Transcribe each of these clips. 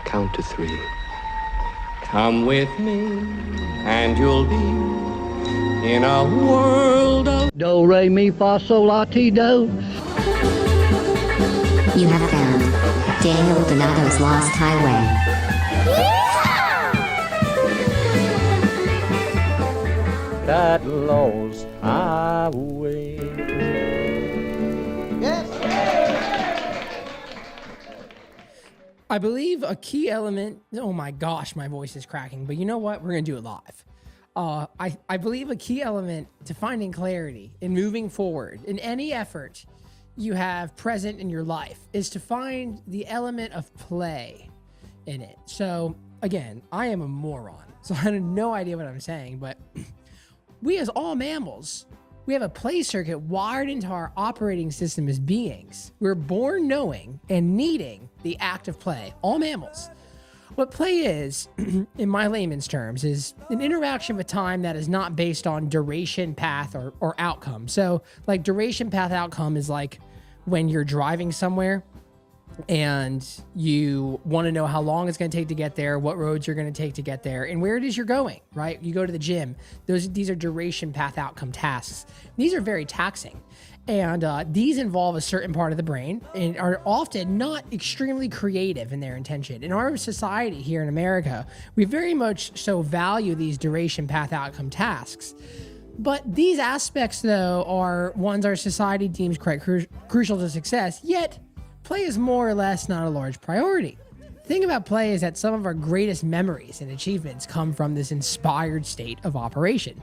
Count to three. Come with me, and you'll be in a world of Do, re, mi, fa, sol, la, ti, do. You have found Daniel Donato's Lost Highway. That lost highway. I believe a key element, oh my gosh, my voice is cracking, but you know what? We're going to do it live. I believe a key element to finding clarity and moving forward in any effort you have present in your life is to find the element of play in it. So again, I am a moron, so I have no idea what I'm saying, but we as all mammals, we have a play circuit wired into our operating system as beings. We're born knowing and needing the act of play, all mammals. What play is, in my layman's terms, is an interaction with time that is not based on duration, path, or outcome. So like duration, path, outcome is like when you're driving somewhere and you want to know how long it's going to take to get there, what roads you're going to take to get there, and where it is you're going, right? You go to the gym. These are duration, path, outcome tasks. These are very taxing. And these involve a certain part of the brain and are often not extremely creative in their intention. In our society here in America, we very much so value these duration, path, outcome tasks. But these aspects, though, are ones our society deems quite crucial to success, yet play is more or less not a large priority. The thing about play is that some of our greatest memories and achievements come from this inspired state of operation.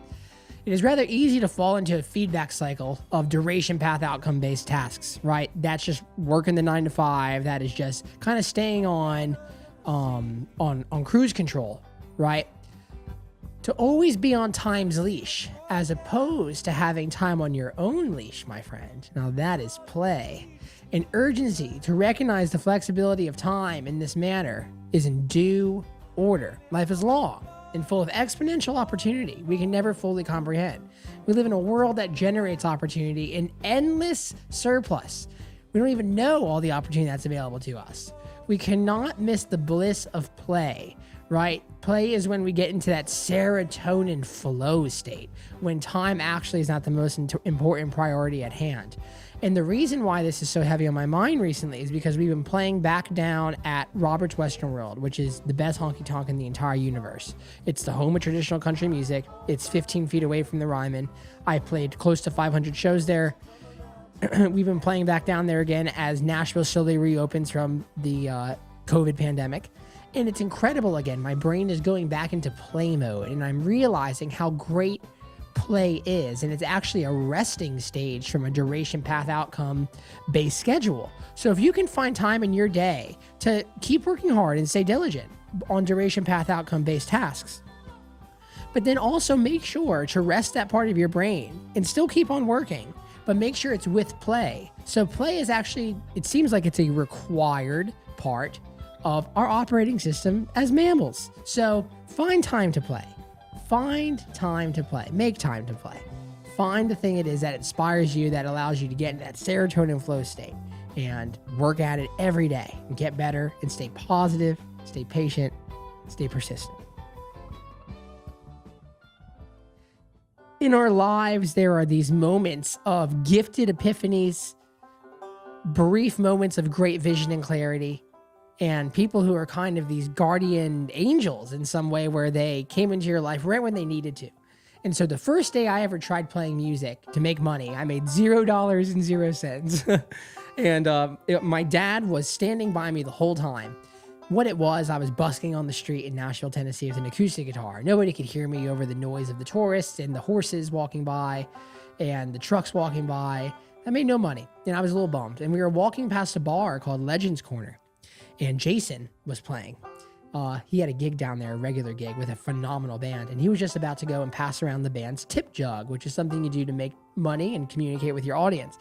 It is rather easy to fall into a feedback cycle of duration, path, outcome based tasks, right? That's just working the 9 to 5. That is just kind of staying on cruise control, right? To always be on time's leash, as opposed to having time on your own leash, my friend. Now that is play. An urgency to recognize the flexibility of time in this manner is in due order. Life is long and full of exponential opportunity we can never fully comprehend. We live in a world that generates opportunity in endless surplus. We don't even know all the opportunity that's available to us. We cannot miss the bliss of play, right? Play is when we get into that serotonin flow state, when time actually is not the most important priority at hand. And the reason why this is so heavy on my mind recently is because we've been playing back down at Robert's Western World, which is the best honky-tonk in the entire universe. It's the home of traditional country music. It's 15 feet away from the Ryman. I played close to 500 shows there. We've been playing back down there again as Nashville slowly reopens from the COVID pandemic. And it's incredible again. My brain is going back into play mode, and I'm realizing how great play is, and it's actually a resting stage from a duration, path, outcome based schedule. So if you can find time in your day to keep working hard and stay diligent on duration, path, outcome based tasks, but then also make sure to rest that part of your brain and still keep on working, but make sure it's with play. So play is actually, it seems like it's a required part of our operating system as mammals. So find time to play. Find time to play. Make time to play. Find the thing it is that inspires you, that allows you to get into that serotonin flow state, and work at it every day and get better and stay positive, stay patient, stay persistent. In our lives, there are these moments of gifted epiphanies, brief moments of great vision and clarity, and people who are kind of these guardian angels in some way, where they came into your life right when they needed to. And so the first day I ever tried playing music to make money, I made $0.00. And my dad was standing by me the whole time. What it was, I was busking on the street in Nashville, Tennessee with an acoustic guitar. Nobody could hear me over the noise of the tourists and the horses walking by and the trucks walking by. I made no money, and I was a little bummed. And we were walking past a bar called Legends Corner, and Jason was playing. He had a gig down there, a regular gig with a phenomenal band, and he was just about to go and pass around the band's tip jug, which is something you do to make money and communicate with your audience.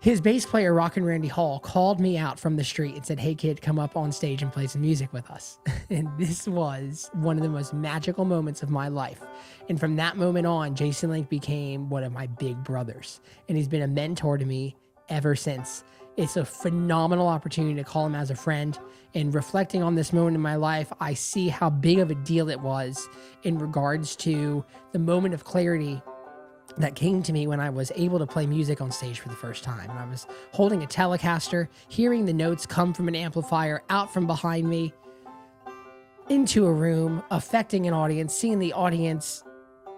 His bass player, Rockin' Randy Hall, called me out from the street and said, "Hey kid, come up on stage and play some music with us." And this was one of the most magical moments of my life. And from that moment on, Jason Link became one of my big brothers, and he's been a mentor to me ever since. It's a phenomenal opportunity to call him as a friend. And reflecting on this moment in my life, I see how big of a deal it was in regards to the moment of clarity that came to me when I was able to play music on stage for the first time. I was holding a Telecaster, hearing the notes come from an amplifier out from behind me into a room, affecting an audience, seeing the audience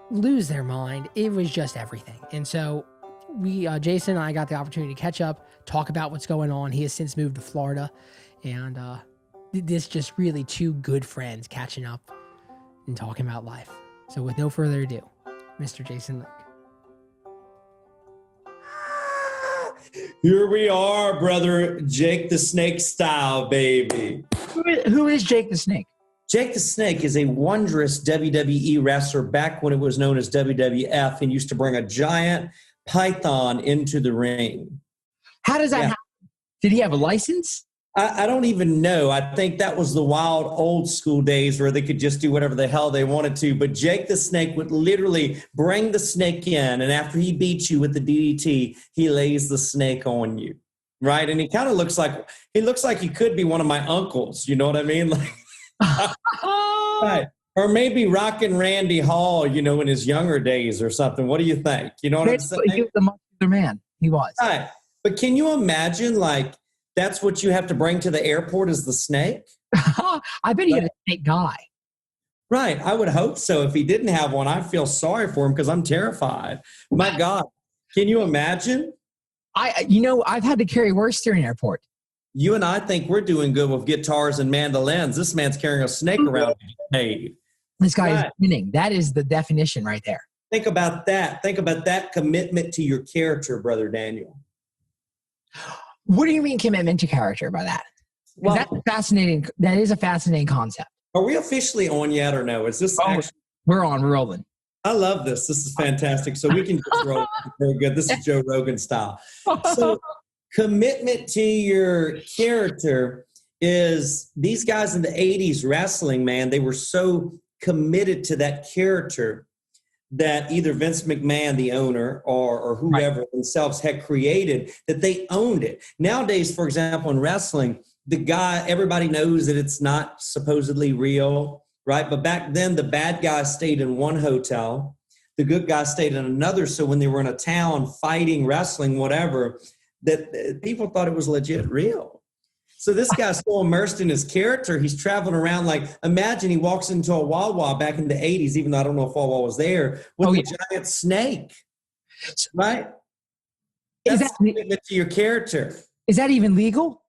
lose their mind. It was just everything. And so Jason and I got the opportunity to catch up, talk about what's going on. He has since moved to Florida, and this just really two good friends catching up and talking about life. So with no further ado, Mr. Jason Lake. Here we are, brother Jake the Snake style, baby. Who is Jake the Snake? Jake the Snake is a wondrous WWE wrestler back when it was known as WWF and used to bring a giant python into the ring. How does that happen? Did he have a license? I don't even know. I think that was the wild old school days where they could just do whatever the hell they wanted to. But Jake the Snake would literally bring the snake in, and after he beats you with the DDT, he lays the snake on you, right? And he kind of looks like he could be one of my uncles. You know what I mean? Like, right. Or maybe Rockin' Randy Hall, in his younger days or something. What do you think? You know what I'm saying? He was the muscular man. He was. Right. But can you imagine, like, that's what you have to bring to the airport is the snake? I bet he had a snake guy. Right. I would hope so. If he didn't have one, I feel sorry for him because I'm terrified. My God. Can you imagine? I've had to carry worse through an airport. You and I think we're doing good with guitars and mandolins. This man's carrying a snake around his paid. This guy is winning. That is the definition right there. Think about that. Think about that commitment to your character, Brother Daniel. What do you mean commitment to character by that? Well, that's fascinating. That is a fascinating concept. Are we officially on yet or no? Is this actually? We're on. We're rolling. I love this. This is fantastic. So we can just roll. Very good. This is Joe Rogan style. So commitment to your character is these guys in the 80s wrestling, man, they were so committed to that character that either Vince McMahon, the owner, or whoever themselves had created, that they owned it. Nowadays, for example, in wrestling, everybody knows that it's not supposedly real, right? But back then, the bad guy stayed in one hotel, the good guy stayed in another. So when they were in a town fighting, wrestling, whatever, that people thought it was legit real. So this guy's so immersed in his character, he's traveling around like, imagine he walks into a Wawa back in the 80s, even though I don't know if Wawa was there, with a giant snake, right? That's commitment to your character. Is that even legal?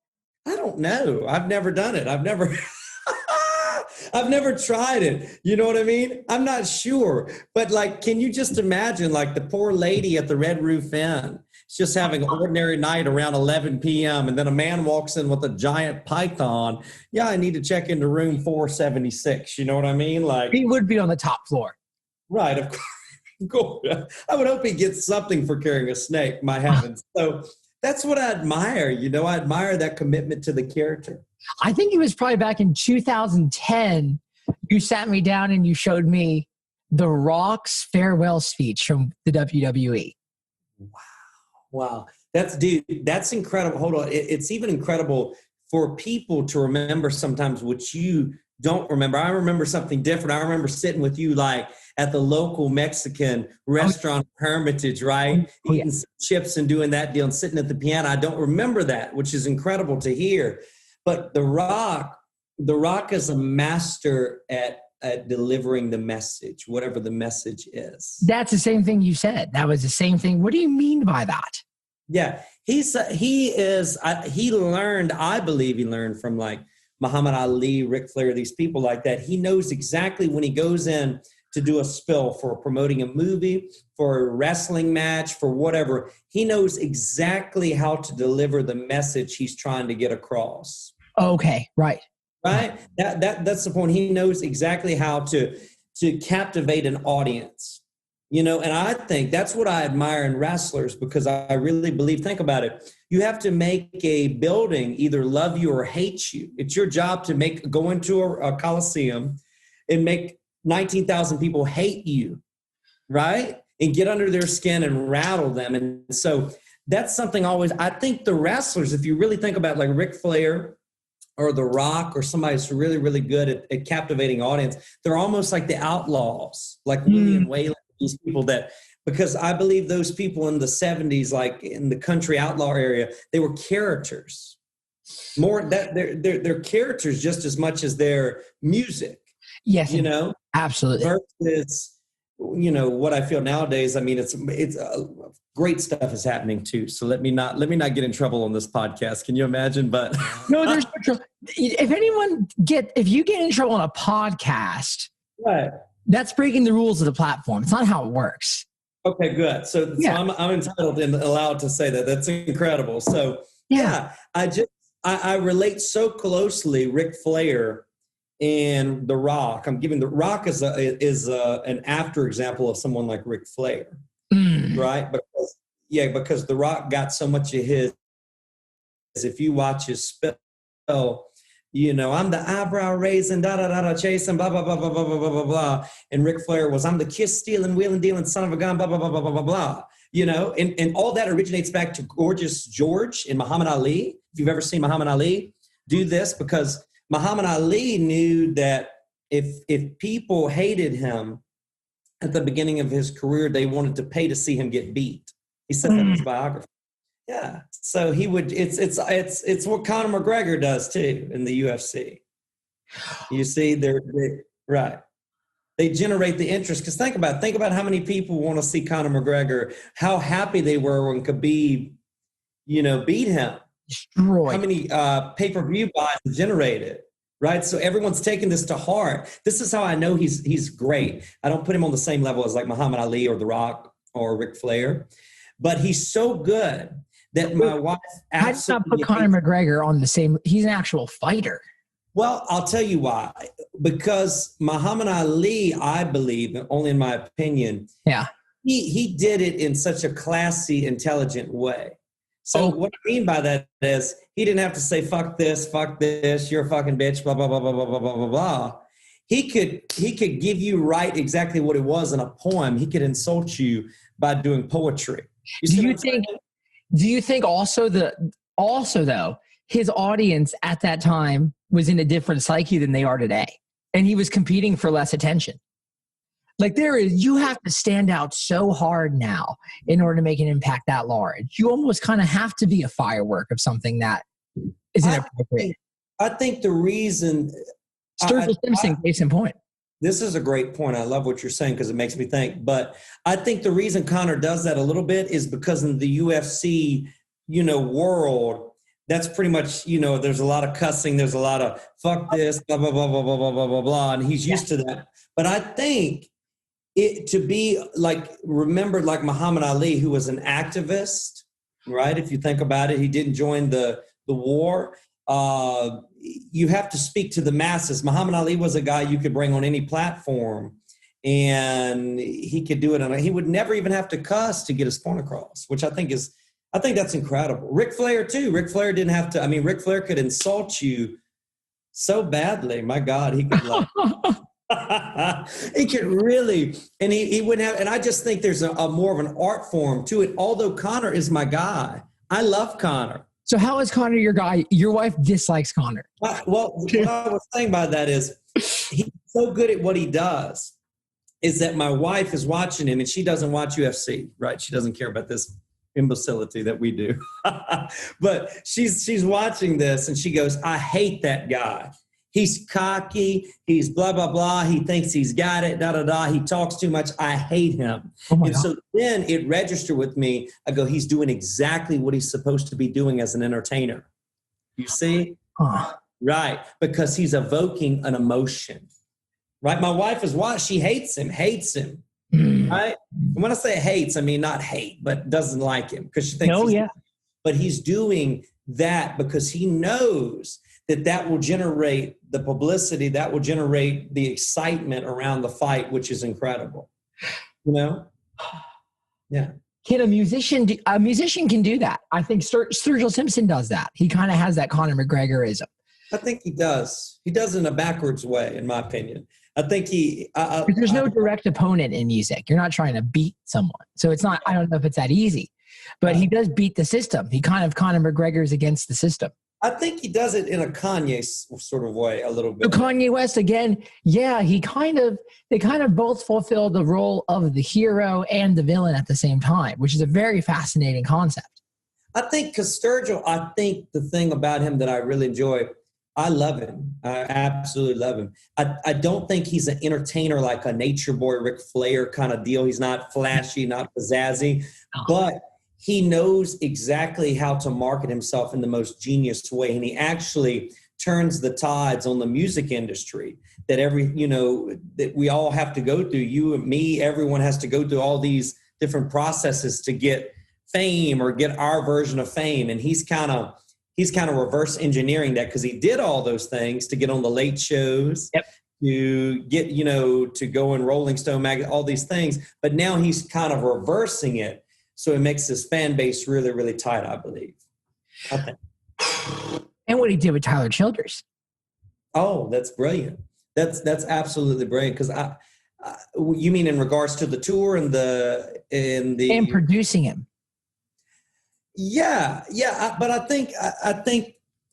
I don't know. I've never done it. I've never tried it. You know what I mean? I'm not sure. But like, can you just imagine like the poor lady at the Red Roof Inn? It's just having an ordinary night around 11 p.m. And then a man walks in with a giant python. Yeah, I need to check into room 476. You know what I mean? Like he would be on the top floor. Right, of course. I would hope he gets something for carrying a snake, my heavens. So that's what I admire. I admire that commitment to the character. I think it was probably back in 2010. You sat me down and you showed me The Rock's farewell speech from the WWE. Wow. That's incredible. Hold on. It's even incredible for people to remember sometimes what you don't remember. I remember something different. I remember sitting with you like at the local Mexican restaurant Hermitage, right? Eating some chips and doing that deal and sitting at the piano. I don't remember that, which is incredible to hear. But The Rock is a master at delivering the message, whatever the message is. That's the same thing you said. That was the same thing. What do you mean by that? Yeah, I believe he learned from like Muhammad Ali, Ric Flair, these people like that. He knows exactly when he goes in to do a spill for promoting a movie, for a wrestling match, for whatever. He knows exactly how to deliver the message he's trying to get across. Okay, right. Right? That's the point. He knows exactly how to captivate an audience. And I think that's what I admire in wrestlers because I really believe, think about it. You have to make a building either love you or hate you. It's your job to go into a coliseum and make 19,000 people hate you, right? And get under their skin and rattle them. And so that's something always, I think the wrestlers, if you really think about like Ric Flair or The Rock or somebody who's really, really good at captivating audience, they're almost like the outlaws, like Willie and Waylon, these people that, because I believe those people in the 70s, like in the country outlaw area, they were characters. More that they're characters just as much as their music. Yes, you know, absolutely. Versus, you know, what I feel nowadays. I mean, it's great stuff is happening too. So let me not get in trouble on this podcast. Can you imagine? But no, there's no trouble. If you get in trouble on a podcast, right, that's breaking the rules of the platform. It's not how it works. Okay, good. So I'm entitled and allowed to say that. That's incredible. So I relate so closely Ric Flair and The Rock. I'm giving The Rock is an after example of someone like Ric Flair, right? Because The Rock got so much of his. If you watch his spell, you know, I'm the eyebrow raising, da da da da, chasing, blah blah blah blah blah blah blah blah. And Ric Flair was, I'm the kiss stealing, wheeling dealing son of a gun, blah blah blah blah blah blah blah. You know, and all that originates back to Gorgeous George and Muhammad Ali. If you've ever seen Muhammad Ali do this, because Muhammad Ali knew that if people hated him at the beginning of his career, they wanted to pay to see him get beat. He said that in his biography. Yeah, so he would. It's what Conor McGregor does too in the UFC. You see, they're right. They generate the interest, because think about how many people want to see Conor McGregor, how happy they were when Khabib, you know, beat him. Destroyed. How many pay-per-view buys generated, right? So everyone's taking this to heart. This is how I know he's great. I don't put him on the same level as like Muhammad Ali or The Rock or Ric Flair, but he's so good that my wife absolutely. How did not put Conor McGregor on the same? He's an actual fighter. Well, I'll tell you why. Because Muhammad Ali, I believe, only in my opinion, he did it in such a classy, intelligent way. So what I mean by that is he didn't have to say, fuck this, you're a fucking bitch, blah, blah, blah, blah, blah, blah, blah, blah, blah. He could give you right exactly what it was in a poem. He could insult you by doing poetry. Do you think also though, his audience at that time was in a different psyche than they are today, and he was competing for less attention? Like you have to stand out so hard now in order to make an impact that large. You almost kind of have to be a firework of something that is inappropriate. I think the reason Sergio Simpson, case in point. This is a great point. I love what you're saying because it makes me think. But I think the reason Conor does that a little bit is because in the UFC, you know, world, that's pretty much, you know, there's a lot of cussing. There's a lot of fuck this, blah, blah, blah, blah, blah, blah, blah, blah, blah. And he's used to that. But I think it to be like remembered like Muhammad Ali, who was an activist, right? If you think about it, he didn't join the war. You have to speak to the masses. Muhammad Ali was a guy you could bring on any platform, and he could do it. He would never even have to cuss to get his point across, which I think that's incredible. Ric Flair too. Ric Flair didn't have to. I mean, Ric Flair could insult you so badly. My God, he could. He could really, and he wouldn't have. And I just think there's a more of an art form to it. Although Conor is my guy, I love Conor. So how is Conor your guy? Your wife dislikes Conor. Well, what I was saying by that is he's so good at what he does is that my wife is watching him, and she doesn't watch UFC, right? She doesn't care about this imbecility that we do. But she's watching this, and she goes, I hate that guy. He's cocky. He's blah, blah, blah. He thinks he's got it, da, da, da. He talks too much. I hate him. And so then it registered with me. I go, he's doing exactly what he's supposed to be doing as an entertainer. You see? Right. Because he's evoking an emotion. Right? My wife is what? She hates him. Right? And when I say hates, I mean not hate, but doesn't like him because she thinks but he's doing that because he knows that will generate the publicity, that will generate the excitement around the fight, which is incredible. You know? Yeah. Can a musician can do that? I think Sergio Simpson does that. He kind of has that Conor McGregorism. I think he does. He does in a backwards way, in my opinion. I think there's no direct opponent in music. You're not trying to beat someone. So it's not, I don't know if it's that easy. but he does beat the system. He kind of Conor McGregor's against the system. I think he does it in a Kanye sort of way a little bit. So Kanye West again, yeah, they kind of both fulfill the role of the hero and the villain at the same time, which is a very fascinating concept. I think because Sturgill, I think the thing about him that I really enjoy, I love him. I absolutely love him. I don't think he's an entertainer like a Nature Boy, Ric Flair kind of deal. He's not flashy, not pizzazzy, but he knows exactly how to market himself in the most genius way. And he actually turns the tides on the music industry that that we all have to go through. You and me, everyone has to go through all these different processes to get fame or get our version of fame. And he's kind of reverse engineering that, because he did all those things to get on the late shows, to get, to go in Rolling Stone magazine, all these things. But now he's kind of reversing it. So it makes his fan base really, really tight, I believe. Okay. And what he did with Tyler Childers. Oh, that's brilliant. That's absolutely brilliant. Because you mean in regards to the tour and and producing him. Yeah. But I think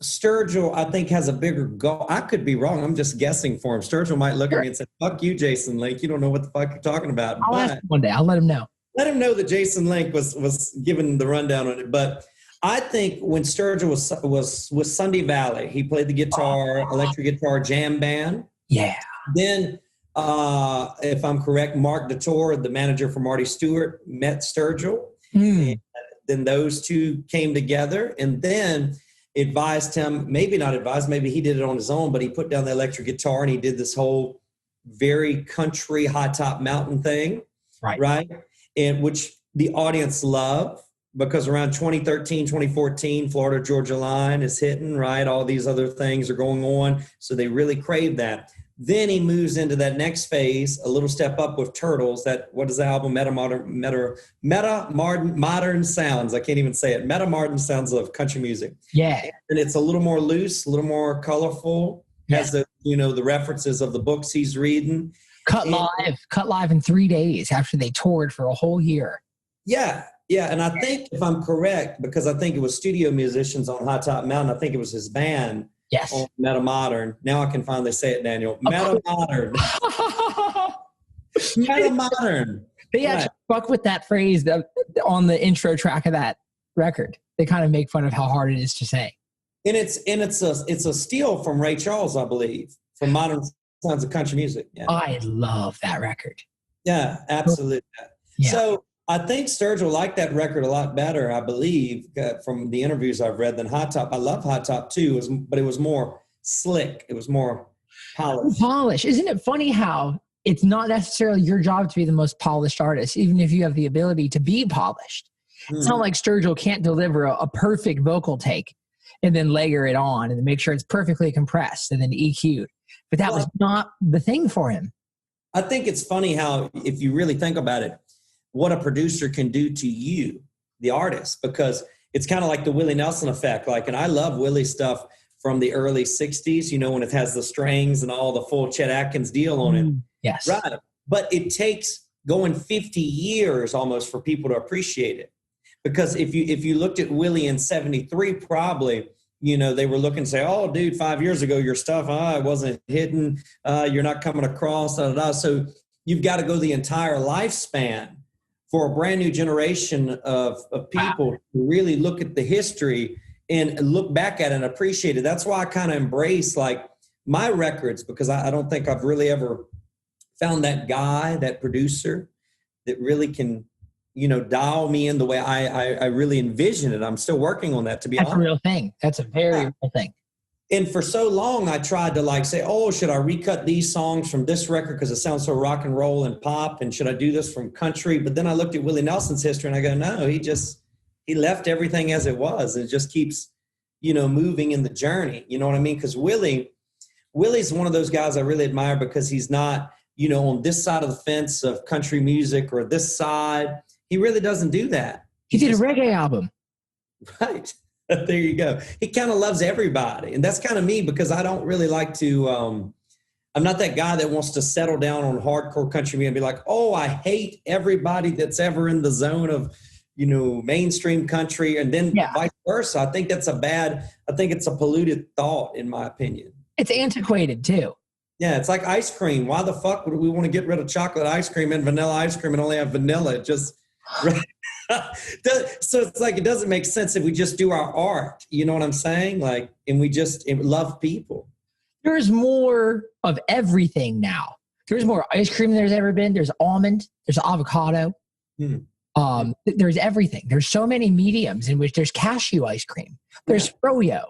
Sturgill, has a bigger goal. I could be wrong. I'm just guessing for him. Sturgill might look at me and say, "Fuck you, Jason Link. You don't know what the fuck you're talking about." I'll ask him one day. I'll let him know. Let him know that Jason Link was given the rundown on it. But I think when Sturgill was with Sunday Valley, he played the guitar, electric guitar jam band. Yeah. Then, if I'm correct, Mark DeTore, the manager for Marty Stewart, met Sturgill. And then those two came together and then advised him, maybe not advised, maybe he did it on his own, but he put down the electric guitar and he did this whole very country high top mountain thing. Right. And which the audience loved, because around 2013, 2014, Florida Georgia Line is hitting, right? All these other things are going on. So they really crave that. Then he moves into that next phase, a little step up with Turtles. What is the album? Modern Sounds. I can't even say it. Modern Sounds of country music. Yeah. And it's a little more loose, a little more colorful. Has the references of the books he's reading. Cut live in 3 days after they toured for a whole year. Yeah. And I think, if I'm correct, because I think it was studio musicians on High Top Mountain, I think it was his band. Yes. On Metamodern. Now I can finally say it, Daniel. Metamodern. Metamodern. They actually fuck with that phrase on the intro track of that record. They kind of make fun of how hard it is to say. And it's a steal from Ray Charles, I believe, from Modern Sounds of Country Music. Yeah. I love that record. Yeah, absolutely. Yeah. So I think Sturgill liked that record a lot better, I believe, from the interviews I've read, than Hot Top. I love Hot Top too, but it was more slick. It was more polished. Isn't it funny how it's not necessarily your job to be the most polished artist, even if you have the ability to be polished? It's not like Sturgill can't deliver a perfect vocal take and then layer it on and then make sure it's perfectly compressed and then EQ'd. But that was not the thing for him. I think it's funny how, if you really think about it, what a producer can do to you, the artist, because it's kind of like the Willie Nelson effect. And I love Willie's stuff from the early 60s, when it has the strings and all the full Chet Atkins deal on it. Yes. Right. But it takes going 50 years almost for people to appreciate it. Because if you looked at Willie in 73, probably, they were looking and say, "Oh, dude, 5 years ago, your stuff, it wasn't hitting. You're not coming across." So you've got to go the entire lifespan for a brand new generation of people to really look at the history and look back at it and appreciate it. That's why I kind of embrace my records, because I don't think I've really ever found that guy, that producer that really can, dial me in the way I really envision it. I'm still working on that, to be honest. That's a real thing. That's a very real thing. And for so long, I tried to say, "Oh, should I recut these songs from this record because it sounds so rock and roll and pop? And should I do this from country?" But then I looked at Willie Nelson's history and I go, "No, he left everything as it was. It just keeps, moving in the journey." You know what I mean? Because Willie's one of those guys I really admire, because he's not, on this side of the fence of country music or this side. He really doesn't do that. He did a reggae album. Right. There you go. He kind of loves everybody. And that's kind of me, because I don't really like to, I'm not that guy that wants to settle down on hardcore country music and be like, "Oh, I hate everybody that's ever in the zone of mainstream country, and then vice versa. I think it's a polluted thought, in my opinion. It's antiquated too. Yeah, it's like ice cream. Why the fuck would we want to get rid of chocolate ice cream and vanilla ice cream and only have vanilla? It just so it's like, it doesn't make sense if we just do our art. You know what I'm saying? Like, and we just love people. There's more of everything now. There's more ice cream than there's ever been. There's almond. There's avocado. There's everything. There's so many mediums in which there's cashew ice cream. There's froyo,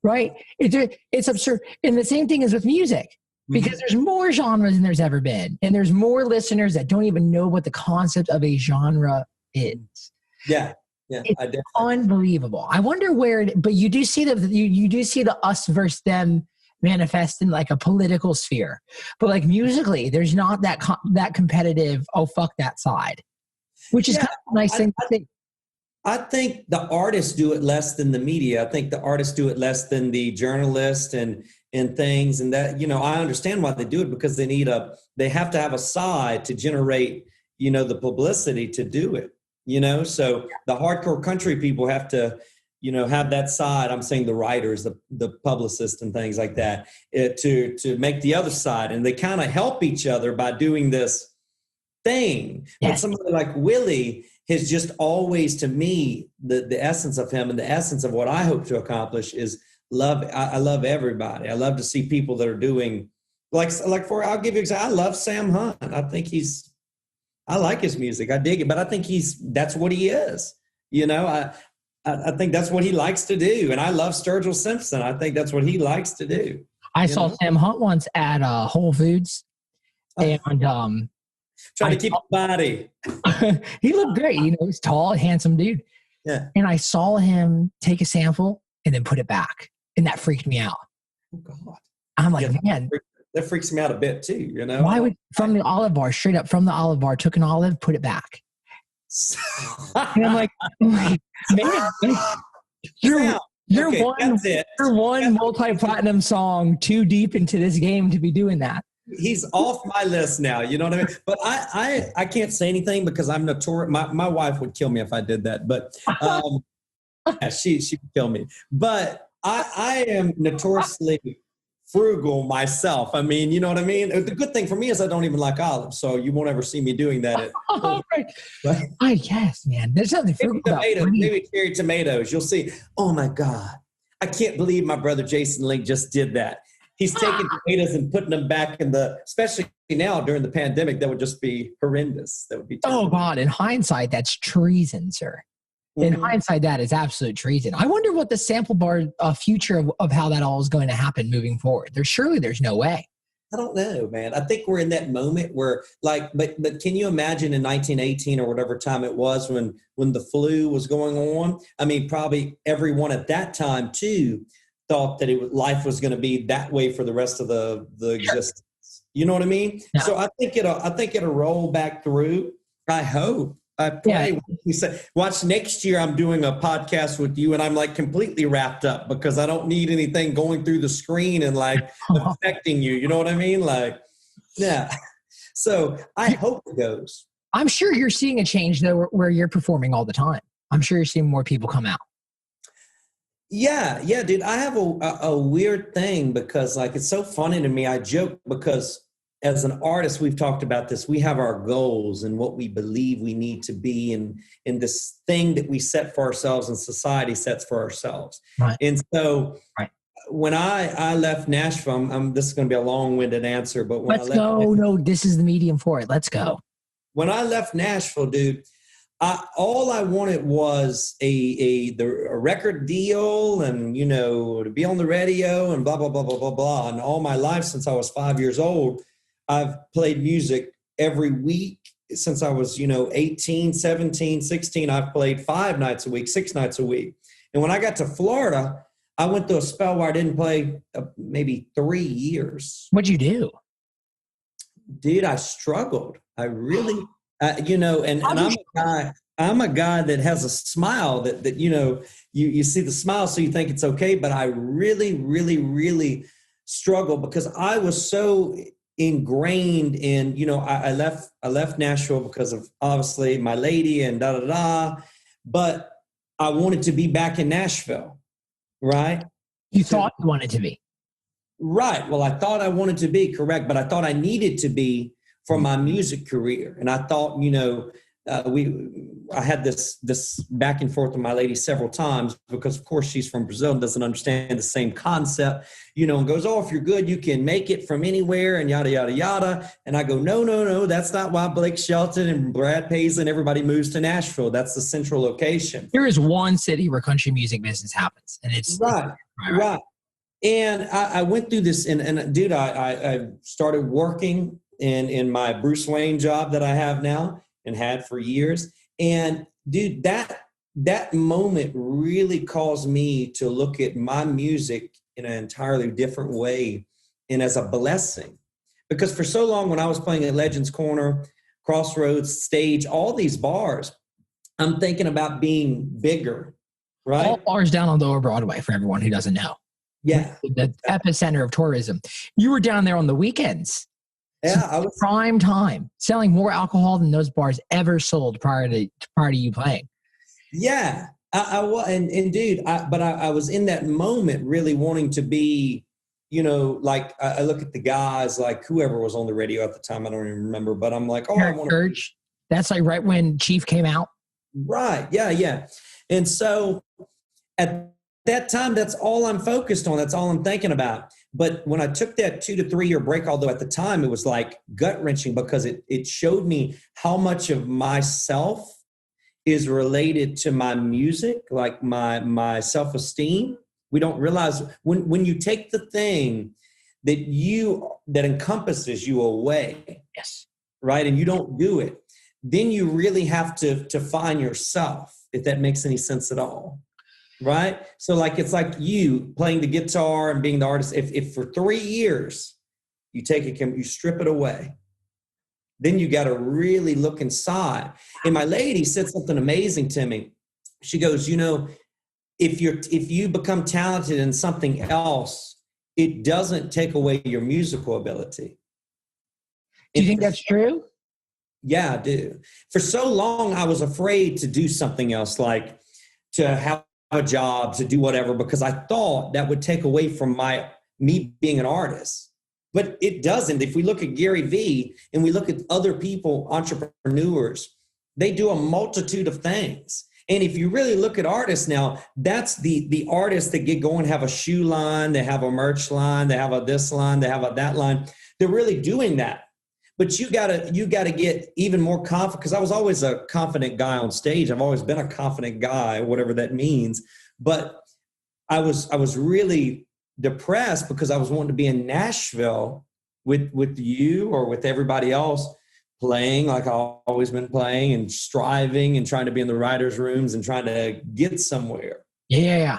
right? It's absurd. And the same thing is with music, because there's more genres than there's ever been. And there's more listeners that don't even know what the concept of a genre is. Yeah. It's unbelievable. I wonder but you do see the us versus them manifest in like a political sphere, but like musically, there's not that competitive, oh fuck that side, which is kind of a nice thing to think. I think the artists do it less than the media. I think the artists do it less than the journalists and things. And that, I understand why they do it, because they have to have a side to generate, the publicity to do it, so the hardcore country people have to, have that side. I'm saying the writers, the publicists and things like that, to make the other side. And they kind of help each other by doing this thing. Yes. But somebody like Willie has just always, to me, the essence of him and the essence of what I hope to accomplish is love. I love everybody. I love to see people that are doing I'll give you an example. I love Sam Hunt. I like his music. I dig it, but I think that's what he is. I think that's what he likes to do. And I love Sergio Simpson. I think that's what he likes to do. I saw Sam Hunt once at Whole Foods, and trying to keep a body. He looked great. He's tall, handsome dude. Yeah. And I saw him take a sample and then put it back, and that freaked me out. Oh God. I'm like, man, that freaks me out a bit too. Why would from the olive bar, straight up from the olive bar, took an olive, put it back. And I'm like, man, you're one multi-platinum song too deep into this game to be doing that. He's off my list now. You know what I mean? But I can't say anything because I'm notorious. My wife would kill me if I did that. But she would kill me. But I am notoriously frugal myself. I mean, you know what I mean? The good thing for me is I don't even like olives, so you won't ever see me doing that. Yes, man. There's something frugal about maybe cherry tomatoes. You'll see. Oh my God. I can't believe my brother Jason Link just did that. He's taking tomatoes and putting them back especially now during the pandemic, that would just be horrendous. That would be terrible. Oh God, in hindsight, that's treason, sir. In hindsight, that is absolute treason. I wonder what the sample bar future of how that all is going to happen moving forward. There's no way. I don't know, man. I think we're in that moment where but can you imagine in 1918 or whatever time it was when the flu was going on? I mean, probably everyone at that time too thought that life was going to be that way for the rest of the existence. You know what I mean? No. So I think it'll roll back through. I hope. I pray. Yeah. Watch next year. I'm doing a podcast with you, and I'm like completely wrapped up because I don't need anything going through the screen and like affecting you. You know what I mean? Like, yeah. So I hope it goes. I'm sure you're seeing a change though, where you're performing all the time. I'm sure you're seeing more people come out. Yeah, dude. I have a weird thing because like it's so funny to me. I joke because as an artist, we've talked about this. We have our goals and what we believe we need to be in this thing that we set for ourselves and society sets for ourselves. Right. And so when I left Nashville, this is going to be a long-winded answer, but when this is the medium for it. Let's go. When I left Nashville, dude, all I wanted was a record deal and, to be on the radio and blah, blah, blah, blah, blah, blah. And all my life since I was 5 years old, I've played music every week since I was, 18, 17, 16. I've played 5 nights a week, 6 nights a week. And when I got to Florida, I went through a spell where I didn't play maybe 3 years. What'd you do? Dude, I struggled. I really, and I'm a guy that has a smile that you see the smile, so you think it's okay. But I really, really, really struggled because I was so ingrained in, I left Nashville because of obviously my lady and but I wanted to be back in Nashville, right? You thought you wanted to be. Right. Well, I thought I wanted to be, correct, but I thought I needed to be for my music career. And I thought, I had this back and forth with my lady several times because, of course, she's from Brazil and doesn't understand the same concept, and goes, oh, if you're good, you can make it from anywhere and yada, yada, yada. And I go, no, that's not why Blake Shelton and Brad Paisley and everybody moves to Nashville. That's the central location. There is one city where country music business happens, and it's right. And I went through this, and dude, I started working in my Bruce Wayne job that I have now and had for years. And dude, that moment really caused me to look at my music in an entirely different way and as a blessing. Because for so long, when I was playing at Legends Corner, Crossroads, Stage, all these bars, I'm thinking about being bigger, right? All bars down on Lower Broadway, for everyone who doesn't know. Yeah. The epicenter of tourism. You were down there on the weekends. Yeah, I was prime time, selling more alcohol than those bars ever sold prior to you playing. Yeah, I was, and dude, I was in that moment really wanting to be, like I look at the guys, like whoever was on the radio at the time, I don't even remember, but I'm like, oh, I want to. That's like right when Chief came out. Right. Yeah. And so at that time, that's all I'm focused on. That's all I'm thinking about. But when I took that 2 to 3 year break, although at the time it was like gut wrenching because it showed me how much of myself is related to my music, like my self-esteem. We don't realize when you take the thing that encompasses you away, yes, right, and you don't do it, then you really have to find yourself, if that makes any sense at all. Right? So like, it's like you playing the guitar and being the artist. If for 3 years you you strip it away, then you got to really look inside. And my lady said something amazing to me. She goes, if you become talented in something else, it doesn't take away your musical ability. Do you think that's true? Yeah, I do. For so long, I was afraid to do something else, like to have a job, to do whatever, because I thought that would take away from me being an artist. But it doesn't. If we look at Gary Vee and we look at other people, entrepreneurs, they do a multitude of things. And if you really look at artists now, that's the artists that get going, have a shoe line, they have a merch line, they have a this line, they have a that line. They're really doing that. But you gotta get even more confident, because I was always a confident guy on stage. I've always been a confident guy, whatever that means. But I was really depressed because I was wanting to be in Nashville with you or with everybody else, playing like I've always been playing and striving and trying to be in the writers' rooms and trying to get somewhere. Yeah.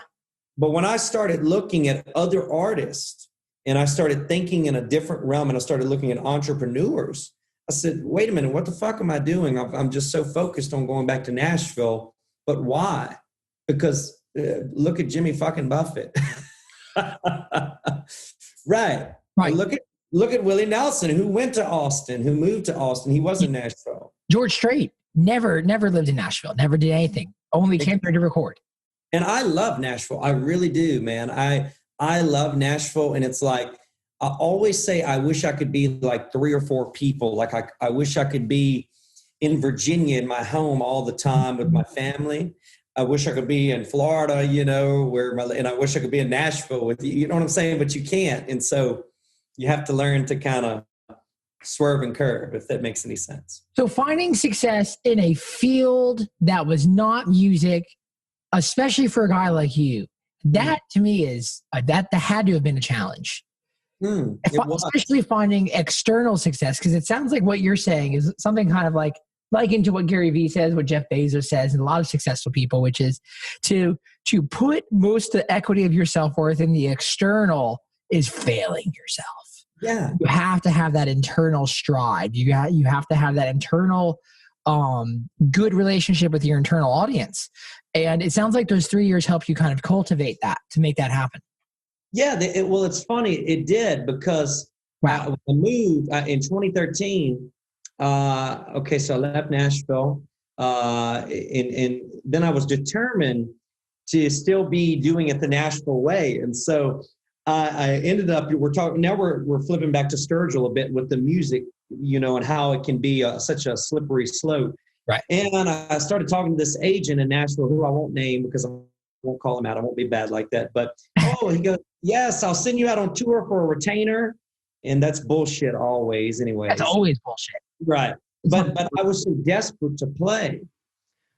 But when I started looking at other artists, and I started thinking in a different realm, and I started looking at entrepreneurs, I said, wait a minute, what the fuck am I doing? I'm just so focused on going back to Nashville. But why? Because look at Jimmy fucking Buffett. Right. Look at Willie Nelson, who went to Austin, who moved to Austin. He was in Nashville. George Strait never lived in Nashville, never did anything, only came here to record. And I love Nashville. I really do, man. I love Nashville, and it's like, I always say, I wish I could be like 3 or 4 people. Like I wish I could be in Virginia in my home all the time with my family. I wish I could be in Florida, and I wish I could be in Nashville with you. You know what I'm saying? But you can't. And so you have to learn to kind of swerve and curve, if that makes any sense. So finding success in a field that was not music, especially for a guy like you, that to me is that had to have been a challenge. Especially finding external success, because it sounds like what you're saying is something kind of like into what Gary Vee says, what Jeff Bezos says, and a lot of successful people, which is to put most of the equity of your self-worth in the external is failing yourself. Yeah, you have to have that internal stride. You have to have that internal good relationship with your internal audience. And it sounds like those 3 years helped you kind of cultivate that to make that happen. Yeah. Well, it's funny. It did, because wow. I moved in 2013. So I left Nashville. And then I was determined to still be doing it the Nashville way. And so I ended up, we're flipping back to Sturgill a bit with the music, and how it can be such a slippery slope. Right. And I started talking to this agent in Nashville, who I won't name because I won't call him out. I won't be bad like that. But, he goes, yes, I'll send you out on tour for a retainer. And that's bullshit always anyway. That's always bullshit. Right. But I was so desperate to play.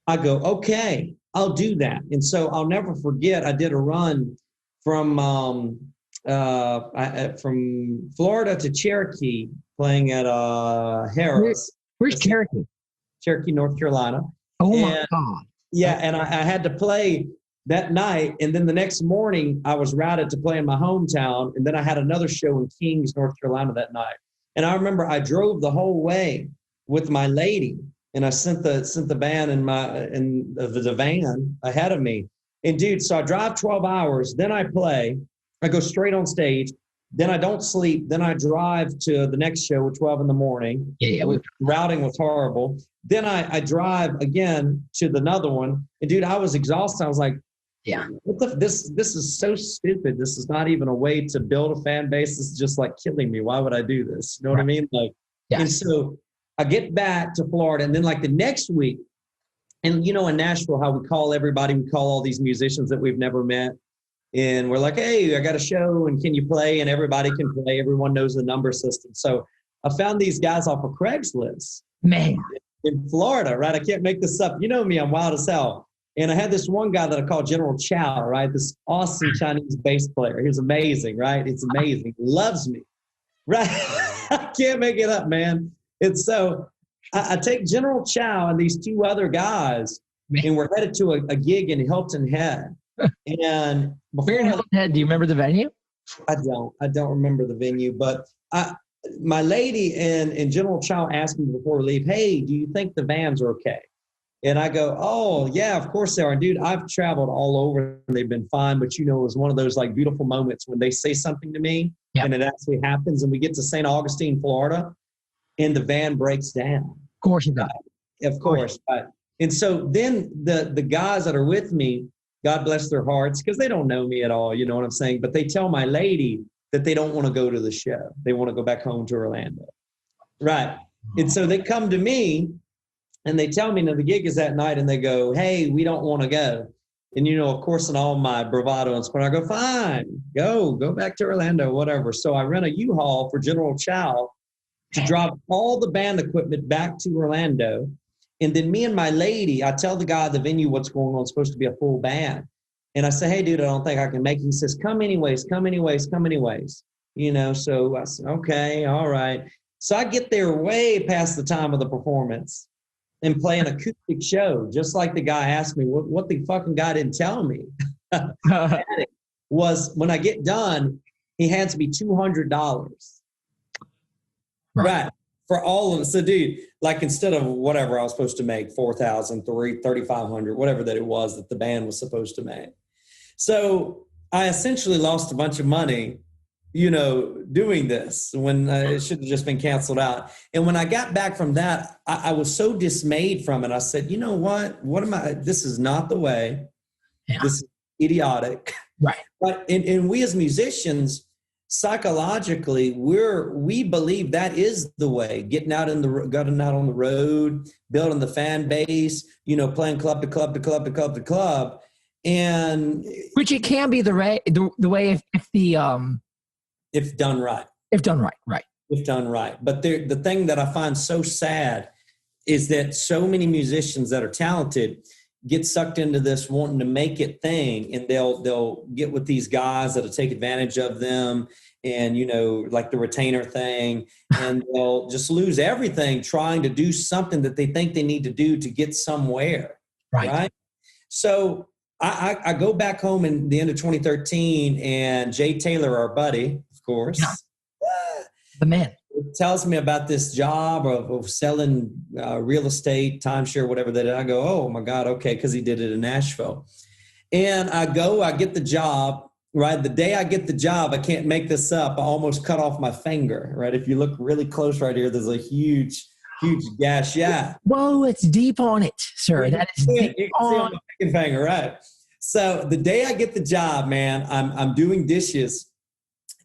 I go, okay, I'll do that. And so I'll never forget, I did a run from Florida to Cherokee, playing at Harris. Where's Cherokee? Cherokee, North Carolina. Oh my God. Yeah, and I had to play that night, and then the next morning I was routed to play in my hometown, and then I had another show in Kings, North Carolina that night. And I remember I drove the whole way with my lady, and I sent the band in the van ahead of me. And dude, so I drive 12 hours, then I play, I go straight on stage, then I don't sleep, then I drive to the next show at 12 in the morning. Yeah. Routing was horrible. Then I drive again to another one, and dude, I was exhausted. I was like, yeah, this is so stupid. This is not even a way to build a fan base. This is just like killing me. Why would I do this? You know what I mean? Like, yeah. And so I get back to Florida, and then like the next week, and in Nashville, how we call everybody, we call all these musicians that we've never met. And we're like, hey, I got a show, and can you play? And everybody can play. Everyone knows the number system. So I found these guys off of Craigslist. Man. In Florida, right? I can't make this up. You know me, I'm wild as hell. And I had this one guy that I call General Chow, right? This awesome Chinese bass player. He was amazing, right? It's amazing. He loves me, right? I can't make it up, man. It's so, I take General Chow and these two other guys, and we're headed to a gig in Hilton Head. And before in Hilton Head, do you remember the venue? I don't remember the venue, but my lady and General Chow asked me before we leave, hey, do you think the vans are okay? And I go, oh, yeah, of course they are. Dude, I've traveled all over and they've been fine. But, it was one of those like beautiful moments when they say something to me and it actually happens. And we get to St. Augustine, Florida, and the van breaks down. Of course it does. Of course. Right. And so then the guys that are with me, God bless their hearts, because they don't know me at all. You know what I'm saying? But they tell my lady that they don't want to go to the show. They want to go back home to Orlando. Right. And so they come to me and they tell me that the gig is that night, and they go, hey, we don't want to go. And, of course, in all my bravado and sport, I go, fine, go back to Orlando, whatever. So I rent a U-Haul for General Chow to drop all the band equipment back to Orlando. And then me and my lady, I tell the guy at the venue what's going on. It's supposed to be a full band. And I say, hey, dude, I don't think I can make it. He says, come anyways. So I said, okay, all right. So I get there way past the time of the performance and play an acoustic show, just like the guy asked me. What the fucking guy didn't tell me was when I get done, he hands me $200. Right. For all of it. So, dude, like instead of whatever I was supposed to make, $4,000, $3,500, whatever that it was that the band was supposed to make. So I essentially lost a bunch of money, doing this when it should have just been canceled out. And when I got back from that, I was so dismayed from it. I said, you know what am I, this is not the way. Yeah. This is idiotic. Right. But, and we as musicians, psychologically, we believe that is the way. Getting out on the road, building the fan base, playing club to club to club to club to club, and which it can be the way if done right. If done right, right. If done right. But the thing that I find so sad is that so many musicians that are talented get sucked into this wanting to make it thing, and they'll get with these guys that'll take advantage of them, and like the retainer thing, and they'll just lose everything trying to do something that they think they need to do to get somewhere. Right? So I go back home in the end of 2013, and Jay Taylor, our buddy, of course, the man, tells me about this job of selling real estate, timeshare, whatever that is. I go, oh my God, okay, because he did it in Nashville. And I get the job, right? The day I get the job, I can't make this up, I almost cut off my finger, right? If you look really close right here, there's a huge Huge gash, yeah. Whoa, it's deep on it, sir. That is You deep can see on on. my second finger, right? So the day I get the job, man, I'm doing dishes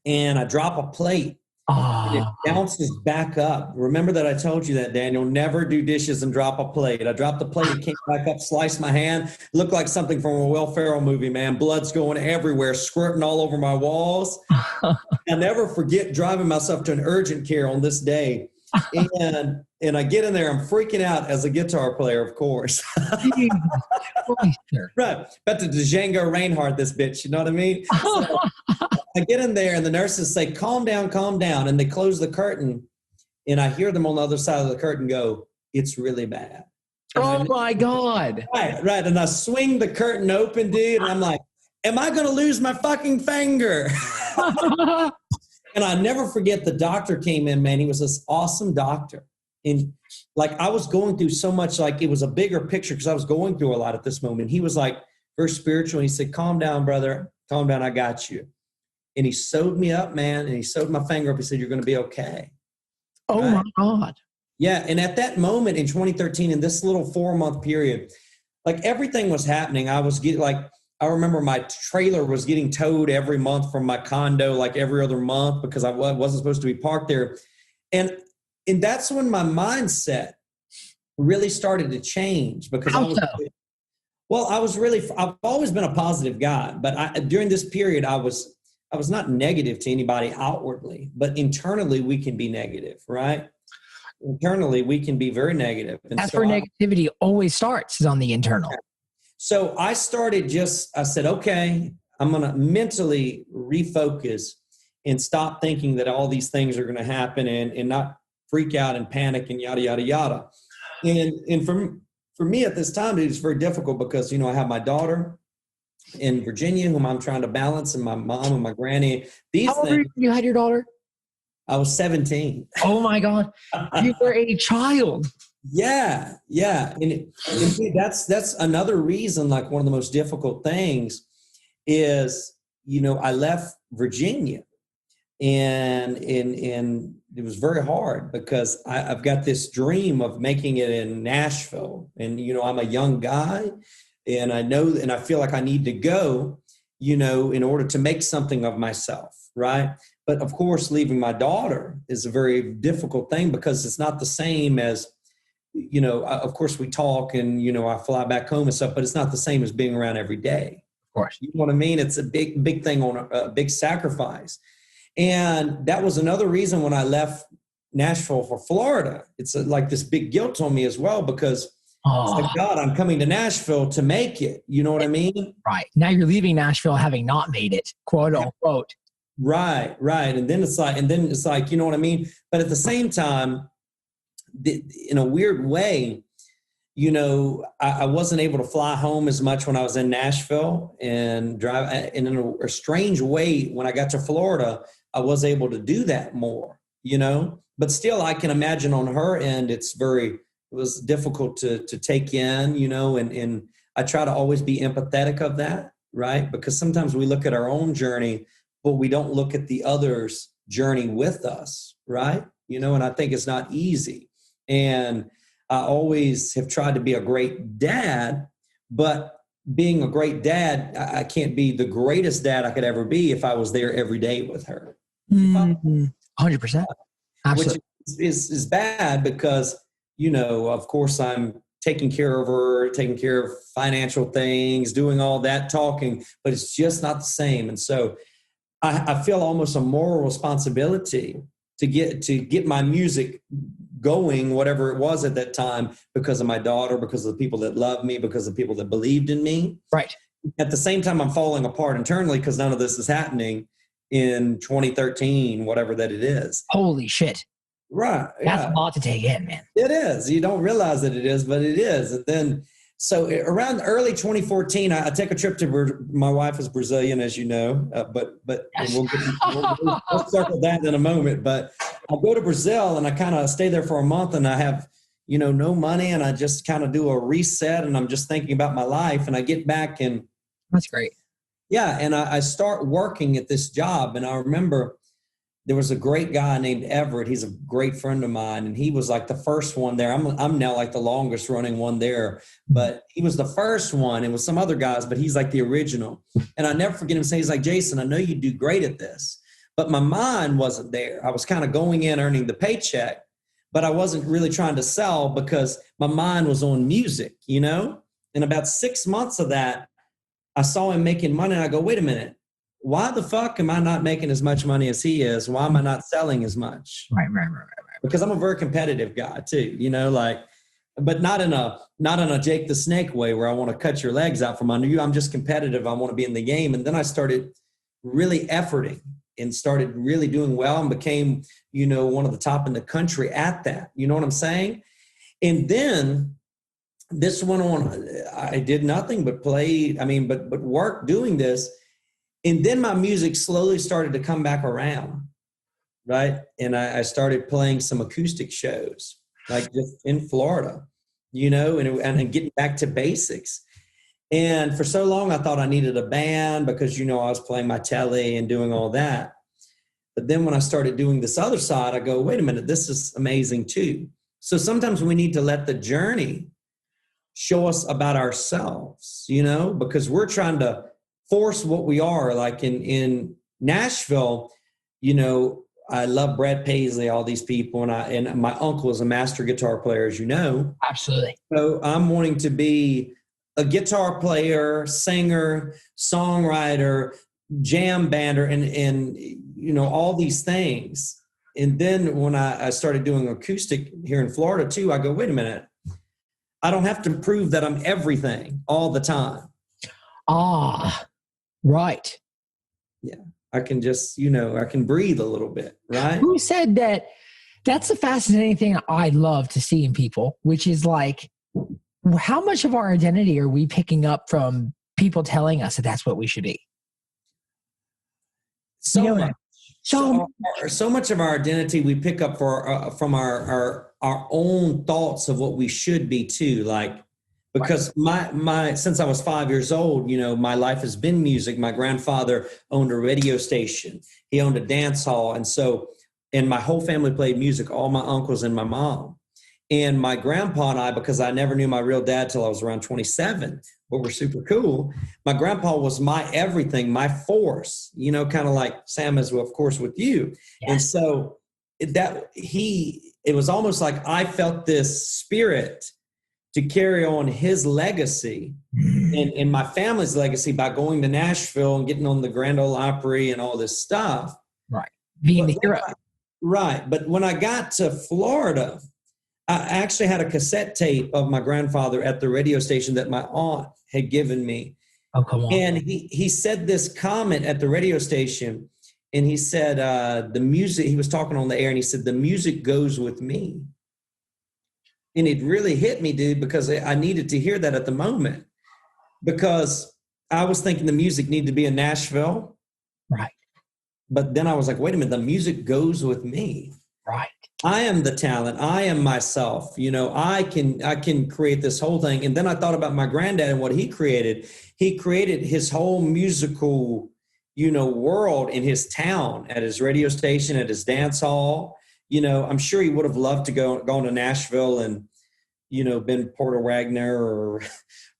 and I drop a plate and it Oh, bounces back up. Remember that I told you that, Daniel. Never do dishes and drop a plate. I dropped the plate, it came back up, sliced my hand. Looked like something from a Will Ferrell movie, man. Blood's going everywhere, squirting all over my walls. I never forget driving myself to an urgent care on this day. And I get in there, I'm freaking out as a guitar player, of course. Jesus Christ, sir. Right. About to Django Reinhardt this bitch, you know what I mean? So I get in there and the nurses say, calm down, calm down. And they close the curtain and I hear them on the other side of the curtain go, it's really bad. Oh my God. Right. And I swing the curtain open, dude. And I'm like, am I going to lose my fucking finger? And I never forget the doctor came in, man. He was this awesome doctor. And like I was going through so much, like it was a bigger picture because I was going through a lot at this moment. He was like very spiritual. He said, calm down, brother. Calm down. I got you. And he sewed me up, man. And he sewed my finger up. He said, you're going to be okay. Oh right? my God. Yeah. And at that moment in 2013, in this little 4-month period, like everything was happening. I was getting like, I remember my trailer was getting towed every month from my condo, like every other month, because I wasn't supposed to be parked there. And that's when my mindset really started to change because I've always been a positive guy, but during this period, I was not negative to anybody outwardly, but internally we can be negative, right? Internally we can be very negative. And that's where negativity always starts, is on the internal. So I said, okay, I'm going to mentally refocus and stop thinking that all these things are going to happen and not freak out and panic and yada, yada, yada. And for me at this time, it was very difficult because, you know, I have my daughter in Virginia, whom I'm trying to balance, and my mom and my granny. How old were you had your daughter? I was 17. Oh my God. You were a child. Yeah. And that's another reason, like one of the most difficult things is, you know, I left Virginia and it was very hard because I've got this dream of making it in Nashville. And, you know, I'm a young guy and I know, and I feel like I need to go, you know, in order to make something of myself. Right. But of course, leaving my daughter is a very difficult thing because it's not the same as, you know, of course we talk and, you know, I fly back home and stuff, but it's not the same as being around every day. Of course. You know what I mean? It's a big thing on a big sacrifice. And that was another reason when I left Nashville for Florida, it's like this big guilt on me as well, because it's like, God, I'm coming to Nashville to make it. You know what I mean? Right. Now you're leaving Nashville having not made it, quote unquote. Right. And then it's like, you know what I mean? But at the same time, in a weird way, you know, I wasn't able to fly home as much when I was in Nashville and drive. And in a strange way, when I got to Florida, I was able to do that more, you know, but still I can imagine on her end, it was difficult to take in, you know, and I try to always be empathetic of that, right? Because sometimes we look at our own journey, but we don't look at the other's journey with us, right? You know, and I think it's not easy. And I always have tried to be a great dad, but being a great dad, I can't be the greatest dad I could ever be if I was there every day with her. 100%. Absolutely. Which is bad because, you know, of course I'm taking care of her, taking care of financial things, doing all that talking, but it's just not the same. And so I feel almost a moral responsibility to get my music going, whatever it was at that time, because of my daughter, because of the people that love me, because of the people that believed in me. Right. At the same time, I'm falling apart internally because none of this is happening in 2013, whatever that it is. Holy shit. Right. That's a lot to take in, man. It is. You don't realize that it is, but it is. And then, so around early 2014, I take a trip to, my wife is Brazilian, as you know, but Yes. we'll circle that in a moment. But I go to Brazil and I kind of stay there for a month and I have, you know, no money and I just kind of do a reset and I'm just thinking about my life and I get back and. That's great. Yeah. And I start working at this job and I remember there was a great guy named Everett. He's a great friend of mine, and he was like the first one there. I'm now like the longest running one there, but he was the first one. It was some other guys, but he's like the original. And I never forget him saying, he's like, Jason, I know you do great at this, but my mind wasn't there. I was kind of going in earning the paycheck, but I wasn't really trying to sell because my mind was on music, you know? And about 6 months of that, I saw him making money, and I go, wait a minute. Why the fuck am I not making as much money as he is? Why am I not selling as much? Right. Because I'm a very competitive guy too, you know, like, but not in a Jake the Snake way where I want to cut your legs out from under you. I'm just competitive. I want to be in the game. And then I started really efforting and started really doing well and became, you know, one of the top in the country at that. You know what I'm saying? And then this went on. I did nothing but play. But work doing this. And then my music slowly started to come back around, right? And I started playing some acoustic shows, like just in Florida, you know, and getting back to basics. And for so long, I thought I needed a band because, you know, I was playing my telly and doing all that. But then when I started doing this other side, I go, wait a minute, this is amazing too. So sometimes we need to let the journey show us about ourselves, you know, because we're trying to force what we are. Like in Nashville, you know, I love Brad Paisley, all these people, and my uncle is a master guitar player, as you know. Absolutely. So I'm wanting to be a guitar player, singer, songwriter, jam bander, and you know, all these things. And then when I started doing acoustic here in Florida too, I go, wait a minute, I don't have to prove that I'm everything all the time. Right. Yeah. I can just, you know, I can breathe a little bit, right? Who said that? That's the fascinating thing I love to see in people, which is like, how much of our identity are we picking up from people telling us that that's what we should be? So much of our identity we pick up from our own thoughts of what we should be too. Like, because my since I was 5 years old, you know, my life has been music. My grandfather owned a radio station. He owned a dance hall. And my whole family played music, all my uncles and my mom. And my grandpa and I, because I never knew my real dad till I was around 27, but we're super cool. My grandpa was my everything, my force, you know, kind of like Sam is, of course, with you. Yes. And so it was almost like I felt this spirit to carry on his legacy and my family's legacy by going to Nashville and getting on the Grand Ole Opry and all this stuff. Right. Being the hero. Right. But when I got to Florida, I actually had a cassette tape of my grandfather at the radio station that my aunt had given me. Oh, come on. And he said this comment at the radio station, and he said, the music, he was talking on the air, and he said, the music goes with me. And it really hit me, dude, because I needed to hear that at the moment, because I was thinking the music needed to be in Nashville. Right. But then I was like, wait a minute, the music goes with me. Right. I am the talent. I am myself. You know, I can create this whole thing. And then I thought about my granddad and what he created. He created his whole musical, you know, world in his town, at his radio station, at his dance hall. You know, I'm sure he would have loved to go to Nashville and, you know, been Porter Wagner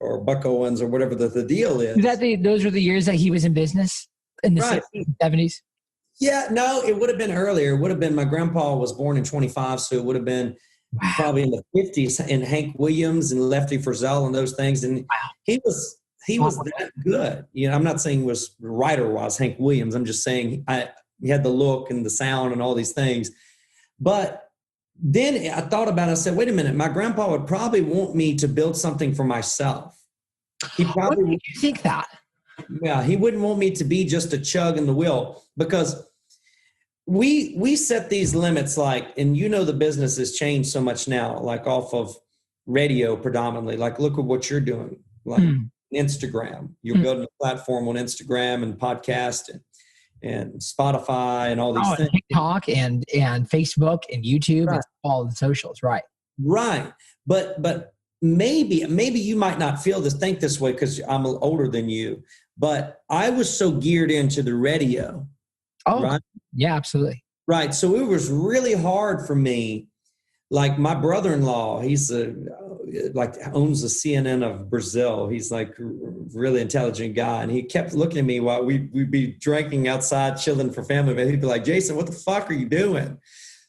or Buck Owens or whatever the deal is. Those were the years that he was in business in the 60s, 70s? Yeah, no, it would have been earlier. It would have been, my grandpa was born in 25, so it would have been probably in the 50s, and Hank Williams and Lefty Frizzell and those things. And he was that good. You know, I'm not saying he was writer-wise Hank Williams. I'm just saying he had the look and the sound and all these things. But then I thought about it. I said, wait a minute, my grandpa would probably want me to build something for myself. He probably What made you think that? Yeah, he wouldn't want me to be just a chug in the wheel, because we set these limits, like, and you know, the business has changed so much now, like off of radio predominantly. Like, look at what you're doing, like Instagram. You're building a platform on Instagram and podcast and Spotify and all these things. TikTok and Facebook and YouTube and all the socials, right? Right. But maybe you might not think this way because I'm older than you, but I was so geared into the radio. Oh, right? Yeah, absolutely. Right. So it was really hard for me. Like my brother-in-law, he's like owns the CNN of Brazil. He's like a really intelligent guy. And he kept looking at me while we'd be drinking outside, chilling for family. But he'd be like, Jason, what the fuck are you doing?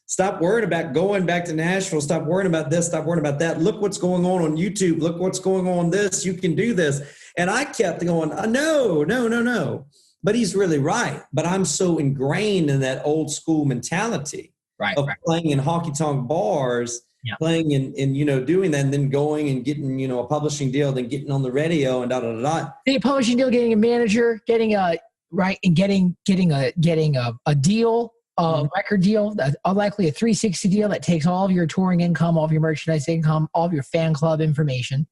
Stop worrying about going back to Nashville. Stop worrying about this. Stop worrying about that. Look what's going on YouTube. Look what's going on this. You can do this. And I kept going, no. But he's really right. But I'm so ingrained in that old school mentality of playing in honky-tonk bars, playing in doing that, and then going and getting, a publishing deal, then getting on the radio and da-da-da-da. Getting a publishing deal, getting a manager, getting a deal, a record deal, likely a 360 deal that takes all of your touring income, all of your merchandise income, all of your fan club information,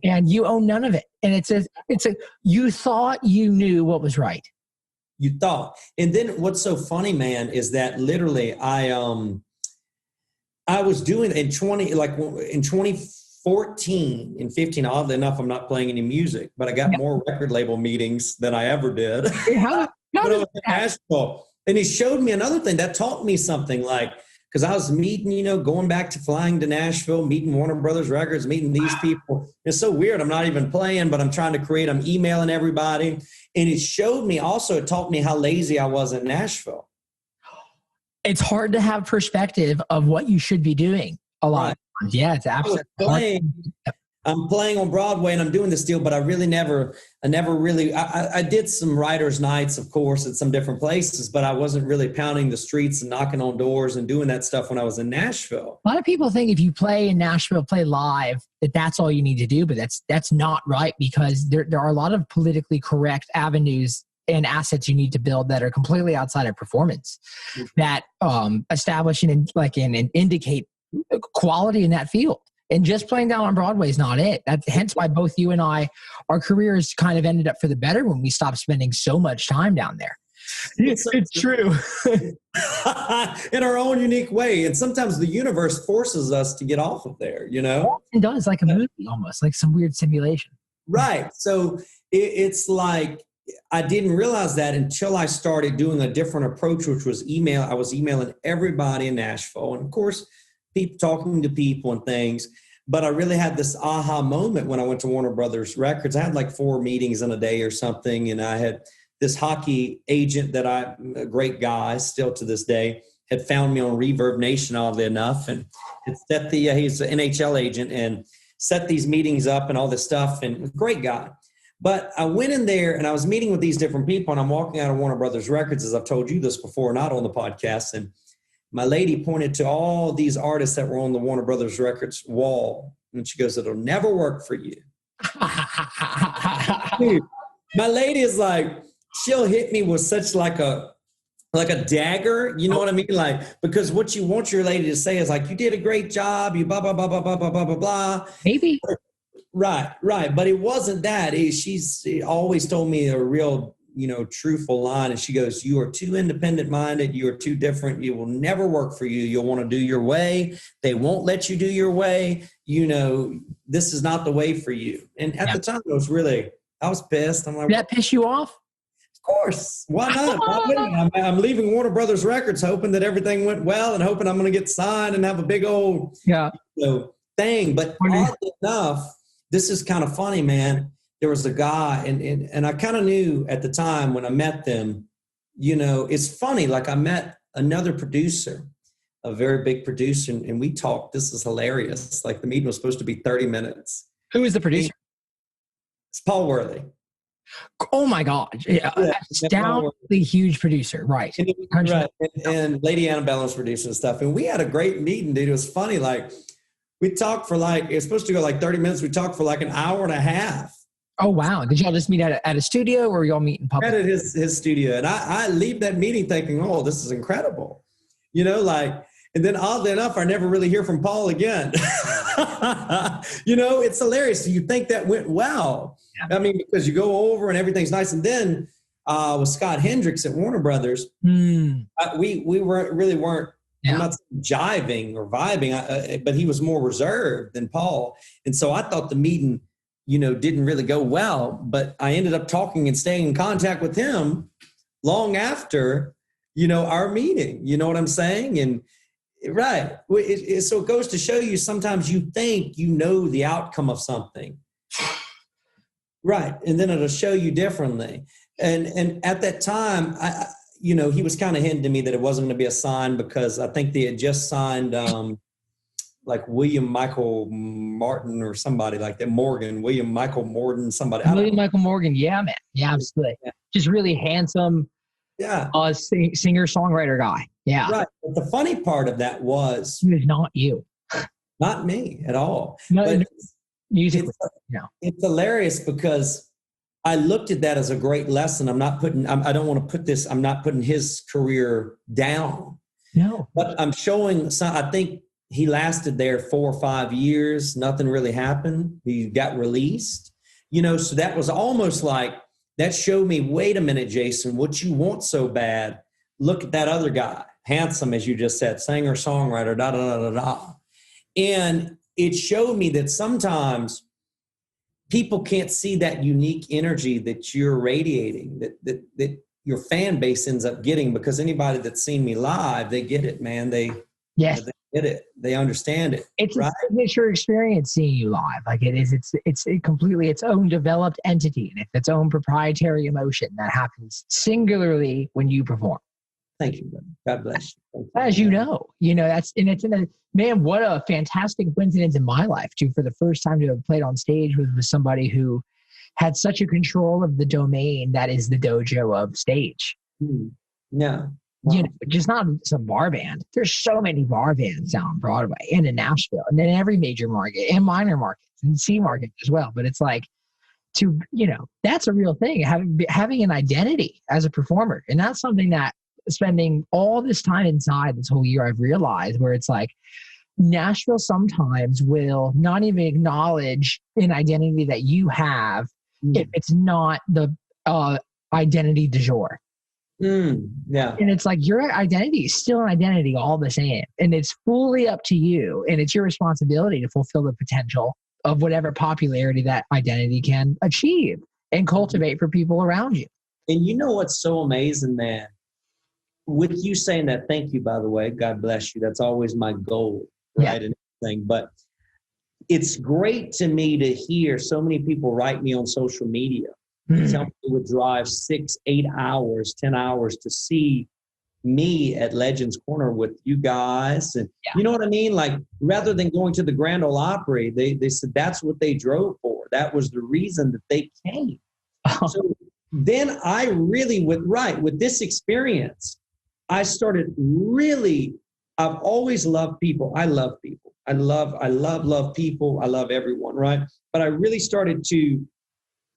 and you own none of it. And it's you thought you knew what was right. You thought. And then what's so funny, man, is that literally I was doing in 2014 and 15, oddly enough, I'm not playing any music, but I got more record label meetings than I ever did. How but I was in Nashville. And he showed me another thing that taught me something, like, because I was meeting, going back to flying to Nashville, meeting Warner Brothers Records, meeting these people. It's so weird. I'm not even playing, but I'm trying to create, I'm emailing everybody. And it showed me also, it taught me how lazy I was in Nashville. It's hard to have perspective of what you should be doing a lot of times. Yeah, it's absolutely I'm playing on Broadway and I'm doing this deal, but I did some writers' nights, of course, at some different places, but I wasn't really pounding the streets and knocking on doors and doing that stuff when I was in Nashville. A lot of people think if you play in Nashville, play live, that's all you need to do, but that's not right, because there are a lot of politically correct avenues and assets you need to build that are completely outside of performance that establish and indicate quality in that field. And just playing down on Broadway is not it. That's hence why both you and I, our careers kind of ended up for the better when we stopped spending so much time down there. It's true. In our own unique way. And sometimes the universe forces us to get off of there, It does, like a movie almost, like some weird simulation. Right. So it's like, I didn't realize that until I started doing a different approach, which was email. I was emailing everybody in Nashville. And of course, talking to people and things, but I really had this aha moment when I went to Warner Brothers Records. I had like 4 meetings in a day or something, and I had this hockey agent that a great guy still to this day, had found me on Reverb Nation, oddly enough, and he's an NHL agent and set these meetings up and all this stuff, and great guy. But I went in there and I was meeting with these different people, and I'm walking out of Warner Brothers Records, as I've told you this before, not on the podcast, and my lady pointed to all these artists that were on the Warner Brothers Records wall. And she goes, it'll never work for you. Dude, my lady is like, she'll hit me with such like a dagger. You know what I mean? Like, because what you want your lady to say is like, you did a great job. You blah, blah, blah, blah, blah, blah, blah, blah, blah. Maybe. Right. But it wasn't that. She always told me a real, truthful line. And she goes, you are too independent minded. You are too different. You will never work for you. You'll want to do your way. They won't let you do your way. This is not the way for you. And at the time I was pissed. I'm like, did that piss you off? Of course. Why not? Why wouldn't I? I'm leaving Warner Brothers Records hoping that everything went well and hoping I'm going to get signed and have a big old thing. But oddly enough, this is kind of funny, man. There was a guy, and I kind of knew at the time when I met them, it's funny. Like I met another producer, a very big producer, and we talked. This is hilarious. Like the meeting was supposed to be 30 minutes. Who is the producer? It's Paul Worley. Oh my God. Yeah. Astoundingly huge producer. Right. And Lady Annabelle was producing stuff. And we had a great meeting, dude. It was funny. Like we talked for it was supposed to go like 30 minutes. We talked for like an hour and a half. Oh, wow. Did y'all just meet at a studio, or y'all meet in public? At his studio. And I leave that meeting thinking, oh, this is incredible. And then oddly enough, I never really hear from Paul again. It's hilarious. So you think that went well. Yeah. I mean, because you go over and everything's nice. And then with Scott Hendricks at Warner Brothers, we weren't, I'm not jiving or vibing, but he was more reserved than Paul. And so I thought the meeting, didn't really go well, but I ended up talking and staying in contact with him long after, our meeting. You know what I'm saying? And right. So it goes to show you sometimes you think you know the outcome of something. Right. And then it'll show you differently. And at that time, he was kind of hinting to me that it wasn't going to be a sign because I think they had just signed like William Michael Martin or somebody like that. William Michael Morton, somebody. William Michael Morgan. Yeah, man. Yeah, absolutely. Yeah. Just really handsome. Yeah. Singer, songwriter guy. Yeah. Right. But the funny part of that was. He was not you. Not me at all. No, but musically. It's hilarious because I looked at that as a great lesson. I don't want to put this, I'm not putting his career down. No. But I'm showing, I think he lasted there 4 or 5 years. Nothing really happened. He got released. So that was almost like, that showed me, wait a minute, Jason, what you want so bad, look at that other guy, handsome, as you just said, singer, songwriter, da-da-da-da-da. And it showed me that sometimes people can't see that unique energy that you're radiating, that your fan base ends up getting, because anybody that's seen me live, they get it, man. They get it. They understand it. It's right? a signature experience seeing you live. Like it is, it's completely its own developed entity and its own proprietary emotion that happens singularly when you perform. Thank you, brother. God bless you. As you know, man, what a fantastic coincidence in my life too, for the first time to have played on stage with somebody who had such a control of the domain that is the dojo of stage. Yeah. Wow. Just not some bar band. There's so many bar bands down on Broadway and in Nashville and in every major market and minor markets and C market as well. But it's like that's a real thing, having an identity as a performer. And that's something that spending all this time inside this whole year, I've realized, where it's like Nashville sometimes will not even acknowledge an identity that you have if it's not the identity du jour. Yeah. And it's like your identity is still an identity all the same. And it's fully up to you. And it's your responsibility to fulfill the potential of whatever popularity that identity can achieve and cultivate for people around you. And you know what's so amazing, man? With you saying that, thank you, by the way. God bless you. That's always my goal, right? And everything. But it's great to me to hear so many people write me on social media. Tell me they would drive 6, 8 hours, 10 hours to see me at Legends Corner with you guys. And you know what I mean? Like, rather than going to the Grand Ole Opry, they said that's what they drove for. That was the reason that they came. So then I really, with this experience, I started really, I've always loved people. I love people. I love people. I love everyone, right? But I really started to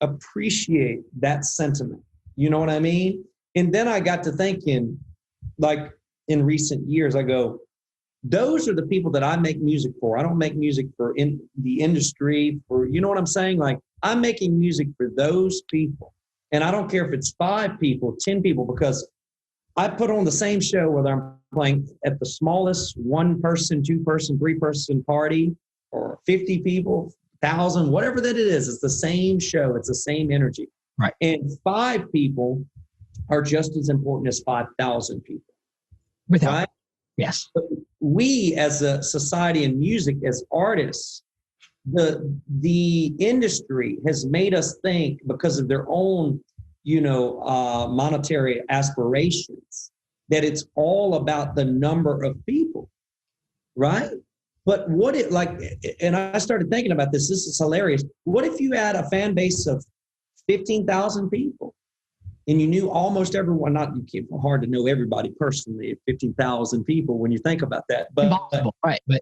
appreciate that sentiment. You know what I mean? And then I got to thinking, like in recent years, I go, those are the people that I make music for. I don't make music for the industry, for, you know what I'm saying? Like, I'm making music for those people. And I don't care if it's 5 people, 10 people, because I put on the same show whether I'm playing at the smallest 1-person, 2-person, 3-person party, or 50 people, 1,000, whatever that it is. It's the same show. It's the same energy. Right. And 5 people are just as important as 5,000 people. Without, right? Yes. But we as a society in music, as artists, the industry has made us think, because of their own, monetary aspirations, that it's all about the number of people, right? But and I started thinking about this. This is hilarious. What if you had a fan base of 15,000 people and you knew almost everyone? Hard to know everybody personally, 15,000 people when you think about that. But impossible, right? But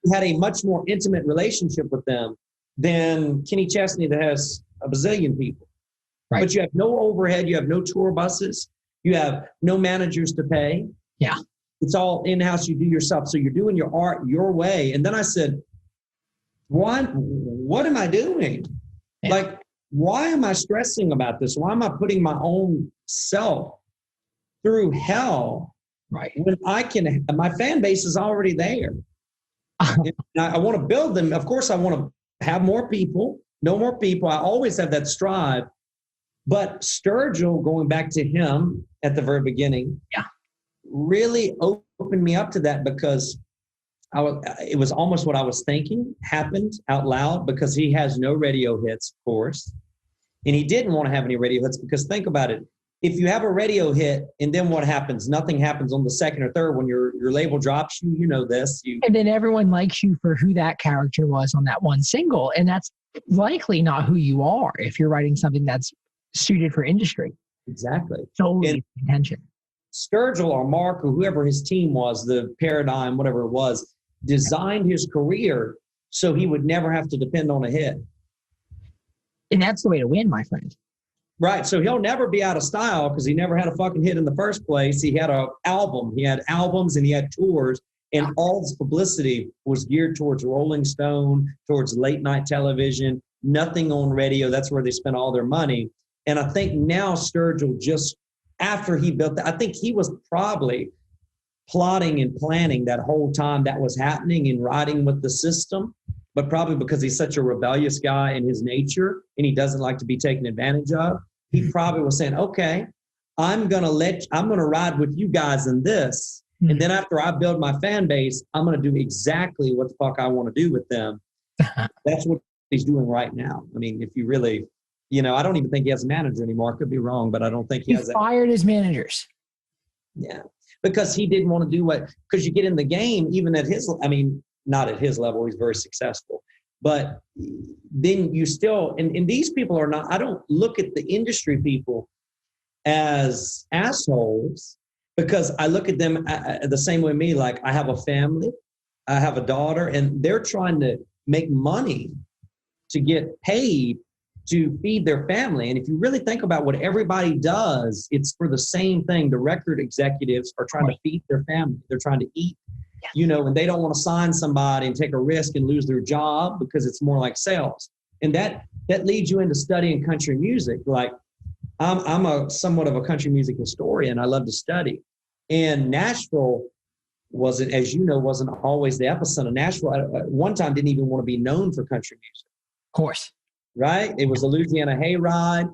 you had a much more intimate relationship with them than Kenny Chesney that has a bazillion people. Right. But you have no overhead. You have no tour buses. You have no managers to pay. Yeah. It's all in-house. You do yourself. So you're doing your art your way. And then I said, what am I doing? Yeah. Like, why am I stressing about this? Why am I putting my own self through hell? Right. When my fan base is already there. I want to build them. Of course, I want to have more people, no more people. I always have that strive. But Sturgill, going back to him at the very beginning, really opened me up to that because it was almost what I was thinking happened out loud, because he has no radio hits, of course. And he didn't want to have any radio hits because think about it. If you have a radio hit and then what happens? Nothing happens on the second or third when your label drops you. You know this. And then everyone likes you for who that character was on that one single. And that's likely not who you are if you're writing something that's suited for industry. Exactly. Solely intention. Sturgill or Mark or whoever his team was, the Paradigm, whatever it was, designed his career so he would never have to depend on a hit. And that's the way to win, my friend. Right. So he'll never be out of style because he never had a fucking hit in the first place. He had an album. He had albums and he had tours. And all his publicity was geared towards Rolling Stone, towards late night television, nothing on radio. That's where they spent all their money. And I think now Sturgill, just after he built that, I think he was probably plotting and planning that whole time that was happening and riding with the system. But probably because he's such a rebellious guy in his nature and he doesn't like to be taken advantage of, he probably was saying, okay, I'm going to ride with you guys in this. Mm-hmm. And then after I build my fan base, I'm going to do exactly what the fuck I want to do with them. That's what he's doing right now. I mean, if you really, I don't even think he has a manager anymore. I could be wrong, but I don't think he has. Fired his managers. Yeah. Because he didn't want to do because you get in the game, even at not at his level, he's very successful. But then you still, and these people are not, I don't look at the industry people as assholes because I look at them the same way me, like I have a family, I have a daughter, and they're trying to make money to get paid to feed their family. And if you really think about what everybody does, it's for the same thing. The record executives are trying to feed their family. They're trying to eat. And they don't want to sign somebody and take a risk and lose their job because it's more like sales. And that leads you into studying country music. Like I'm a somewhat of a country music historian. I love to study. And Nashville wasn't always the epicenter. Nashville at one time didn't even want to be known for country music. Of course. Right? It was a Louisiana hayride.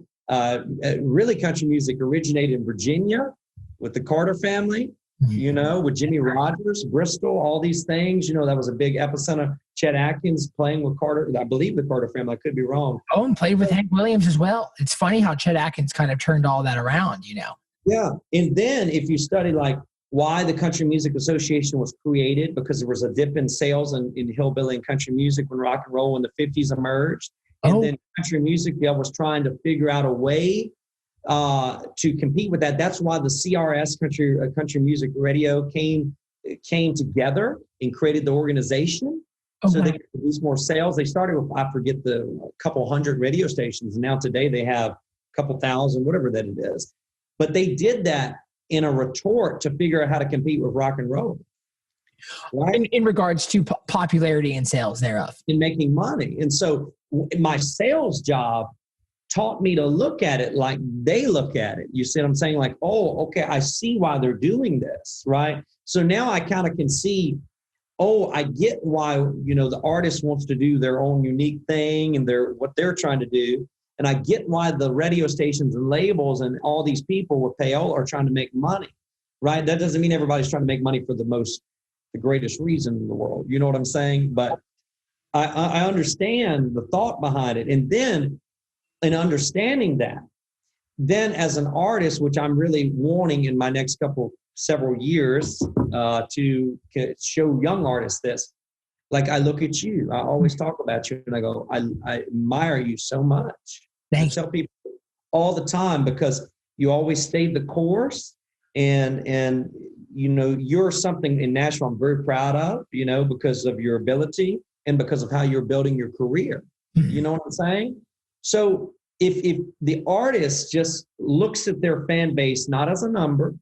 Really country music originated in Virginia with the Carter family. With Jimmy Rogers, Bristol, all these things, that was a big epicenter. Chet Atkins playing with Carter, I believe the Carter family, I could be wrong. Oh, and played with Hank Williams as well. It's funny how Chet Atkins kind of turned all that around, Yeah. And then if you study like why the Country Music Association was created, because there was a dip in sales in hillbilly and country music when rock and roll in the 50s emerged. And then country music was trying to figure out a way to compete with that. That's why the CRS country music radio came together and created the organization so they could produce more sales. They started with, I forget, a couple hundred radio stations. And now today they have a couple thousand, whatever that it is. But they did that in a retort to figure out how to compete with rock and roll. Right? In regards to popularity and sales thereof. In making money. And so my sales job taught me to look at it like they look at it. You see what I'm saying? Like, oh, okay, I see why they're doing this, right? So now I kind of can see, I get why, the artist wants to do their own unique thing and what they're trying to do. And I get why the radio stations and labels and all these people with payola are trying to make money, right? That doesn't mean everybody's trying to make money for the greatest reason in the world. You know what I'm saying? But I understand the thought behind it. And then in understanding that, then as an artist, which I'm really wanting in my next several years to show young artists this, like I look at you, I always talk about you and I go, I admire you so much. I tell people all the time because you always stayed the course and you're something in Nashville I'm very proud of, because of your ability and because of how you're building your career. You know what I'm saying? So if the artist just looks at their fan base, not as a number,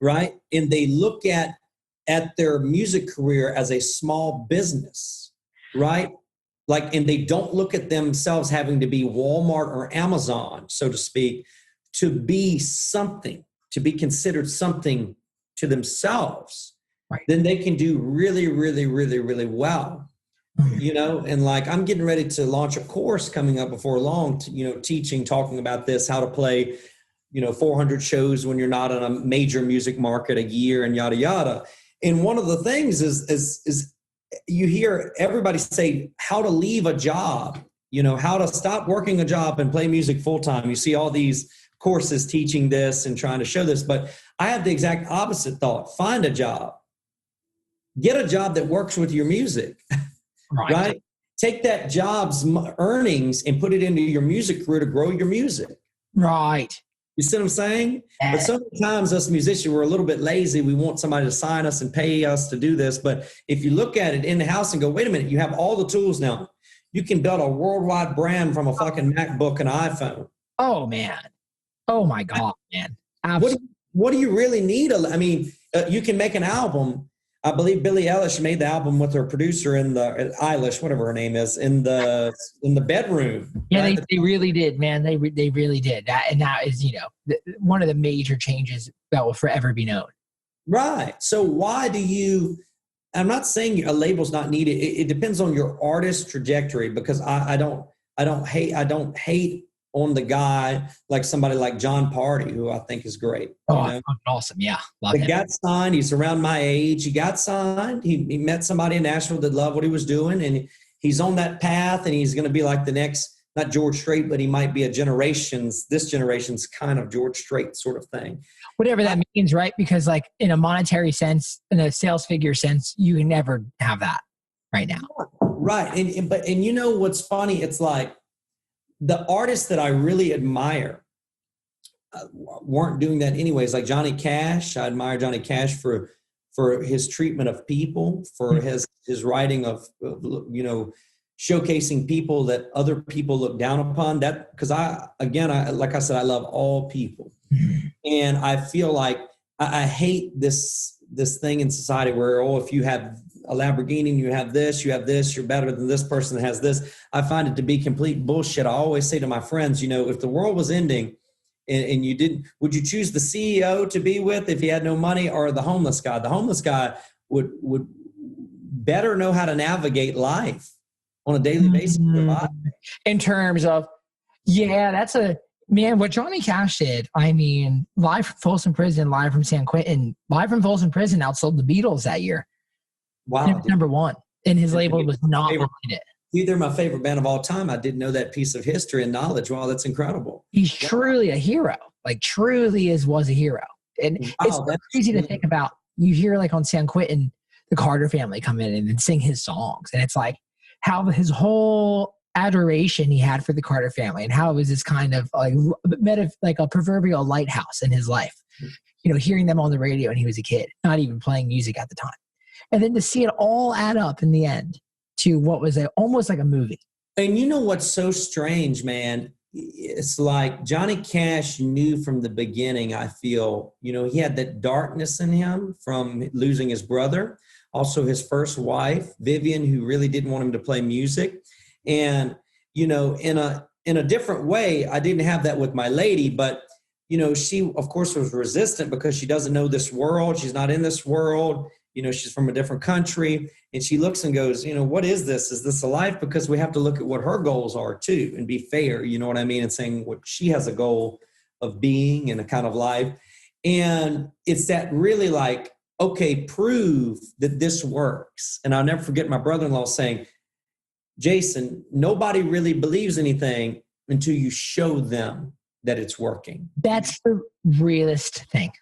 right? And they look at their music career as a small business, right? And they don't look at themselves having to be Walmart or Amazon, so to speak, to be something, to be considered something to themselves, right? Then they can do really, really, really, really well. And I'm getting ready to launch a course coming up before long, teaching, talking about this, how to play 400 shows when you're not in a major music market a year and yada, yada. And one of the things is you hear everybody say how to leave a job, how to stop working a job and play music full time. You see all these courses teaching this and trying to show this, but I have the exact opposite thought. Find a job. Get a job that works with your music, right? Take that job's earnings and put it into your music career to grow your music. Right. You see what I'm saying? But sometimes us musicians, we're a little bit lazy. We want somebody to sign us and pay us to do this. But if you look at it in the house and go, wait a minute, you have all the tools now. You can build a worldwide brand from a fucking MacBook and iPhone. Oh, man. Oh, my God, man. Absolutely. What do you really need? I mean, you can make an album. I believe Billie Eilish made the album with her producer in the Eilish, whatever her name is, in the bedroom. Yeah, right? they really did, man. They really did. That is, one of the major changes that will forever be known. Right. So why do you? I'm not saying a label's not needed. It depends on your artist trajectory, because I don't hate on the guy like somebody like John Party, who I think is great. Oh, awesome. Yeah. He got signed. He's around my age. He got signed. He met somebody in Nashville that loved what he was doing, and he's on that path, and he's going to be like the next, not George Strait, but he might be this generation's kind of George Strait sort of thing. Whatever that means, right? Because like in a monetary sense, in a sales figure sense, you can never have that right now. Right. And you know what's funny? It's like, the artists that I really admire weren't doing that anyways. Like Johnny Cash, I admire Johnny Cash for his treatment of people, for his writing of showcasing people that other people look down upon. That because I like I said, I love all people, and I feel like I hate this thing in society where if you have a Lamborghini, you have this, you're better than this person that has this. I find it to be complete bullshit. I always say to my friends, if the world was ending and you didn't, would you choose the CEO to be with if he had no money, or the homeless guy? The homeless guy would better know how to navigate life on a daily basis. In terms of, that's what Johnny Cash did. I mean, live from Folsom Prison, live from San Quentin, live from Folsom Prison outsold the Beatles that year. Wow. Number one. And his label was not behind it. They're my favorite band of all time. I didn't know that piece of history and knowledge. Wow, that's incredible. He's truly a hero. Like truly was a hero. And it's crazy to think about. You hear like on San Quentin, the Carter family come in and sing his songs. And it's like how his whole adoration he had for the Carter family, and how it was this kind of like a proverbial lighthouse in his life. Hearing them on the radio when he was a kid, not even playing music at the time. And then to see it all add up in the end to what was almost like a movie. And you know what's so strange, man? It's like Johnny Cash knew from the beginning, I feel, he had that darkness in him from losing his brother, also his first wife, Vivian, who really didn't want him to play music. And, in a different way, I didn't have that with my lady, but, she, of course, was resistant because she doesn't know this world. She's not in this world. She's from a different country, and she looks and goes, what is this? Is this a life? Because we have to look at what her goals are too and be fair, you know what I mean? And saying what she has a goal of being and a kind of life. And it's that really like, okay, prove that this works. And I'll never forget my brother-in-law saying, Jason, nobody really believes anything until you show them that it's working. That's the realest thing.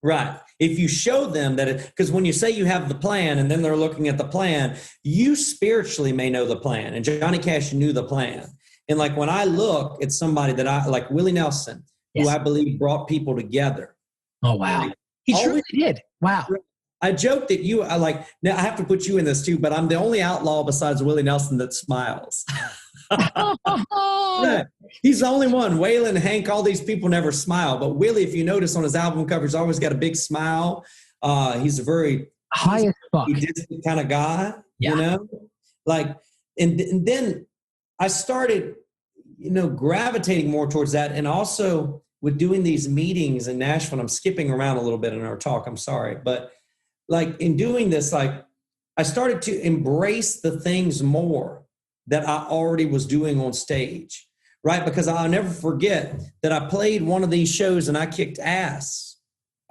Right. If you show them that because when you say you have the plan and then they're looking at the plan, you spiritually may know the plan. And Johnny Cash knew the plan. And like when I look at somebody that I like, Willie Nelson, who I believe brought people together. Oh, wow. He truly did. Wow. I joke that now I have to put you in this too, but I'm the only outlaw besides Willie Nelson that smiles. Yeah. He's the only one. Waylon, Hank, all these people never smile. But Willie, if you notice on his album covers, always got a big smile. He's a very high as fuck distant kind of guy, Like, and then I started, gravitating more towards that. And also with doing these meetings in Nashville, I'm skipping around a little bit in our talk. I'm sorry. But like in doing this, like I started to embrace the things more that I already was doing on stage, right? Because I'll never forget that I played one of these shows and I kicked ass.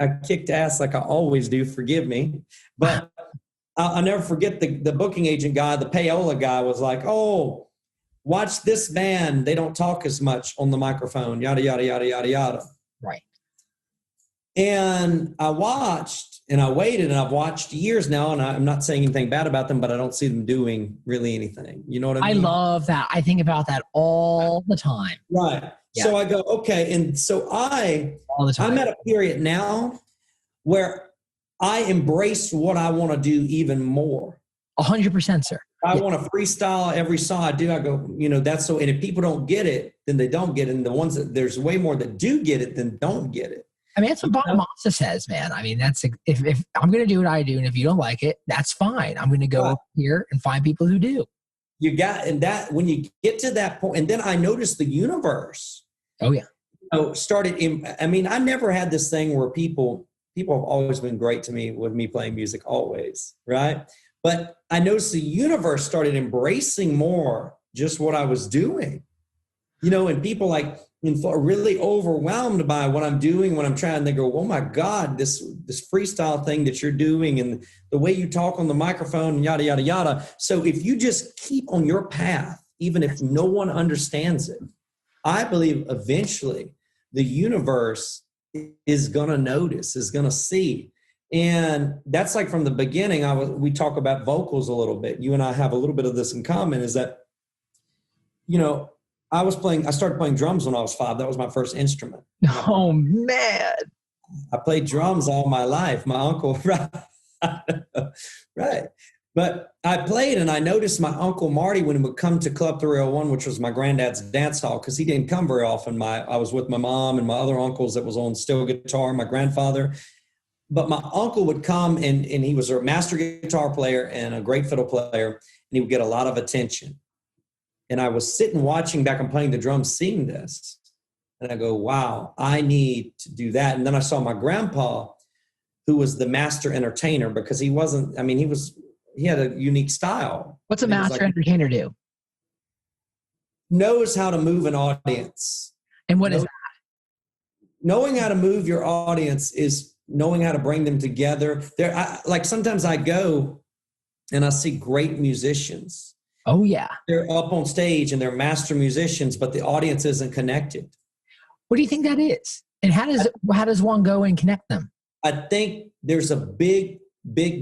I kicked ass like I always do, forgive me. But I'll never forget the booking agent guy, the payola guy was like, oh, watch this band. They don't talk as much on the microphone, yada, yada, yada, yada, yada. Right. And I watched and I waited, and I've watched years now, and I'm not saying anything bad about them, but I don't see them doing really anything. You know what I mean? I love that. I think about that all the time. Right. Yeah. So I go, okay. And so all the time. I'm at a period now where I embrace what I want to do even more. 100%, sir. I want to freestyle every song I do. I go, you know, that's so, and if people don't get it, then they don't get it. And the ones that there's way more that do get it than don't get it. I mean, that's what Bob Massa says, man. I mean, that's if I'm going to do what I do, and if you don't like it, that's fine. I'm going to go up here and find people who do. You got, and that when you get to that point, and then I noticed the universe. Oh yeah. Started in. I mean, I never had this thing where people have always been great to me with me playing music, always, right? But I noticed the universe started embracing more just what I was doing, you know, and people like are really overwhelmed by what I'm doing when I'm trying. They go, oh my God, this freestyle thing that you're doing and the way you talk on the microphone, yada, yada, yada. So if you just keep on your path, even if no one understands it, I believe eventually the universe is going to notice, is going to see. And that's like from the beginning, we talk about vocals a little bit. You and I have a little bit of this in common, is that, you know, I started playing drums when I was 5. That was my first instrument. Oh man. I played drums all my life. My uncle, right. But I played, and I noticed my Uncle Marty, when he would come to Club 301, which was my granddad's dance hall, because he didn't come very often. I was with my mom and my other uncles that was on steel guitar, my grandfather. But my uncle would come, and he was a master guitar player and a great fiddle player, and he would get a lot of attention. And I was sitting watching back and playing the drums, seeing this. And I go, wow, I need to do that. And then I saw my grandpa, who was the master entertainer, because he had a unique style. What's a master entertainer do? Knows how to move an audience. And what is that? Knowing how to move your audience is knowing how to bring them together. Like sometimes I go and I see great musicians. Oh yeah. They're up on stage and they're master musicians, but the audience isn't connected. What do you think that is? And how does one go and connect them? I think there's a big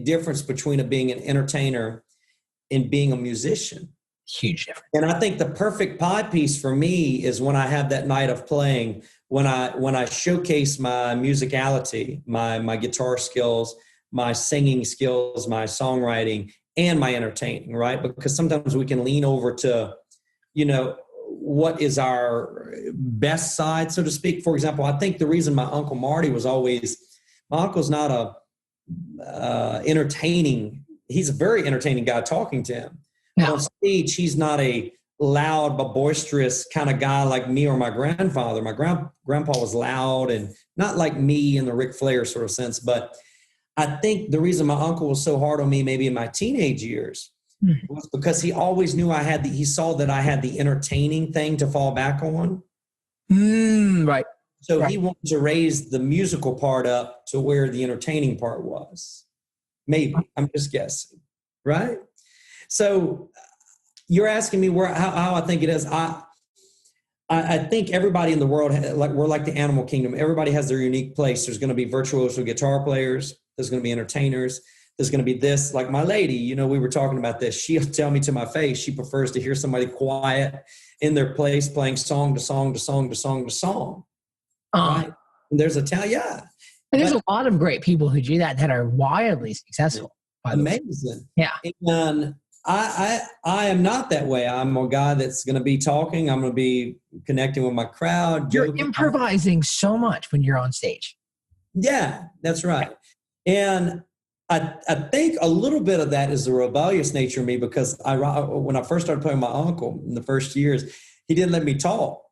difference between being an entertainer and being a musician. Huge difference. And I think the perfect pie piece for me is when I have that night of playing, when I showcase my musicality, my guitar skills, my singing skills, my songwriting, and my entertaining, right? Because sometimes we can lean over to, you know, what is our best side, so to speak. For example, I think the reason my Uncle Marty was always, my uncle's not entertaining. He's a very entertaining guy talking to him. No. On stage, he's not a loud but boisterous kind of guy like me or my grandfather. My grandpa was loud and not like me in the Ric Flair sort of sense, but I think the reason my uncle was so hard on me maybe in my teenage years was because he always knew he saw that I had the entertaining thing to fall back on. Right. So he wanted to raise the musical part up to where the entertaining part was. Maybe. I'm just guessing. Right? So you're asking me how I think it is. I think everybody in the world, we're like the animal kingdom. Everybody has their unique place. There's going to be virtuoso guitar players. There's going to be entertainers. There's going to be this, like my lady, you know, we were talking about this. She'll tell me to my face, she prefers to hear somebody quiet in their place playing song to song to song to song to song. Right? And there's And there's a lot of great people who do that are wildly successful. Amazing. Yeah. And I am not that way. I'm a guy that's going to be talking. I'm going to be connecting with my crowd. You're improvising so much when you're on stage. Yeah, that's right. And I think a little bit of that is the rebellious nature of me, because when I first started playing my uncle in the first years, he didn't let me talk.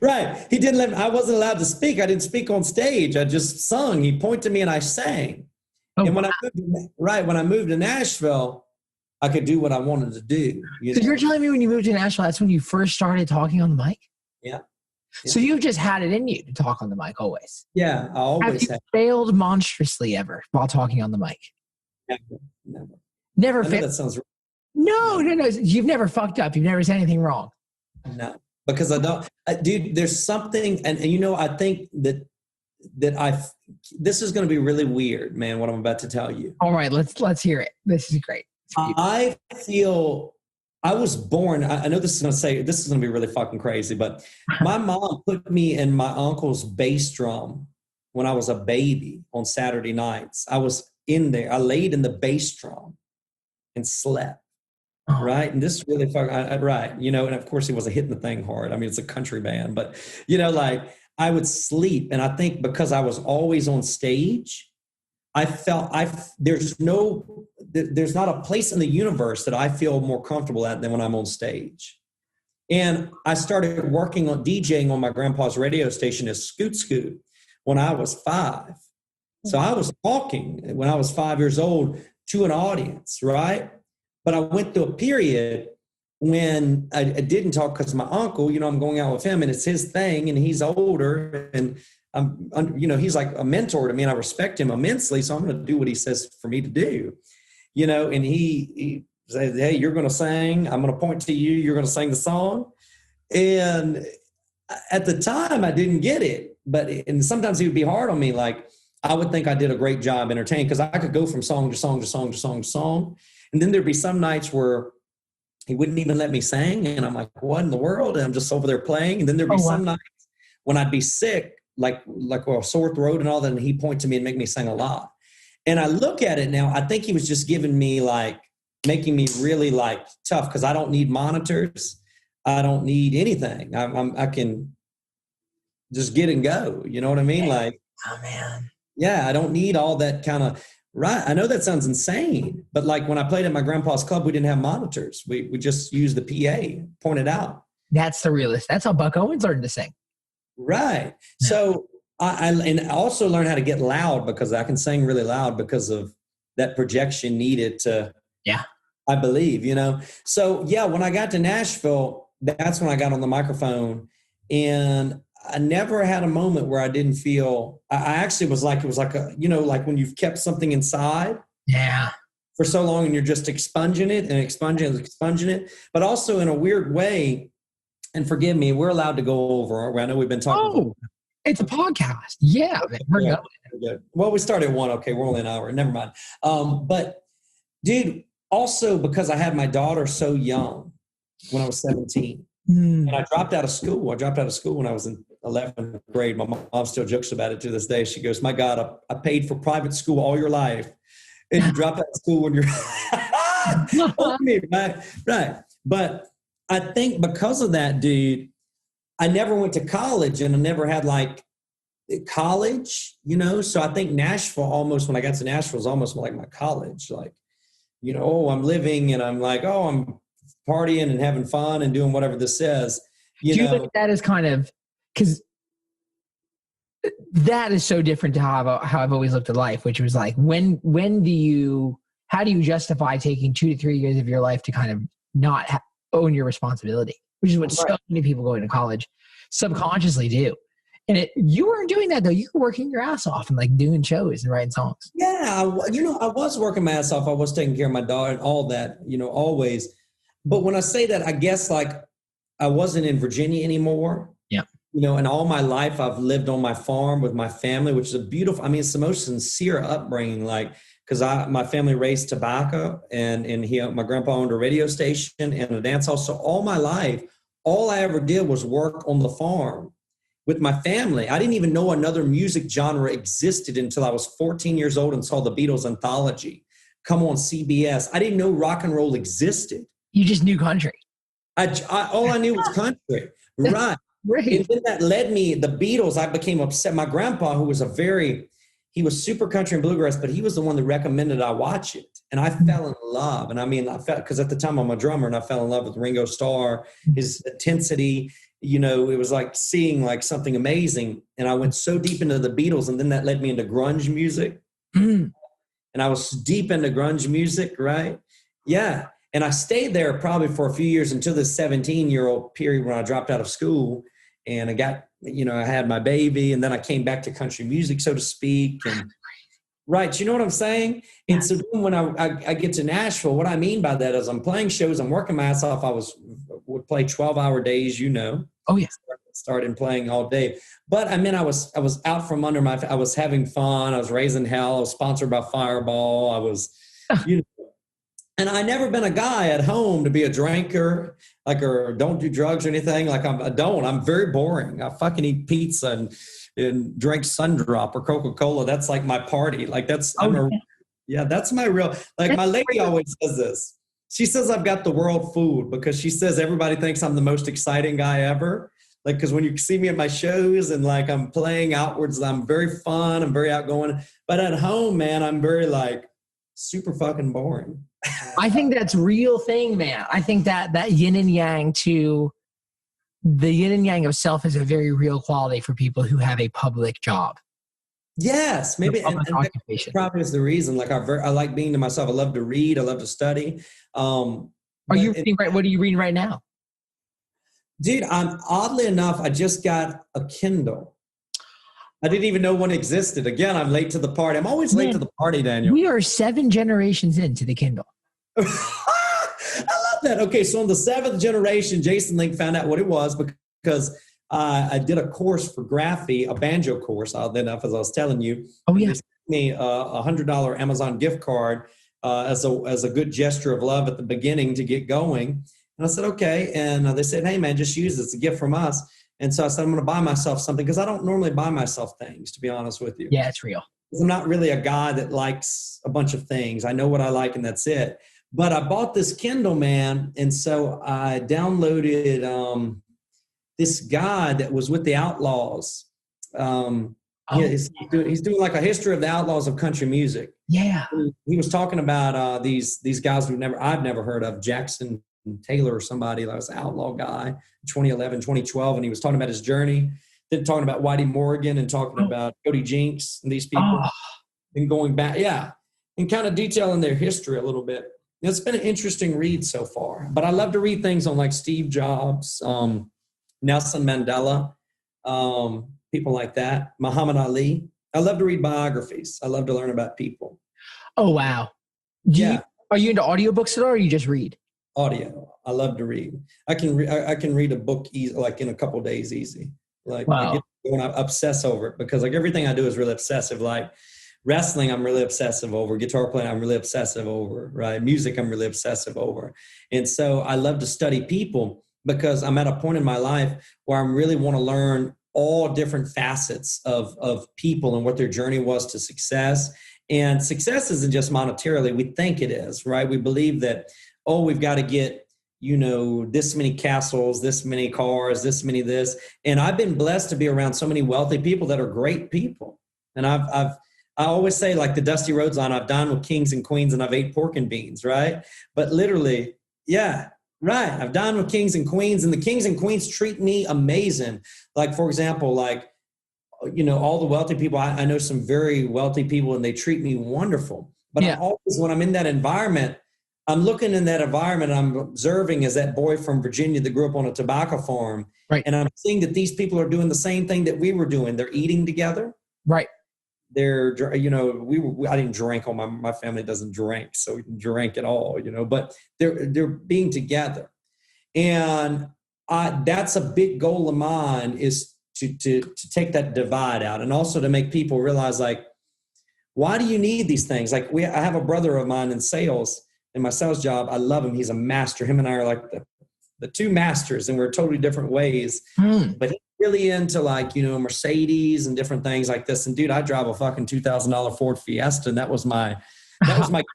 Right. He didn't let me, I wasn't allowed to speak. I didn't speak on stage. I just sung. He pointed to me and I sang. And when I moved to Nashville, I could do what I wanted to do. So you're telling me when you moved to Nashville, that's when you first started talking on the mic? Yeah. So you've just had it in you to talk on the mic always. Yeah, I always have. You failed monstrously ever while talking on the mic? Never failed. That sounds. No. You've never fucked up. You've never said anything wrong. No, because I don't, dude. There's something, and I think that this is going to be really weird, man. What I'm about to tell you. All right, let's hear it. This is great. I feel I was born. I know this is going to be really fucking crazy, but my mom put me in my uncle's bass drum when I was a baby on Saturday nights. I was in there. I laid in the bass drum and slept. Right. And this really fucking, right. And of course he wasn't hitting the thing hard. I mean, it's a country band, but I would sleep. And I think because I was always on stage, I felt there's not a place in the universe that I feel more comfortable at than when I'm on stage. And I started working on DJing on my grandpa's radio station as Scoot Scoot when I was 5. So I was talking when I was 5 years old to an audience, right? But I went through a period when I didn't talk because my uncle, I'm going out with him and it's his thing and he's older and he's like a mentor to me and I respect him immensely. So I'm going to do what he says for me to do, and he says, hey, you're going to sing. I'm going to point to you. You're going to sing the song. And at the time I didn't get it, and sometimes he would be hard on me. Like I would think I did a great job entertaining because I could go from song to song to song to song to song. And then there'd be some nights where he wouldn't even let me sing. And I'm like, what in the world? And I'm just over there playing. And then there'd be some nights when I'd be sick, like a sore throat and all that. And he'd point to me and make me sing a lot. And I look at it now, I think he was just giving me making me really tough because I don't need monitors. I don't need anything. I can just get and go. You know what I mean? Oh man. Yeah, I don't need all that kind of. Right. I know that sounds insane, but when I played at my grandpa's club, we didn't have monitors. We just used the PA, pointed out. That's the realist. That's how Buck Owens learned to sing. Right. So I also learned how to get loud because I can sing really loud because of that projection needed to, I believe, So yeah, when I got to Nashville, that's when I got on the microphone and I never had a moment where I didn't feel, I actually was it was like like when you've kept something inside for so long and you're just expunging it and expunging it, but also in a weird way, and forgive me, we're allowed to go over, I know we've been talking. Oh, it's a podcast. Yeah. We're good. Well, we started at 1. Okay. We're only an hour. Never mind. But dude, also because I had my daughter so young when I was 17 and I dropped out of school. I dropped out of school when I was in 11th grade. My mom still jokes about it to this day. She goes, my God, I paid for private school all your life. And you dropped out of school when you're right. But I think because of that, dude, I never went to college and I never had college, So I think Nashville almost, when I got to Nashville, was almost like my college. I'm living and I'm I'm partying and having fun and doing whatever this says. Do you think that is kind of, because that is so different to how I've always looked at life, which was how do you justify taking 2 to 3 years of your life to kind of not own your responsibility, which is what so many people going to college subconsciously do. And you weren't doing that though. You were working your ass off and doing shows and writing songs. Yeah. I was working my ass off. I was taking care of my daughter and all that, always. But when I say that, I guess I wasn't in Virginia anymore. Yeah. And all my life I've lived on my farm with my family, which is it's the most sincere upbringing, because my family raised tobacco and my grandpa owned a radio station and a dance hall. So all my life, all I ever did was work on the farm with my family. I didn't even know another music genre existed until I was 14 years old and saw the Beatles anthology come on CBS. I didn't know rock and roll existed. You just knew country. All I knew was country. Right. Right. And then that led me, the Beatles, I became upset. My grandpa, who was he was super country and bluegrass, but he was the one that recommended I watch it. And I fell in love. And I felt, because at the time I'm a drummer and I fell in love with Ringo Starr, his intensity, it was like seeing something amazing. And I went so deep into the Beatles, and then that led me into grunge music. And I was deep into grunge music, right? Yeah. And I stayed there probably for a few years until this 17-year-old period when I dropped out of school and I got, I had my baby, and then I came back to country music, so to speak. And right. You know what I'm saying? And so when I get to Nashville, what I mean by that is I'm playing shows, I'm working my ass off. Would play 12-hour days, Oh yeah. Started playing all day. But I mean, I was out from under I was having fun. I was raising hell. I was sponsored by Fireball. I was, and I never been a guy at home to be a drinker, or don't do drugs or anything. I'm very boring. I fucking eat pizza and drink Sundrop or Coca-Cola. That's like my party. That's my real, my lady always says this. She says I've got the world fooled because she says everybody thinks I'm the most exciting guy ever. Because when you see me at my shows and I'm playing outwards, I'm very fun, I'm very outgoing. But at home, man, I'm very super fucking boring. I think that's real thing, man. I think that yin and yang the yin and yang of self is a very real quality for people who have a public job. Yes, maybe. And that probably is the reason. I like being to myself. I love to read. I love to study. What are you reading right now? Dude, oddly enough, I just got a Kindle. I didn't even know one existed. Again, I'm late to the party. I'm always late to the party, Daniel. We are 7 generations into the Kindle. I love that. Okay, so on the 7th generation, Jason Link found out what it was because I did a course for Graphy, a banjo course, oddly enough, as I was telling you. Oh, yeah. They sent me a $100 Amazon gift card as a good gesture of love at the beginning to get going. And I said, okay. And they said, hey, man, just use it. It's a gift from us. And so I said, I'm going to buy myself something because I don't normally buy myself things, to be honest with you. Yeah, it's real. I'm not really a guy that likes a bunch of things. I know what I like and that's it. But I bought this Kindle, man. And so I downloaded this guy that was with the Outlaws. He's doing a history of the outlaws of country music. Yeah. He was talking about these guys I've never heard of, Jackson Taylor or somebody that was an outlaw guy, 2011, 2012. And he was talking about his journey, then talking about Whitey Morgan and talking about Cody Jinks and these people and going back. Yeah. And kind of detailing their history a little bit. It's been an interesting read so far, but I love to read things on Steve Jobs, Nelson Mandela, people like that, Muhammad Ali. I love to read biographies. I love to learn about people. Oh, wow. Are you into audiobooks at all, or you just read? Audio. I love to read. I can read a book easy, in a couple of days easy. Wow. When I obsess over it, because everything I do is really obsessive. Wrestling, I'm really obsessive over. Guitar playing, I'm really obsessive over. Right? Music, I'm really obsessive over. And so I love to study people because I'm at a point in my life where I really want to learn all different facets of people and what their journey was to success. And success isn't just monetarily. We think it is, right? We believe that, we've got to get, this many castles, this many cars, this many this. And I've been blessed to be around so many wealthy people that are great people. And I always say, the Dusty Rhodes line, I've dined with kings and queens and I've ate pork and beans, right? But literally, yeah, right. I've dined with kings and queens, and the kings and queens treat me amazing. For example, all the wealthy people, I know some very wealthy people and they treat me wonderful. But I always, when I'm in that environment, I'm looking in that environment, I'm observing as that boy from Virginia that grew up on a tobacco farm. Right. And I'm seeing that these people are doing the same thing that we were doing. They're eating together. Right. They're, I didn't drink. My family doesn't drink, so we didn't drink at all, but they're being together. And that's a big goal of mine, is to take that divide out, and also to make people realize, why do you need these things? I have a brother of mine in sales, in my sales job. I love him. He's a master. Him and I are the two masters, and we're totally different ways. But he's really into Mercedes and different things like this. And dude, I drive a fucking $2,000 Ford Fiesta, and that was my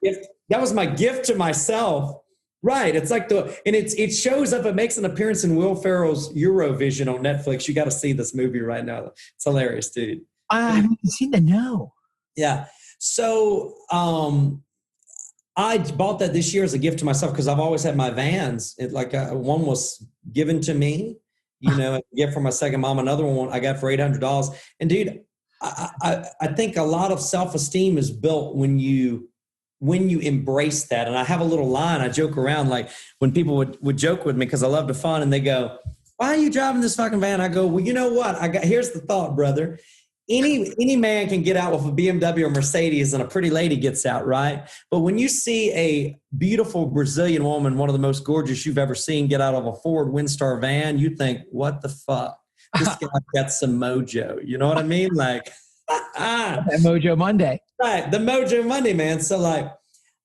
gift. That was my gift to myself. Right. It's it shows up. It makes an appearance in Will Ferrell's Eurovision on Netflix. You got to see this movie right now. It's hilarious, dude. I haven't seen the no. Yeah. So, I bought that this year as a gift to myself because I've always had my vans. One was given to me, a gift from my second mom. Another one I got for $800. And dude, I think a lot of self-esteem is built when you when you embrace that, and I have a little line, I joke around, like when people would joke with me because I love to fun, and they go, why are you driving this fucking van? I go, well, you know what? Here's the thought, brother. Any man can get out with a BMW or Mercedes and a pretty lady gets out, right? But when you see a beautiful Brazilian woman, one of the most gorgeous you've ever seen, get out of a Ford Windstar van, you think, what the fuck? This guy got some mojo. You know what I mean? Like, that Mojo Monday. Right. The Mojo Monday, man. So like,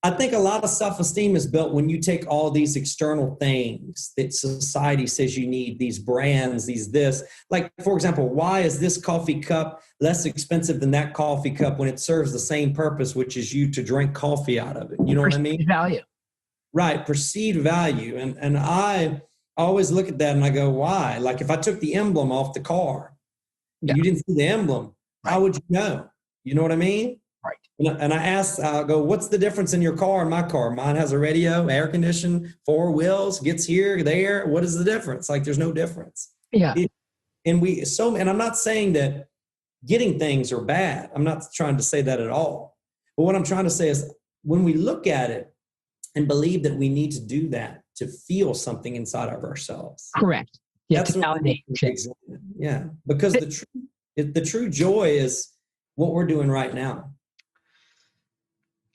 I think a lot of self-esteem is built when you take all these external things that society says you need, these brands, this. Like, for example, why is this coffee cup less expensive than that coffee cup when it serves the same purpose, which is you to drink coffee out of it? You know what I mean? Value. Right. Perceived value. And I always look at that and I go, why? Like if I took the emblem off the car, you didn't see the emblem, how would you know? You know what I mean? Right. And I asked, I go, what's the difference in your car and my car? Mine has a radio, air conditioning, 4 wheels, gets here, there. What is the difference? Like, there's no difference. Yeah. And I'm not saying that getting things are bad. I'm not trying to say that at all. But what I'm trying to say is when we look at it and believe that we need to do that to feel something inside of ourselves. Correct. Yeah. That's what we examine. Yeah. Because the true joy is what we're doing right now.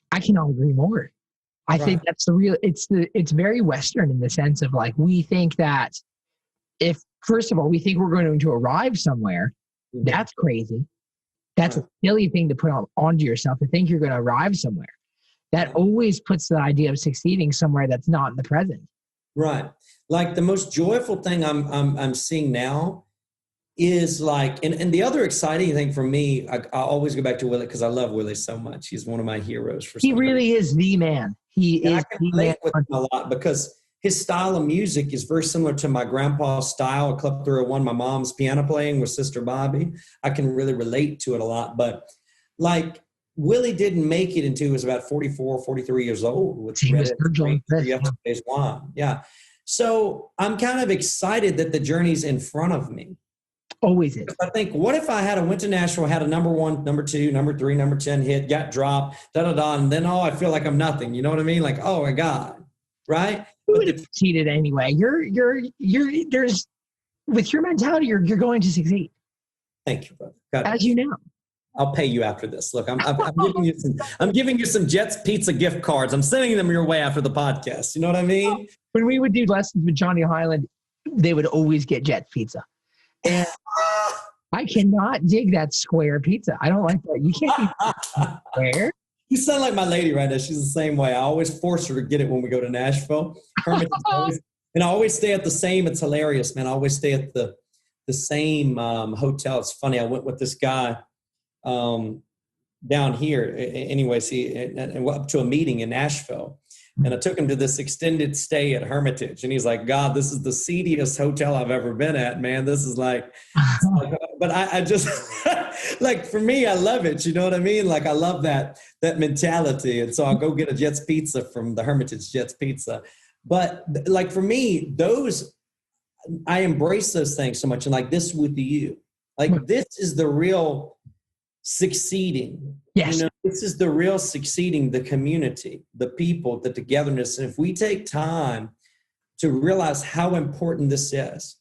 I cannot agree more. I think that's it's very Western in the sense of like, we think that if, first of all, we think we're going to arrive somewhere, that's crazy. That's a silly thing to put onto yourself, to think you're going to arrive somewhere. That always puts the idea of succeeding somewhere that's not in the present. Right. Like the most joyful thing I'm seeing now is like, and the other exciting thing for me, I always go back to Willie because I love Willie so much. He's one of my heroes. He really is the man. I can relate with him a lot because his style of music is very similar to my grandpa's style at Club 301, my mom's piano playing with Sister Bobby. I can really relate to it a lot. But like Willie didn't make it until he was about 44, 43 years old. With Yesterday's Wine. Yeah. So I'm kind of excited that the journey's in front of me. Always is. I think, what if I went to Nashville, had a number 1, number 2, number 3, number 10 hit, got dropped, and then I feel like I'm nothing. You know what I mean? Like, oh my God, right? You would have succeeded anyway. There's with your mentality, you're going to succeed. Thank you, brother. God, as you know. I'll pay you after this. Look, I'm giving you some Jets Pizza gift cards. I'm sending them your way after the podcast. You know what I mean? When we would do lessons with Johnny Highland, they would always get Jets Pizza. And I cannot dig that square pizza. I don't like that. You can't eat square. You sound like my lady right now. She's the same way. I always force her to get it when we go to Nashville. And I always stay at the same. It's hilarious, man. I always stay at the same hotel. It's funny. I went with this guy down here. Anyways, and went up to a meeting in Nashville. And I took him to this extended stay at Hermitage. And he's like, God, this is the seediest hotel I've ever been at, man. This is like, but I just, like, for me, I love it. You know what I mean? Like, I love that mentality. And so I'll go get a Jets Pizza from the Hermitage Jets Pizza. But like, for me, I embrace those things so much. And like this with you, like, this is the real succeeding. Yes. You know, this is the real succeeding, the community, the people, the togetherness. And if we take time to realize how important this is,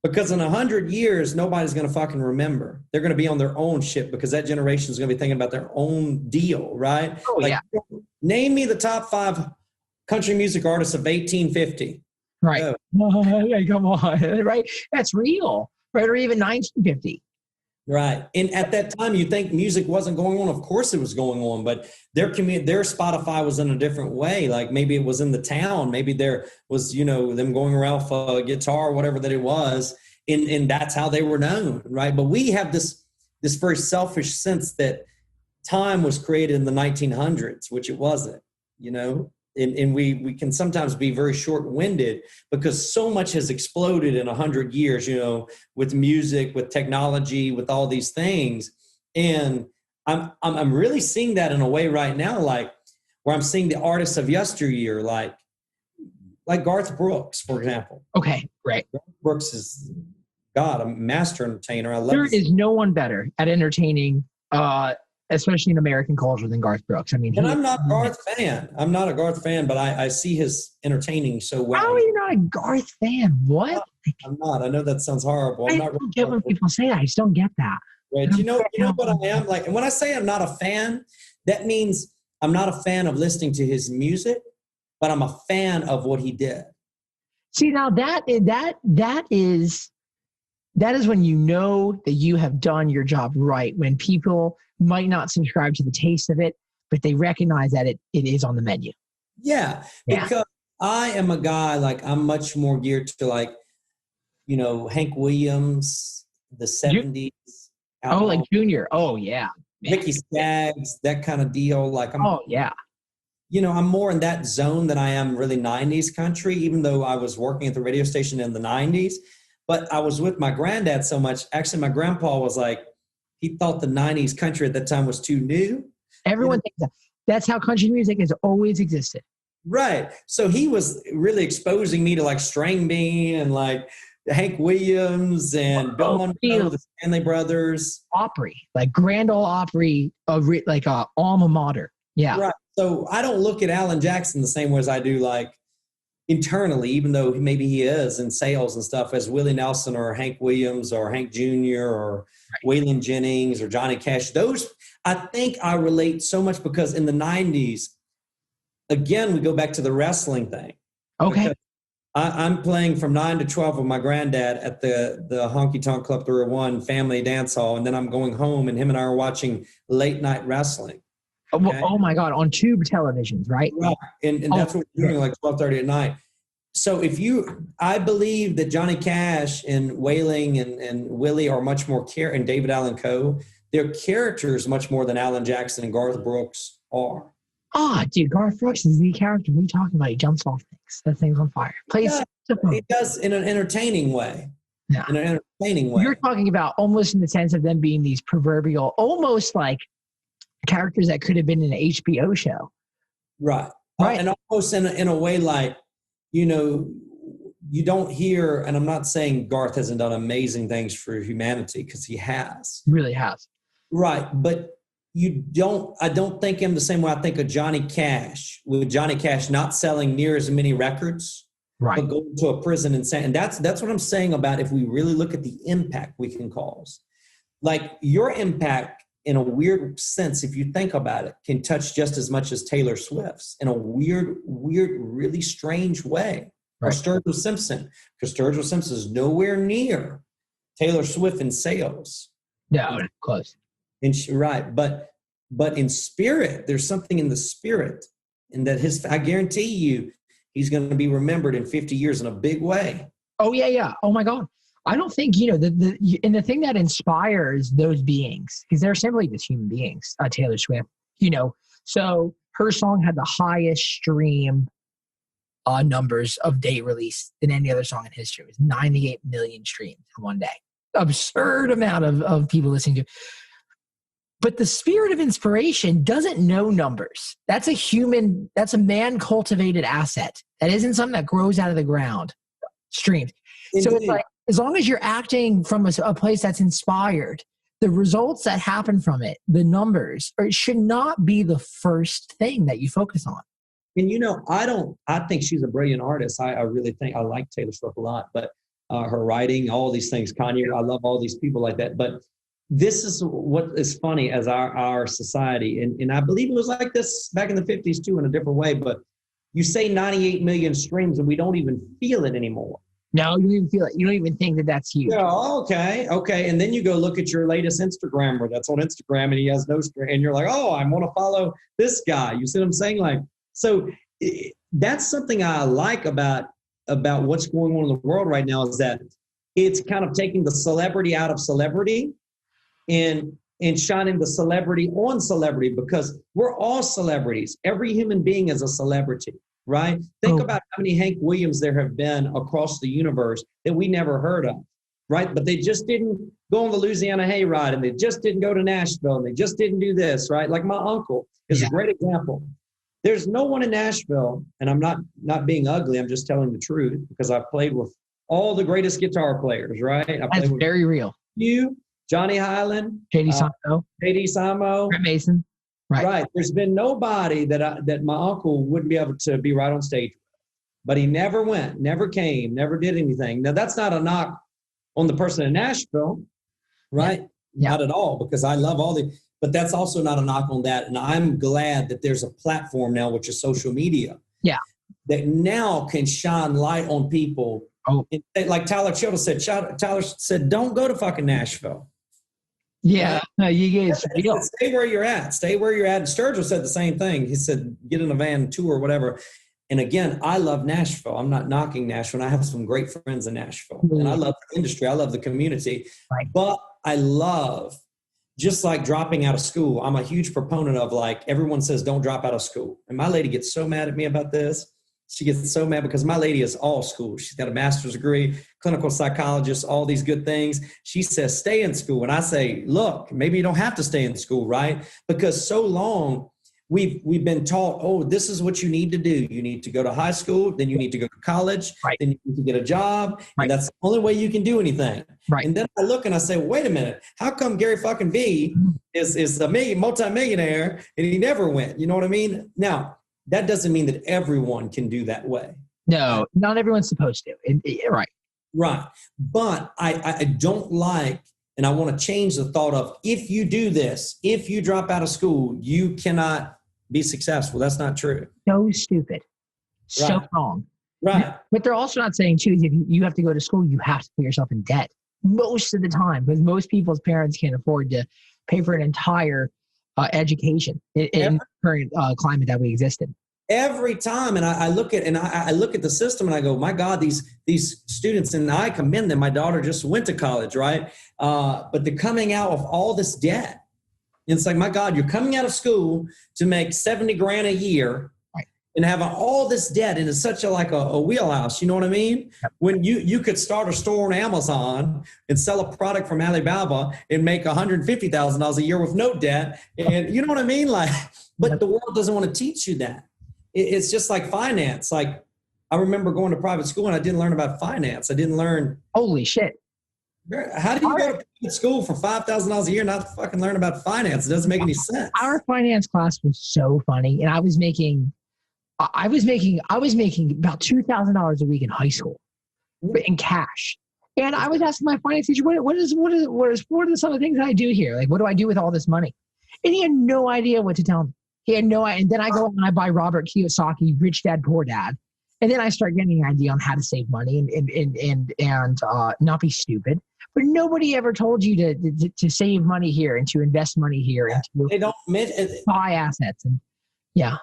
because in 100 years, nobody's going to fucking remember. They're going to be on their own shit because that generation is going to be thinking about their own deal, right? Oh, like, yeah. Name me the top 5 country music artists of 1850. Right. Oh, come on. Right. That's real. Right. Or even 1950. Right. And at that time, you think music wasn't going on. Of course it was going on, but their Spotify was in a different way. Like maybe it was in the town. Maybe there was, them going around for a guitar, whatever that it was. And that's how they were known. Right. But we have this very selfish sense that time was created in the 1900s, which it wasn't, And we can sometimes be very short-winded because so much has exploded in 100 years, with music, with technology, with all these things. And I'm really seeing that in a way right now, like where I'm seeing the artists of yesteryear, like Garth Brooks, for example. Okay, great. Garth Brooks is, God, a master entertainer. I love There is no one better at entertaining especially in American culture, than Garth Brooks. I mean, And I'm not a Garth fan. I'm not a Garth fan, but I see his entertaining so well. How are you not a Garth fan? What? I'm not. I know that sounds horrible. I I'm not don't get when people say that. I just don't get that. Right. You know what I am like. And when I say I'm not a fan, that means I'm not a fan of listening to his music, but I'm a fan of what he did. See, now that is when you know that you have done your job right. When people might not subscribe to the taste of it, but they recognize that it is on the menu. Yeah, because I am a guy, like, I'm much more geared to, like, you know, Hank Williams, the 70s. Oh, like Junior. Oh, yeah. Ricky Skaggs, that kind of deal. Like, you know, I'm more in that zone than I am really 90s country, even though I was working at the radio station in the 90s. But I was with my granddad so much. Actually, my grandpa was like, he thought the 90s country at that time was too new. Everyone thinks that. That's how country music has always existed. Right. So he was really exposing me to, like, String Bean and, like, Hank Williams and Bill Monroe, the Stanley Brothers. Opry, like Grand Ole Opry, like a alma mater. Yeah. Right. So I don't look at Alan Jackson the same way as I do, like, internally, even though maybe he is in sales and stuff, as Willie Nelson or Hank Williams or Hank Jr. or Waylon Jennings or Johnny Cash. Those, I think I relate so much because in the 90s, again, we go back to the wrestling thing. Okay. I'm playing from 9 to 12 with my granddad at the Honky Tonk Club 301 family dance hall, and then I'm going home, and him and I are watching late night wrestling. Okay? Oh my God, on tube televisions, right? Right, and that's what we're doing, like 12:30 at night. So I believe that Johnny Cash and Wailing and Willie are much more and David Allan Coe, they're characters much more than Alan Jackson and Garth Brooks are. Dude, Garth Brooks is the character. What are you talking about? He jumps off things. That thing's on fire. He does in an entertaining way. Yeah. In an entertaining way. You're talking about almost in the sense of them being these proverbial, almost like characters that could have been in an HBO show. Right. Right. And almost in a way like, you know, you don't hear, and I'm not saying Garth hasn't done amazing things for humanity, because he has. Really has. Right. But I don't think him the same way I think of Johnny Cash, with Johnny Cash not selling near as many records, right, but going to a prison and saying, and that's what I'm saying about if we really look at the impact we can cause. Like, your impact, in a weird sense, if you think about it, can touch just as much as Taylor Swift's in a weird, really strange way. Right. Or Sergio Simpson, because Sergio Simpson is nowhere near Taylor Swift in sales. No, close. Right, but in spirit, there's something in the spirit, and that I guarantee you, he's going to be remembered in 50 years in a big way. Oh yeah. Oh my God, I don't think the thing that inspires those beings, because they're simply just human beings. Taylor Swift, so her song had the highest stream numbers of day release than any other song in history. It was 98 million streams in one day. Absurd amount of people listening to it. But the spirit of inspiration doesn't know numbers. That's a man-cultivated asset. That isn't something that grows out of the ground. Streams. Indeed. So it's like, as long as you're acting from a place that's inspired, the results that happen from it, the numbers, it should not be the first thing that you focus on. And, I think she's a brilliant artist. I really think I like Taylor Swift a lot, but her writing, all these things, Kanye, I love all these people like that. But this is what is funny as our society. And I believe it was like this back in the 50s too, in a different way. But you say 98 million streams and we don't even feel it anymore. No, you don't even feel it. You don't even think that that's huge. Yeah, okay. And then you go look at your latest Instagrammer that's on Instagram and he has no stream. And you're like, oh, I want to follow this guy. You see what I'm saying? Like, so that's something I like about what's going on in the world right now, is that it's kind of taking the celebrity out of celebrity and shining the celebrity on celebrity, because we're all celebrities. Every human being is a celebrity, right? Think about how many Hank Williams there have been across the universe that we never heard of, right? But they just didn't go on the Louisiana hayride, and they just didn't go to Nashville, and they just didn't do this, right? Like my uncle is a great example. There's no one in Nashville, and I'm not being ugly, I'm just telling the truth, because I've played with all the greatest guitar players, right? That's very real. Johnny Highland, JD Santo, JD Samo. Brett Mason. Right. Right. There's been nobody that my uncle wouldn't be able to be right on stage. But he never went, never came, never did anything. Now, that's not a knock on the person in Nashville, right? Yeah. Not at all, because I love but that's also not a knock on that. And I'm glad that there's a platform now, which is social media. Yeah. That now can shine light on people. Oh. Like Tyler Childers said, Tyler said, don't go to fucking Nashville. Yeah. No, you guys stay where you're at. Stay where you're at. And Sturgill said the same thing. He said, get in a van, tour, or whatever. And again, I love Nashville. I'm not knocking Nashville. And I have some great friends in Nashville. And I love the industry. I love the community. Right. But I love, just like dropping out of school, I'm a huge proponent of, like, everyone says don't drop out of school. And my lady gets so mad at me about this. She gets so mad because my lady is all school. She's got a master's degree, clinical psychologist, all these good things. She says, stay in school. And I say, look, maybe you don't have to stay in school, right? Because so long we've been taught, oh, this is what you need to do. You need to go to high school, then you need to go to college, right. Then you need to get a job, right. And that's the only way you can do anything. Right. And then I look and I say, wait a minute, how come Gary fucking V is a multimillionaire and he never went? You know what I mean? Now, that doesn't mean that everyone can do that way. No, not everyone's supposed to. Right. Right. But I don't like, and I want to change the thought of, if you do this, if you drop out of school, you cannot be successful. That's not true. So stupid. So Right. wrong. Right. But they're also not saying, too, if you have to go to school, you have to put yourself in debt most of the time, because most people's parents can't afford to pay for an entire education in the current climate that we exist in. Every time, and I look at the system and I go, my God, these students, and I commend them. My daughter just went to college, right? But they're coming out of all this debt. And it's like, my God, you're coming out of school to make $70,000 a year, right, and having all this debt, and it's such a wheelhouse. You know what I mean? Yep. When you could start a store on Amazon and sell a product from Alibaba and make $150,000 a year with no debt, and you know what I mean? Like, but the world doesn't want to teach you that. It's just like finance. Like, I remember going to private school and I didn't learn about finance. I didn't learn. Holy shit. How do you go to private school for $5,000 a year and not fucking learn about finance? It doesn't make any sense. Our finance class was so funny. And I was making about $2,000 a week in high school in cash. And I was asking my finance teacher, what are some of the things that I do here? Like, what do I do with all this money? And he had no idea what to tell me. He had no idea. And then I go and I buy Robert Kiyosaki, Rich Dad, Poor Dad. And then I start getting an idea on how to save money and not be stupid. But nobody ever told you to save money here and to invest money here and to buy assets. And yeah.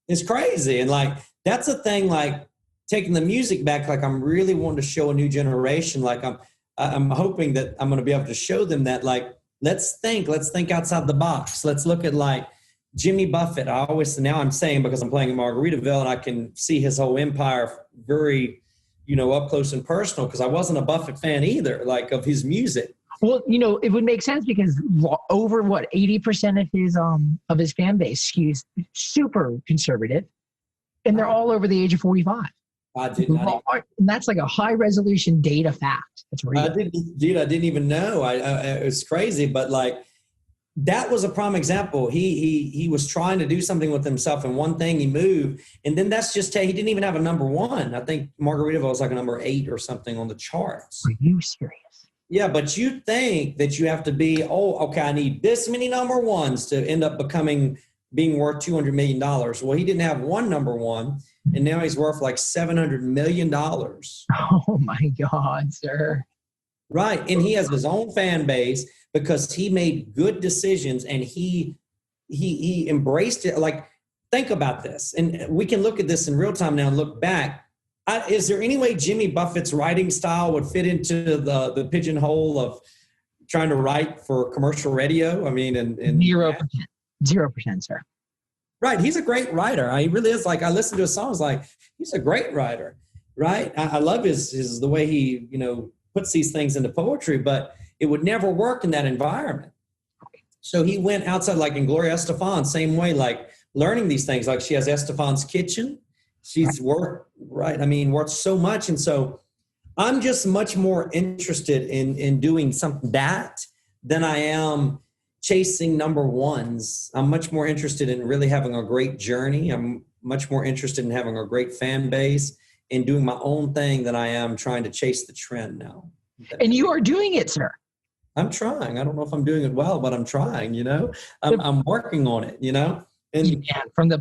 It's crazy. And like, that's a thing, like taking the music back. Like, I'm really wanting to show a new generation. Like, I'm hoping that I'm going to be able to show them that, like, let's think outside the box. Let's look at, like, Jimmy Buffett. Now I'm saying, because I'm playing in Margaritaville and I can see his whole empire very, up close and personal, because I wasn't a Buffett fan either, like, of his music. Well, it would make sense because over 80% of his fan base skews super conservative, and they're all over the age of 45. I did not. And that's like a high resolution data fact. That's real. I didn't even know. It was crazy, but like, that was a prime example. He was trying to do something with himself, and one thing he moved, and then that's just he didn't even have a number one. I think Margaritaville was like a number 8 or something on the charts. Are you serious? Yeah, but you think that you have to be, I need this many number ones to end up being worth $200 million. Well, he didn't have one number one, and now he's worth like $700 million. Oh my God, sir. Right. And he has his own fan base because he made good decisions, and he embraced it. Like, think about this. And we can look at this in real time now and look back. Is there any way Jimmy Buffett's writing style would fit into the pigeonhole of trying to write for commercial radio? I mean, and 0%, sir. Right. He's a great writer. He really is. Like, I listened to his songs, like, he's a great writer. Right. I love the way he, puts these things into poetry, but it would never work in that environment. So he went outside, like in Gloria Estefan, same way, like learning these things. Like, she has Estefan's Kitchen. She's worked so much. And so I'm just much more interested in doing something that than I am chasing number ones. I'm much more interested in really having a great journey. I'm much more interested in having a great fan base and doing my own thing than I am trying to chase the trend now. And you are doing it, sir. I'm trying. I don't know if I'm doing it well, but I'm trying, you know, I'm working on it, you know, and from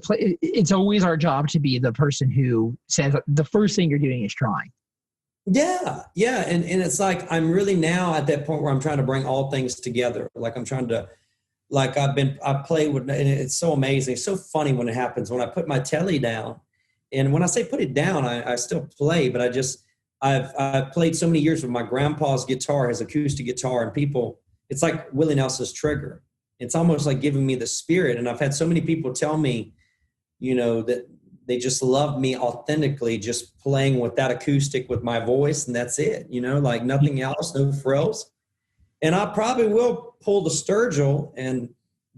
it's always our job to be the person who says the first thing you're doing is trying. Yeah. And it's like, I'm really now at that point where I'm trying to bring all things together. Like I'm trying to, like I play with, and it's so amazing. It's so funny when it happens, when I put my telly down. And when I say put it down, I still play, but I've played so many years with my grandpa's guitar, his acoustic guitar, and people, it's like Willie Nelson's Trigger. It's almost like giving me the spirit. And I've had so many people tell me, you know, that they just love me authentically, just playing with that acoustic with my voice. And that's it, you know, like nothing else, no frills. And I probably will pull the Sturgill and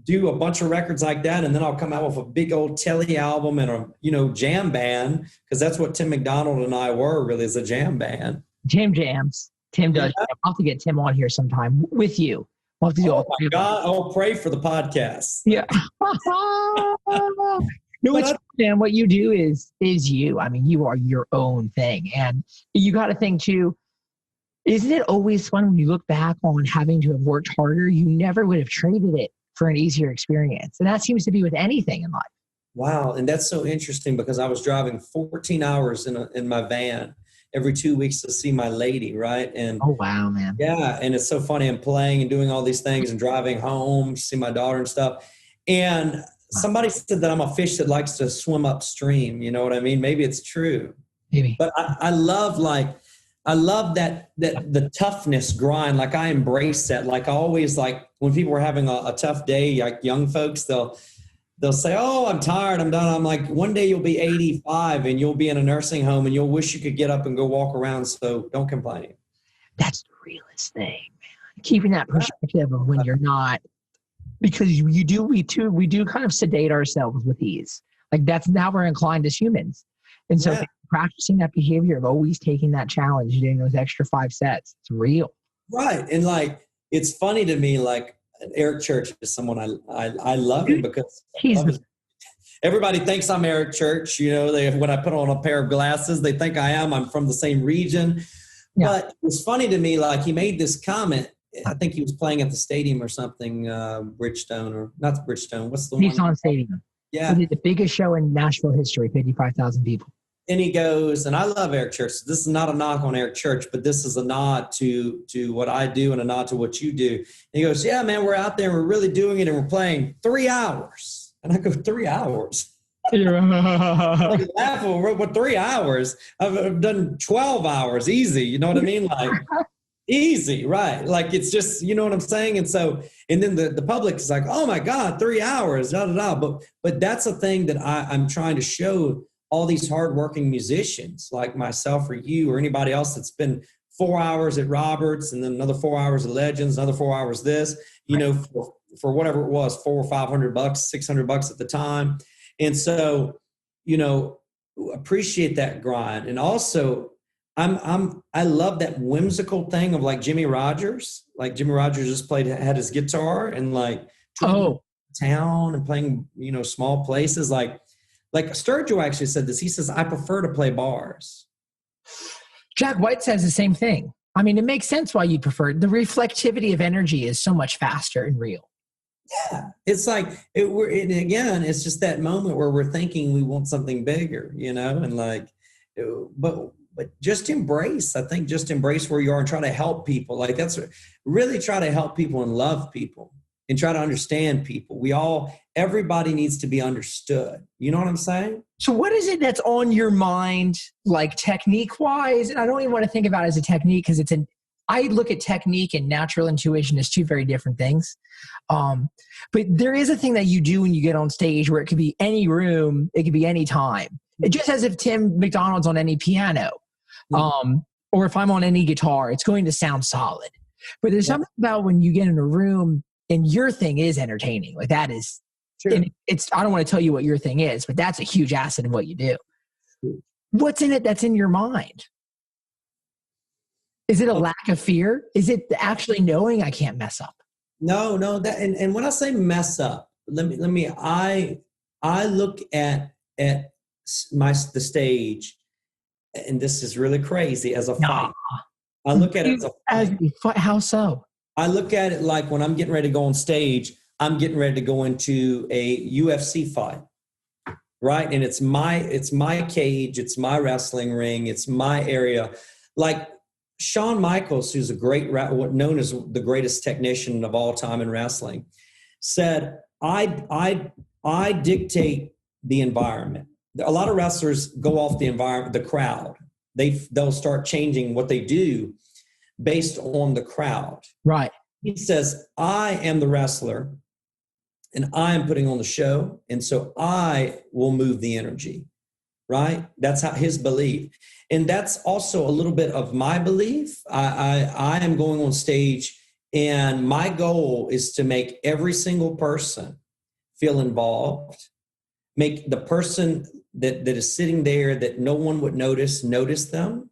do a bunch of records like that. And then I'll come out with a big old telly album and a, you know, jam band. Cause that's what Tim McDonald and I were really, as a jam band. Tim jams. Tim does. Yeah. I'll have to get Tim on here sometime with you. We'll have to do Oh my God. I'll pray for the podcast. Yeah. No, it's, man, what you do is you. I mean, you are your own thing. And you got to think too, isn't it always fun when you look back on having to have worked harder? You never would have traded it for an easier experience. And that seems to be with anything in life. Wow. And that's so interesting because I was driving 14 hours in my van every 2 weeks to see my lady. Right. And oh, wow, man. Yeah. And it's so funny. I'm playing and doing all these things and driving home to see my daughter and stuff. And somebody said that I'm a fish that likes to swim upstream. You know what I mean? Maybe it's true. Maybe. But I love that the toughness grind. Like I embrace that. Like I always, like when people are having a tough day, like young folks, they'll say, oh, I'm tired, I'm done. I'm like, one day you'll be 85 and you'll be in a nursing home and you'll wish you could get up and go walk around. So don't complain. That's the realest thing, man. Keeping that perspective of when you're not, because we do kind of sedate ourselves with ease. Like that's how we're inclined as humans. And so practicing that behavior of always taking that challenge, doing those extra 5 sets, it's real. Right. And like, it's funny to me, like Eric Church is someone I love him because everybody thinks I'm Eric Church. You know, when I put on a pair of glasses, they think I am. I'm from the same region. Yeah. But it's funny to me, like he made this comment. I think he was playing at the stadium or something, Bridgestone or not the Bridgestone. What's the one? Nissan Stadium. Yeah. He did the biggest show in Nashville history, 55,000 people. And he goes, and I love Eric Church. This is not a knock on Eric Church, but this is a nod to what I do and a nod to what you do. And he goes, yeah, man, we're out there, we're really doing it, and we're playing 3 hours. And I go, 3 hours? Like, what 3 hours? I've done 12 hours, easy. You know what I mean? Like, easy, right? Like, it's just, you know what I'm saying? And so, and then the public is like, oh my God, 3 hours, da da da. But that's a thing that I'm trying to show all these hardworking musicians like myself or you or anybody else that's been 4 hours at Roberts and then another 4 hours at Legends, another 4 hours this, you know, for whatever it was, $400 or $500, $600 at the time. And so, you know, appreciate that grind. And also I love that whimsical thing of like Jimmy Rogers. Like Jimmy Rogers just had his guitar and like town and playing, you know, small places like Sergio actually said this. He says, I prefer to play bars. Jack White says the same thing. I mean, it makes sense why you prefer it. The reflectivity of energy is so much faster and real. Yeah. It's like, and again, it's just that moment where we're thinking we want something bigger, you know, and like, but just embrace, I think just embrace where you are and try to help people. Like really try to help people and love people and try to understand people. Everybody needs to be understood. You know what I'm saying? So what is it that's on your mind, like technique wise? And I don't even want to think about it as a technique because I look at technique and natural intuition as two very different things. But there is a thing that you do when you get on stage where it could be any room, it could be any time. It just as if Tim McDonald's on any piano, or if I'm on any guitar, it's going to sound solid. But there's something about when you get in a room and your thing is entertaining. Like that is, and I don't want to tell you what your thing is, but that's a huge asset in what you do. What's in it that's in your mind? Is it a lack of fear? Is it actually knowing I can't mess up? No, that and when I say mess up, I look at the stage, and this is really crazy, as a fight. I look at it as a fight. How so? I look at it like when I'm getting ready to go on stage, I'm getting ready to go into a UFC fight, right? And it's my cage, it's my wrestling ring, it's my area. Like Shawn Michaels, who's a great, known as the greatest technician of all time in wrestling, said, I dictate the environment. A lot of wrestlers go off the environment, the crowd. They'll start changing what they do based on the crowd. Right. He says, I am the wrestler and I am putting on the show. And so I will move the energy, right? That's how his belief. And that's also a little bit of my belief. I am going on stage, and my goal is to make every single person feel involved, make the person that is sitting there that no one would notice them,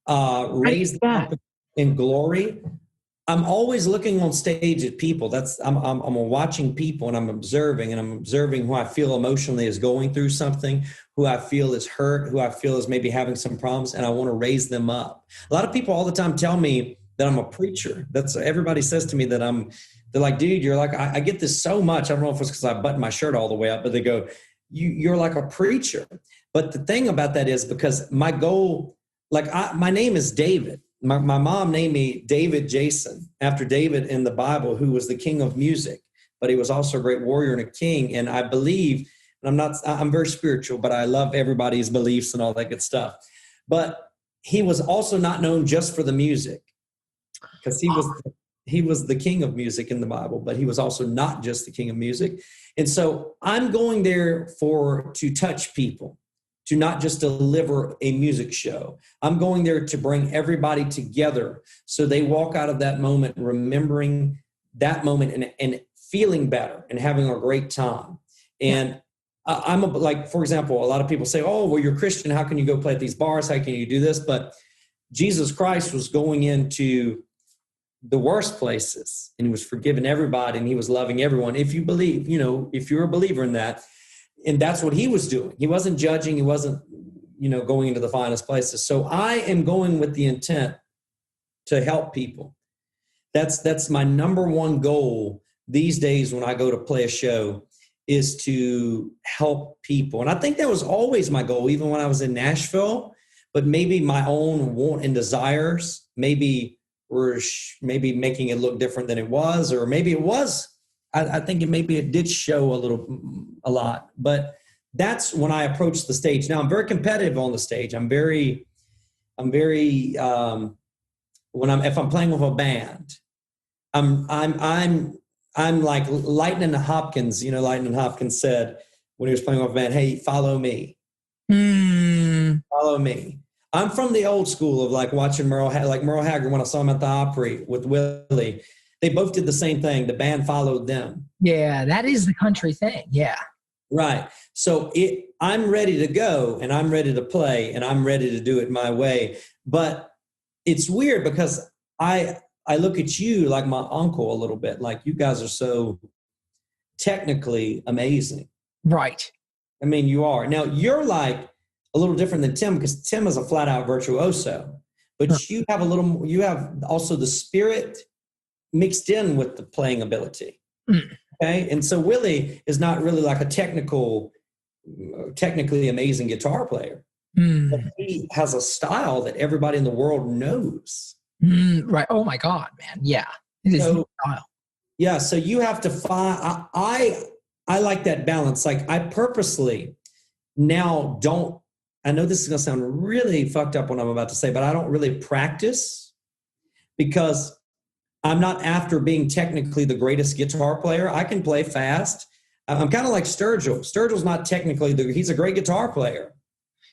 raise them up in glory. I'm always looking on stage at people. I'm watching people, and I'm observing who I feel emotionally is going through something, who I feel is hurt, who I feel is maybe having some problems, and I want to raise them up. A lot of people all the time tell me that I'm a preacher. Everybody says to me that they're like, dude, you're like, I get this so much. I don't know if it's because I button my shirt all the way up, but they go, you're like a preacher. But the thing about that is, because my goal, my name is David. My mom named me David Jason, after David in the Bible, who was the king of music, but he was also a great warrior and a king. And I believe, and I'm very spiritual, but I love everybody's beliefs and all that good stuff. But he was also not known just for the music, because he was the king of music in the Bible, but he was also not just the king of music. And so I'm going there to touch people, to not just deliver a music show. I'm going there to bring everybody together so they walk out of that moment remembering that moment and feeling better and having a great time. And for example, a lot of people say, oh, well, you're Christian. How can you go play at these bars? How can you do this? But Jesus Christ was going into the worst places, and he was forgiving everybody, and he was loving everyone. If you believe, if you're a believer in that, and that's what he was doing. He wasn't judging. He wasn't, going into the finest places. So I am going with the intent to help people. That's my number one goal these days when I go to play a show, is to help people. And I think that was always my goal, even when I was in Nashville, but maybe my own want and desires maybe were making it look different than it was, or maybe it was. I think it did show a lot, but that's when I approach the stage. Now I'm very competitive on the stage. if I'm playing with a band, I'm like Lightning Hopkins. Lightning Hopkins said when he was playing with a band, hey, follow me. Follow me. I'm from the old school of watching Merle Haggard when I saw him at the Opry with Willie. They both did the same thing. The band followed them. Yeah, that is the country thing. Yeah. Right. So I'm ready to go, and I'm ready to play, and I'm ready to do it my way. But it's weird because I look at you like my uncle a little bit. Like, you guys are so technically amazing. Right. I mean, you are. Now, you're like a little different than Tim, because Tim is a flat out virtuoso. But you have also the spirit mixed in with the playing ability. Okay. And so Willie is not really like a technically amazing guitar player, but he has a style that everybody in the world knows. Right. Oh my God, man. Yeah. It is his style. Yeah. So you have to find, I like that balance. Like, I purposely now I know this is going to sound really fucked up what I'm about to say, but I don't really practice, because I'm not after being technically the greatest guitar player. I can play fast. I'm kind of like Sturgill. Sturgill's not technically he's a great guitar player.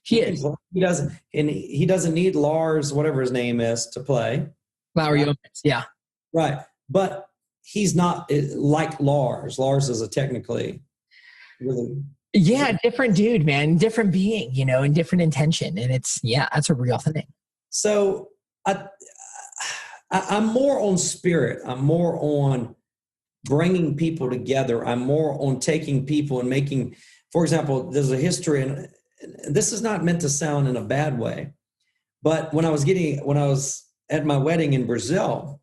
He is. He doesn't need Lars, whatever his name is, to play. Lowry Opens, yeah. Right. But he's not like Lars. Lars is a technically really... Yeah, different dude, man. Different being, and different intention. And that's a real thing. So I'm more on spirit. I'm more on bringing people together. I'm more on taking people and making, for example, there's a history, and this is not meant to sound in a bad way, but when I was at my wedding in Brazil,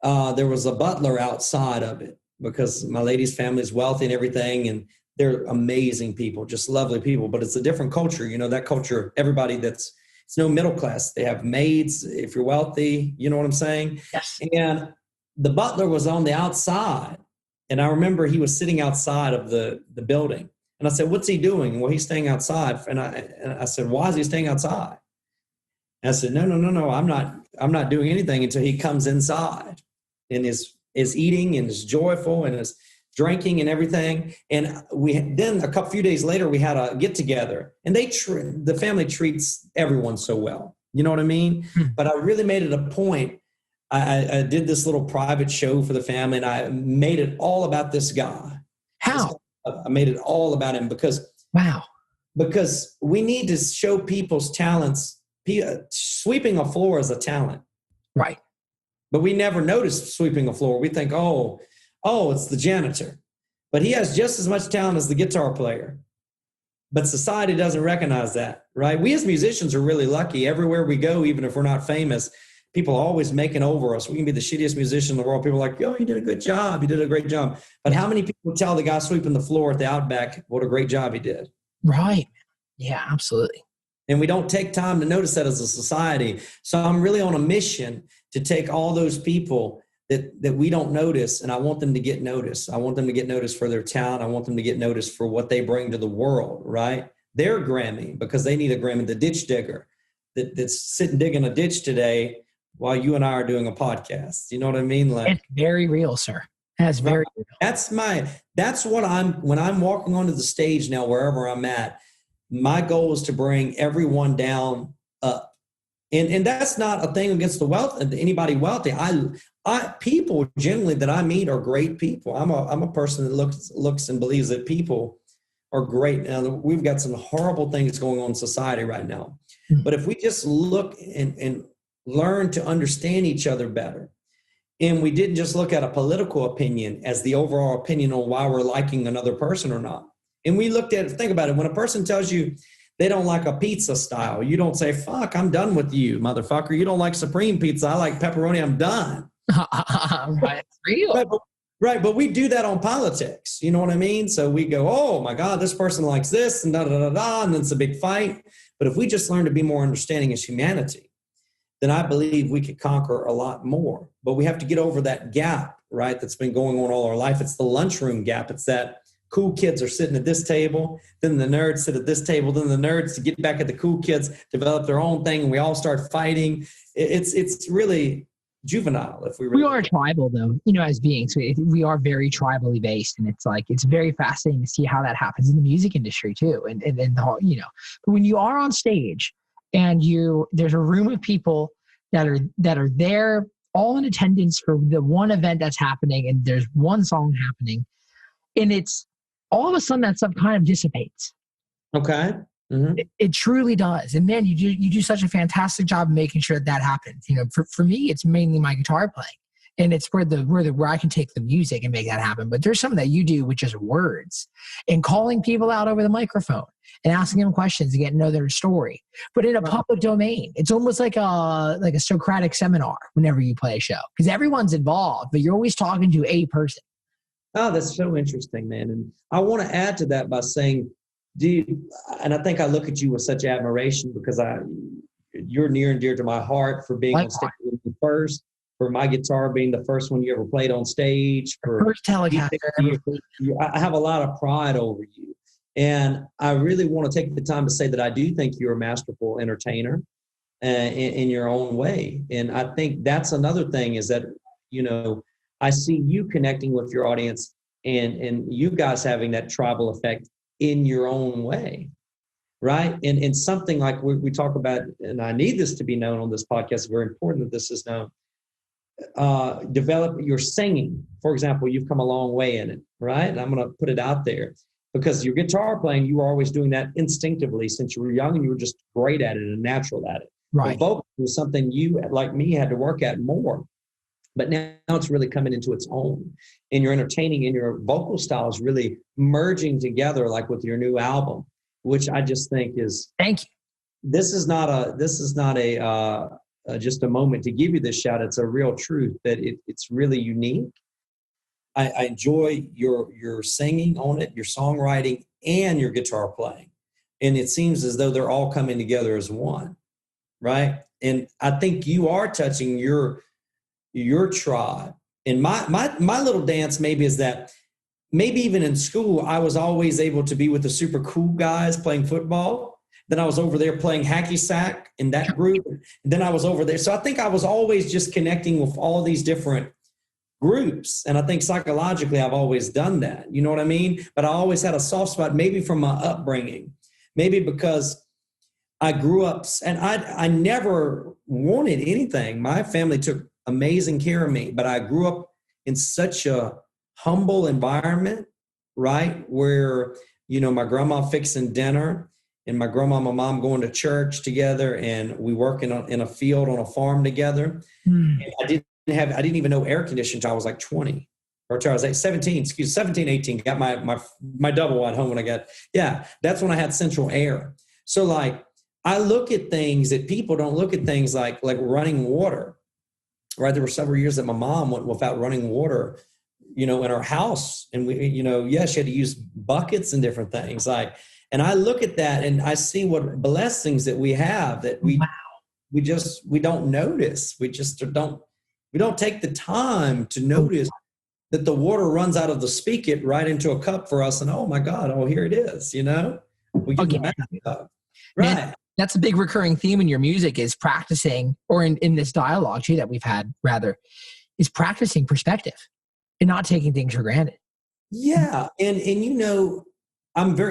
there was a butler outside of it because my lady's family is wealthy and everything, and they're amazing people, just lovely people, but it's a different culture. You know, that culture, everybody it's no middle class. They have maids if you're wealthy, you know what I'm saying? Yes. And the butler was on the outside, and I remember he was sitting outside of the building. And I said, what's he doing? Well, he's staying outside. And I said, why is he staying outside? And I said, no, I'm not doing anything until he comes inside and is eating and is joyful and is drinking and everything. And then a few days later, we had a get together, and the family treats everyone so well. You know what I mean? But I really made it a point. I did this little private show for the family, and I made it all about this guy. How? I made it all about him because we need to show people's talents. Sweeping a floor is a talent. Right. But we never notice sweeping a floor. We think, oh, it's the janitor. But he has just as much talent as the guitar player. But society doesn't recognize that, right? We as musicians are really lucky. Everywhere we go, even if we're not famous, people are always making over us. We can be the shittiest musician in the world. People are like, oh, you did a good job. You did a great job. But how many people tell the guy sweeping the floor at the Outback what a great job he did? Right. Yeah, absolutely. And we don't take time to notice that as a society. So I'm really on a mission to take all those people that we don't notice, and I want them to get noticed. I want them to get noticed for their talent. I want them to get noticed for what they bring to the world, right? Their Grammy, because they need a Grammy. The ditch digger that's sitting digging a ditch today while you and I are doing a podcast. You know what I mean? Like, it's very real, sir. That's very real. That's what when I'm walking onto the stage now, wherever I'm at, my goal is to bring everyone down up. And that's not a thing against anybody wealthy. People generally that I meet are great people. I'm a person that looks and believes that people are great. Now, we've got some horrible things going on in society right now. But if we just look and learn to understand each other better, and we didn't just look at a political opinion as the overall opinion on why we're liking another person or not. And we looked at it, think about it. When a person tells you they don't like a pizza style, you don't say, fuck, I'm done with you, motherfucker. You don't like supreme pizza. I like pepperoni. I'm done. Right. It's real. Right. But we do that on politics. You know what I mean? So we go, oh my God, this person likes this and da-da-da-da, and then it's a big fight. But if we just learn to be more understanding as humanity, then I believe we could conquer a lot more. But we have to get over that gap, right, that's been going on all our life. It's the lunchroom gap. It's that cool kids are sitting at this table, then the nerds sit at this table, then the nerds to get back at the cool kids, develop their own thing, and we all start fighting. It's really juvenile. If we are tribal, though, as beings. We are very tribally based, and it's very fascinating to see how that happens in the music industry too. And the whole, but when you are on stage and there's a room of people that are there all in attendance for the one event that's happening, and there's one song happening, and it's all of a sudden that stuff kind of dissipates. Okay. Mm-hmm. It truly does. And man, you do such a fantastic job of making sure that happens. For me, it's mainly my guitar playing, and it's where I can take the music and make that happen. But there's something that you do with just words and calling people out over the microphone and asking them questions to get to know their story, but in a public domain. It's almost like a Socratic seminar whenever you play a show, because everyone's involved, but you're always talking to a person. Oh, that's so interesting, man. And I want to add to that by saying, and I think I look at you with such admiration because you're near and dear to my heart for being on stage with me first, for my guitar being the first one you ever played on stage. First telecaster. I have a lot of pride over you. And I really want to take the time to say that I do think you're a masterful entertainer in your own way. And I think that's another thing is that, I see you connecting with your audience and you guys having that tribal effect in your own way, right? And something like we talk about, and I need this to be known on this podcast, it's very important that this is known. Develop your singing. For example, you've come a long way in it, right? And I'm going to put it out there because your guitar playing, you were always doing that instinctively since you were young and you were just great at it and natural at it. Right. But vocal was something you, like me, had to work at more. but now it's really coming into its own. And you're entertaining, and your vocal style is really merging together, like with your new album, which I just think is. Thank you. This is not a just a moment to give you this shout. It's a real truth that it's really unique. I enjoy your singing on it, your songwriting, and your guitar playing. And it seems as though they're all coming together as one, right? And I think you are touching your tribe. And my little dance maybe is that maybe even in school, I was always able to be with the super cool guys playing football. Then I was over there playing hacky sack in that group. And then I was over there. So I think I was always just connecting with all these different groups. And I think psychologically, I've always done that. You know what I mean? But I always had a soft spot, maybe from my upbringing, maybe because I grew up and I never wanted anything. My family took amazing care of me, but I grew up in such a humble environment, right? Where, you know, my grandma fixing dinner and my grandma and my mom going to church together, and we working in a field on a farm together. And I didn't even know air conditioning until I was like 20, or until I was like 17, 18, got my double wide home when I got, that's when I had central air. So like, I look at things that people don't look at, things like running water, right? There were several years that my mom went without running water, you know, in our house. And we, you know, she had to use buckets and different things like, and I look at that and I see what blessings that we have that we don't notice. We don't take the time to notice that the water runs out of the spigot right into a cup for us. And oh my God, here it is, you know, we get the bathtub. Right. Man, that's a big recurring theme in your music, is practicing, or in this dialogue too that we've had rather, is practicing perspective and not taking things for granted. Yeah. And you know,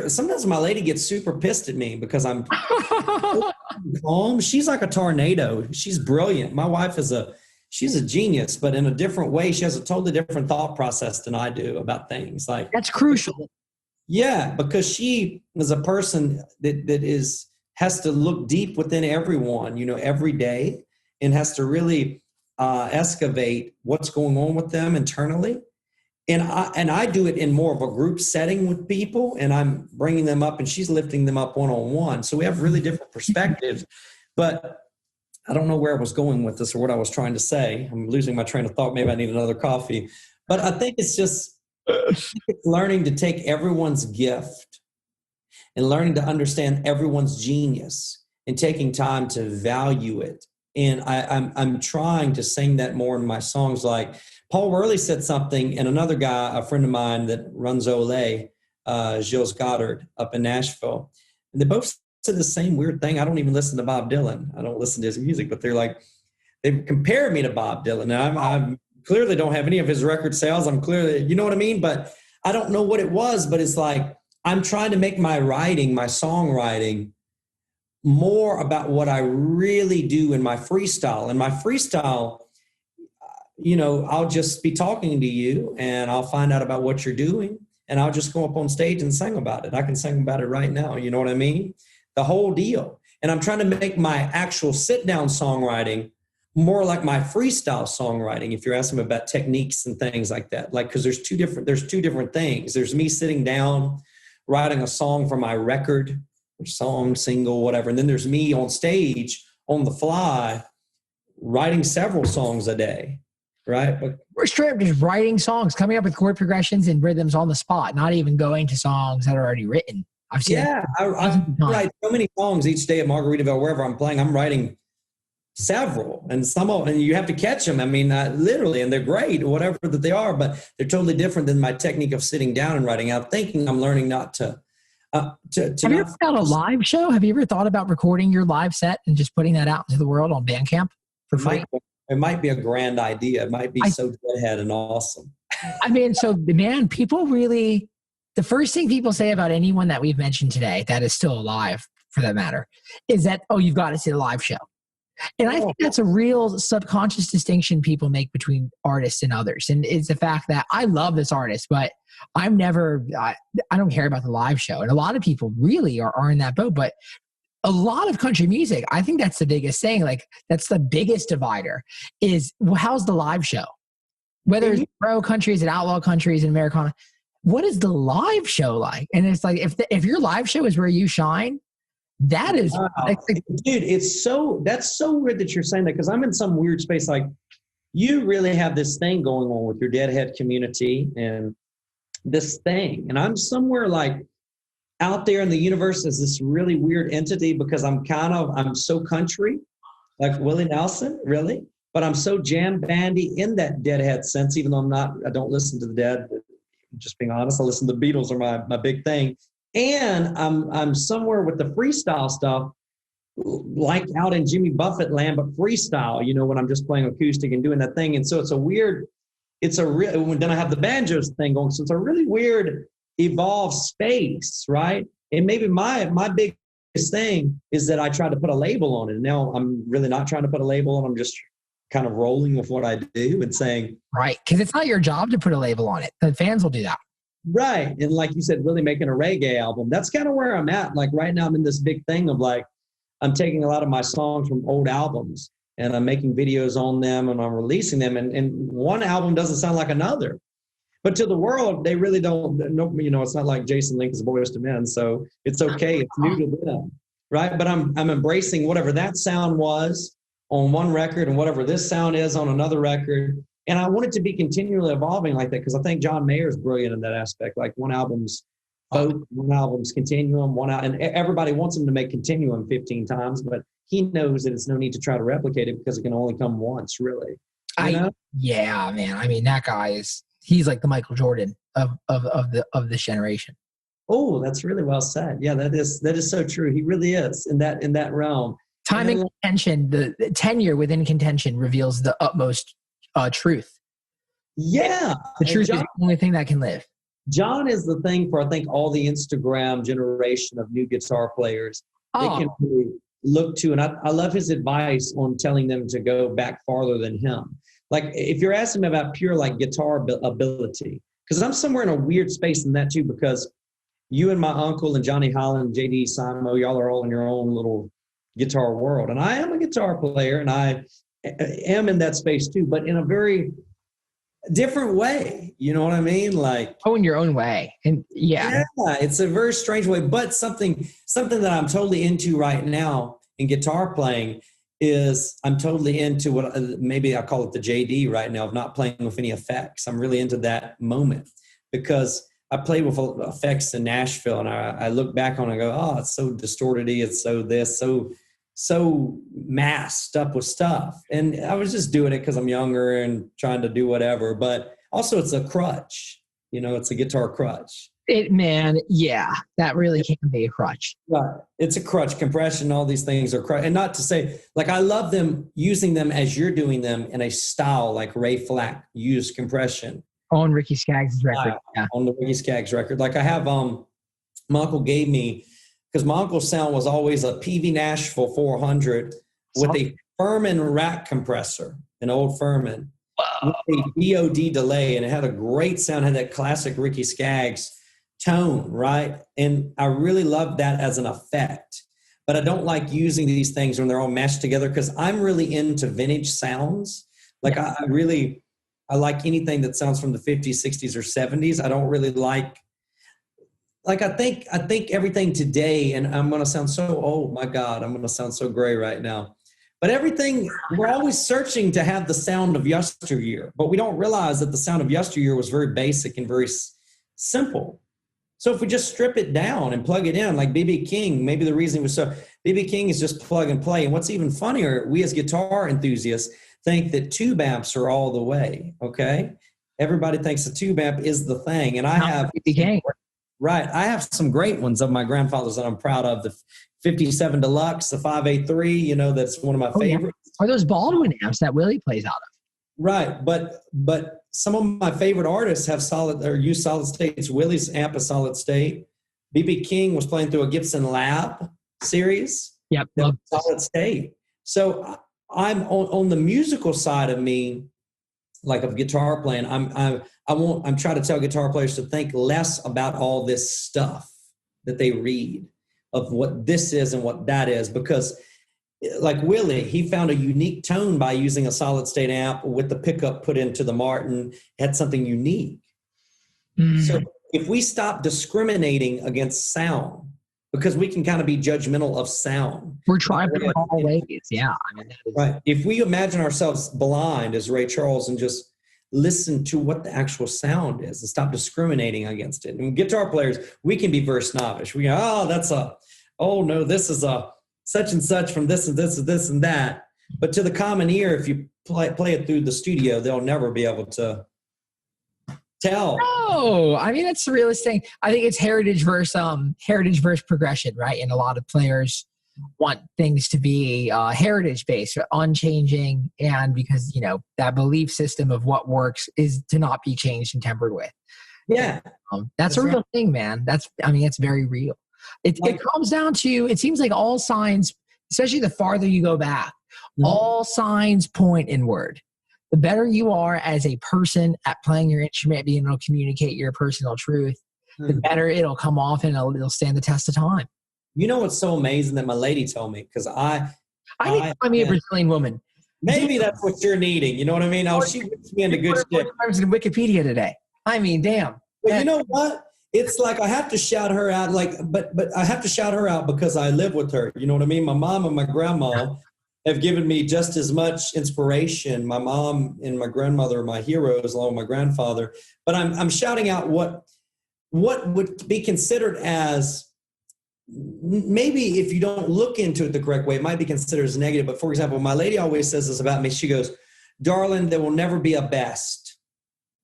sometimes my lady gets super pissed at me because I'm calm. She's like a tornado. She's brilliant. My wife she's a genius, but in a different way. She has a totally different thought process than I do about things. Like, that's crucial. Yeah, because she is a person that has to look deep within everyone, you know, every day, and has to really excavate what's going on with them internally. And I do it in more of a group setting with people, and I'm bringing them up and she's lifting them up one-on-one. So we have really different perspectives, but I don't know where I was going with this or what I was trying to say. I'm losing my train of thought. Maybe I need another coffee, but I think it's just learning to take everyone's gift and learning to understand everyone's genius and taking time to value it. And I'm trying to sing that more in my songs. Like Paul Worley said something, and another guy, a friend of mine that runs Olay, Gilles Goddard up in Nashville, and they both said the same weird thing. I don't even listen to Bob Dylan. I don't listen to his music, but they've compared me to Bob Dylan. And I clearly don't have any of his record sales. I'm clearly, you know what I mean? But I don't know what it was, but it's like, I'm trying to make my writing, my songwriting, more about what I really do in my freestyle. And my freestyle, you know, I'll just be talking to you and I'll find out about what you're doing, and I'll just go up on stage and sing about it. I can sing about it right now. You know what I mean? The whole deal. And I'm trying to make my actual sit-down songwriting more like my freestyle songwriting, if you're asking me about techniques and things like that. Like, because there's two different things. There's me sitting down, writing a song for my record, or song, single, whatever. And then there's me on stage, on the fly, writing several songs a day, right? But we're straight up just writing songs, coming up with chord progressions and rhythms on the spot, not even going to songs that are already written. I've seen I write so many songs each day at Margaritaville, wherever I'm playing. I'm writing several, and and you have to catch them. I mean, literally, and they're great, whatever that they are, but they're totally different than my technique of sitting down and writing out. Thinking I'm learning not to. Have you ever done a live show? Have you ever thought about recording your live set and just putting that out into the world on Bandcamp for free? It might be a grand idea. It might be so deadhead and awesome. I mean, so man, people really. The first thing people say about anyone that we've mentioned today that is still alive, for that matter, is that, oh, you've got to see the live show. And I think that's a real subconscious distinction people make between artists and others. And it's the fact that I love this artist, but I don't care about the live show. And a lot of people really are in that boat. But a lot of country music, I think that's the biggest thing. Like, that's the biggest divider is, well, how's the live show? Whether it's pro countries and outlaw countries and Americana, what is the live show like? And it's like, if your live show is where you shine, that is, wow. Dude, that's so weird that you're saying that, because I'm in some weird space. Like, you really have this thing going on with your Deadhead community and this thing. And I'm somewhere like out there in the universe as this really weird entity, because I'm so country, like Willie Nelson, really. But I'm so jam bandy in that Deadhead sense, even though I don't listen to the Dead. Just being honest, I listen to the Beatles are my big thing. And I'm somewhere with the freestyle stuff, like out in Jimmy Buffett land, but freestyle, when I'm just playing acoustic and doing that thing. And so then I have the banjos thing going. So it's a really weird evolved space, right? And maybe my biggest thing is that I try to put a label on it. Now I'm really not trying to put a label on. I'm just kind of rolling with what I do and saying. Right. Because it's not your job to put a label on it. The fans will do that. Right. And like you said, really making a reggae album. That's kind of where I'm at. Like right now I'm in this big thing of like, I'm taking a lot of my songs from old albums and I'm making videos on them and I'm releasing them. And one album doesn't sound like another. But to the world, they really don't know, it's not like Jason Lincoln's Boys to Men. So it's okay. It's new to them. Right. But I'm embracing whatever that sound was on one record and whatever this sound is on another record. And I want it to be continually evolving like that, because I think John Mayer's brilliant in that aspect. Like one album's folk, one album's continuum, and everybody wants him to make continuum 15 times, but he knows that it's no need to try to replicate it because it can only come once, really. Yeah, man. I mean, that guy he's like the Michael Jordan of this generation. Oh, that's really well said. Yeah, that is so true. He really is in that realm. Time and contention, the tenure within contention reveals the utmost truth. Yeah. The truth is the only thing that can live. John is the thing for, I think, all the Instagram generation of new guitar players. They can really look to, and I love his advice on telling them to go back farther than him. Like if you're asking me about pure like guitar ability, because I'm somewhere in a weird space in that too, because you and my uncle and Johnny Holland, JD Simo, y'all are all in your own little guitar world. And I am a guitar player and I am in that space too, but in a very different way. You know what I mean? Like, in your own way. And yeah, it's a very strange way, but something that I'm totally into right now in guitar playing is I'm totally into what maybe I call it the JD right now, of not playing with any effects. I'm really into that moment because I played with effects in Nashville and I look back on it and go, oh, it's so distorted. It's so masked up with stuff. And I was just doing it because I'm younger and trying to do whatever. But also it's a crutch. It's a guitar crutch. That really can be a crutch. Right. It's a crutch. Compression, all these things are crutch. And not to say, like, I love them using them as you're doing them in a style like Ray Flack used compression. On Ricky Skaggs' record. On the Ricky Skaggs record. Like I have, my uncle gave me, because my uncle's sound was always a PV Nashville 400 with a Furman rack compressor, an old Furman, with a DOD delay, and it had a great sound, had that classic Ricky Skaggs tone, right? And I really love that as an effect. But I don't like using these things when they're all mashed together because I'm really into vintage sounds. Like I like anything that sounds from the 50s, 60s, or 70s. I don't really like I think everything today, and I'm going to sound so, oh my God, I'm going to sound so gray right now. But everything, we're always searching to have the sound of yesteryear, but we don't realize that the sound of yesteryear was very basic and very simple. So if we just strip it down and plug it in, like B.B. King, maybe the reason it was so, B.B. King is just plug and play. And what's even funnier, we as guitar enthusiasts think that tube amps are all the way, okay? Everybody thinks a tube amp is the thing. And I have... Right. I have some great ones of my grandfather's that I'm proud of. The 57 Deluxe, the 583, that's one of my favorites. Yeah. Are those Baldwin amps that Willie plays out of? Right. But some of my favorite artists have use solid states. Willie's amp is solid state. B.B. King was playing through a Gibson Lab series. Yep. Solid state. So I'm on the musical side of me, like of guitar playing, I'm trying to tell guitar players to think less about all this stuff that they read. of what this is and what that is, because like Willie, he found a unique tone by using a solid state amp with the pickup put into the Martin, had something unique. So if we stop discriminating against sound, because we can kind of be judgmental of sound. We're trying in all ways. Yeah. I mean, right. If we imagine ourselves blind as Ray Charles and just listen to what the actual sound is and stop discriminating against it. And guitar players, we can be very snobbish. We go, this is a such and such from this and this and this and that. But to the common ear, if you play it through the studio, they'll never be able to tell. Oh, I mean, that's the realest thing. I think it's heritage versus progression, right? And a lot of players want things to be heritage based, unchanging, and because that belief system of what works is to not be changed and tampered with. Yeah, that's a real thing, man. It's very real. It comes down to, it seems like all signs, especially the farther you go back, all signs point inward. The better you are as a person at playing your instrument, being able to communicate your personal truth, the better it'll come off and it'll stand the test of time. You know what's so amazing that my lady told me, because I need to find me a Brazilian woman. Maybe that's what you're needing. You know what I mean? Oh, she puts me into good shape. I was in Wikipedia today. I mean, damn. But you know what? It's like I have to shout her out. But I have to shout her out because I live with her. You know what I mean? My mom and my grandma have given me just as much inspiration. My mom and my grandmother are my heroes, along with my grandfather. But I'm shouting out what would be considered as, maybe if you don't look into it the correct way, it might be considered as negative. But for example, my lady always says this about me. She goes, "Darling, there will never be a best."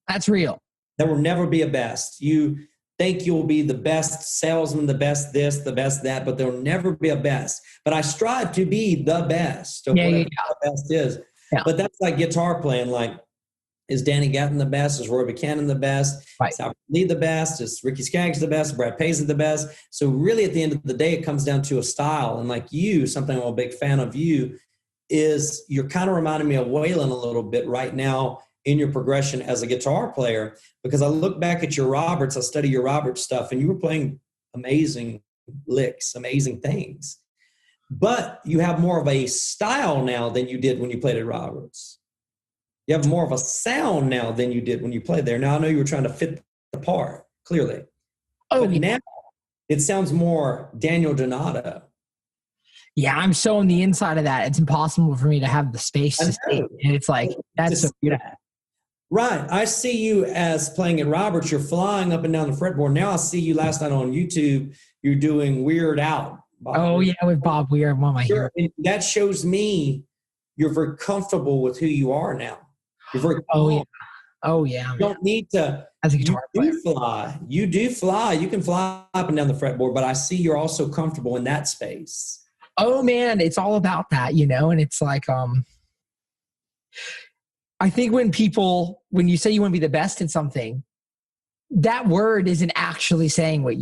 That's real. There will never be a best. You think you'll be the best salesman, the best this, the best that, but there'll never be a best. But I strive to be the best of whatever the best is. Yeah. But that's like guitar playing. Like, is Danny Gatton the best? Is Roy Buchanan the best? Right. Is Albert Lee the best? Is Ricky Skaggs the best? Brad Paisley the best? So really at the end of the day, it comes down to a style. And like you, something I'm a big fan of you, is you're kind of reminding me of Waylon a little bit right now in your progression as a guitar player, because I look back at your Roberts, I study your Roberts stuff, and you were playing amazing licks, amazing things. But you have more of a style now than you did when you played at Roberts. You have more of a sound now than you did when you played there. Now, I know you were trying to fit the part, clearly. Oh, but now it sounds more Daniel Donato. Yeah, I'm so on the inside of that. It's impossible for me to have the space to see. And it's like, that's so beautiful. Right. I see you as playing at Roberts. You're flying up and down the fretboard. Now I see you last night on YouTube. You're doing Weird Out. With Bob Weir, one of my heroes. That shows me you're very comfortable with who you are now. You're very calm. You don't need to. As a guitar player. You do fly. You can fly up and down the fretboard, but I see you're also comfortable in that space. Oh man, it's all about that, and it's like, I think when you say you want to be the best at something, that word isn't actually saying what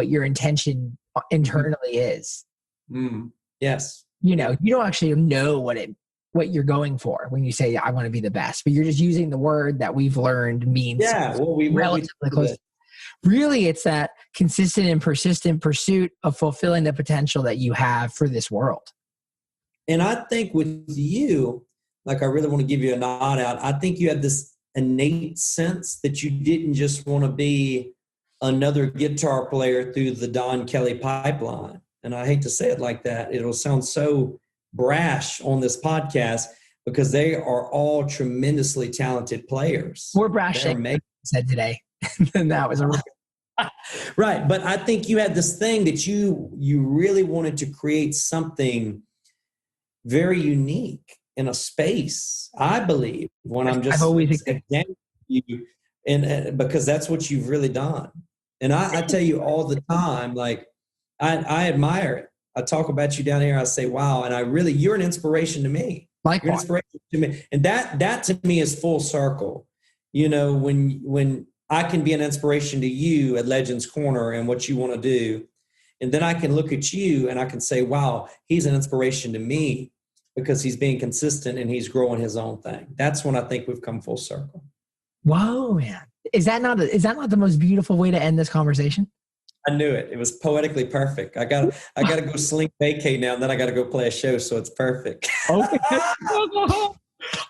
your intention internally is. Yes. You don't actually know what you're going for when you say, I want to be the best, but you're just using the word that we've learned means relatively close. Really, it's that consistent and persistent pursuit of fulfilling the potential that you have for this world. And I think with you, like I really want to give you a nod out, I think you had this innate sense that you didn't just want to be another guitar player through the Don Kelly pipeline. And I hate to say it like that. It'll sound so brash on this podcast because they are all tremendously talented players. More brash than I said today. And that was right. But I think you had this thing that you really wanted to create something very unique in a space, I believe, when I've always you, and because that's what you've really done. And I tell you all the time, like I admire it. I talk about you down here. I say, wow. And you're an inspiration to me. Likewise. You're an inspiration to me. And that to me is full circle. When I can be an inspiration to you at Legends Corner and what you want to do. And then I can look at you and I can say, wow, he's an inspiration to me because he's being consistent and he's growing his own thing. That's when I think we've come full circle. Wow, man. Is that not the most beautiful way to end this conversation? I knew it. It was poetically perfect. I got to go slink vacay now, and then I got to go play a show, so it's perfect. Okay.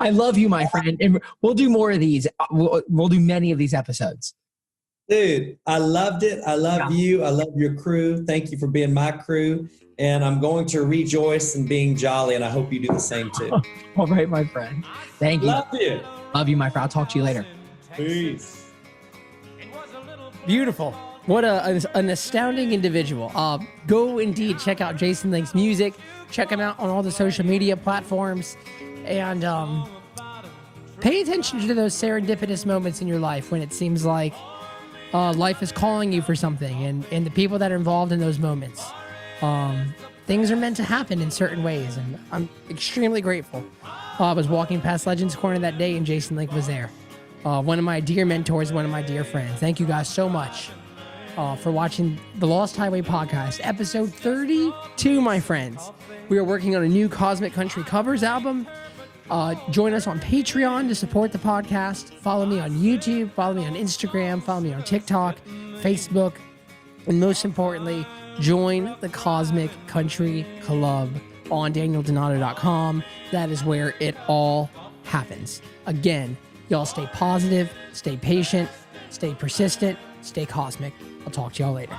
I love you, my friend, and we'll do more of these. We'll do many of these episodes. Dude, I loved it. I love you. I love your crew. Thank you for being my crew. And I'm going to rejoice in being jolly, and I hope you do the same too. All right, my friend. Thank you. Love you. Love you, my friend. I'll talk to you later. Peace. Beautiful. What an astounding individual. Go indeed check out Jason Link's music. Check him out on all the social media platforms. And pay attention to those serendipitous moments in your life when it seems like life is calling you for something, and the people that are involved in those moments. Things are meant to happen in certain ways, and I'm extremely grateful. I was walking past Legends Corner that day, and Jason Link was there. One of my dear mentors, one of my dear friends. Thank you guys so much for watching the Lost Highway podcast, episode 32, my friends. We are working on a new Cosmic Country covers album. Join us on Patreon to support the podcast. Follow me on YouTube. Follow me on Instagram. Follow me on TikTok, Facebook. And most importantly, join the Cosmic Country Club on DanielDonato.com. That is where it all happens. Again, y'all stay positive, stay patient, stay persistent, stay cosmic. I'll talk to y'all later.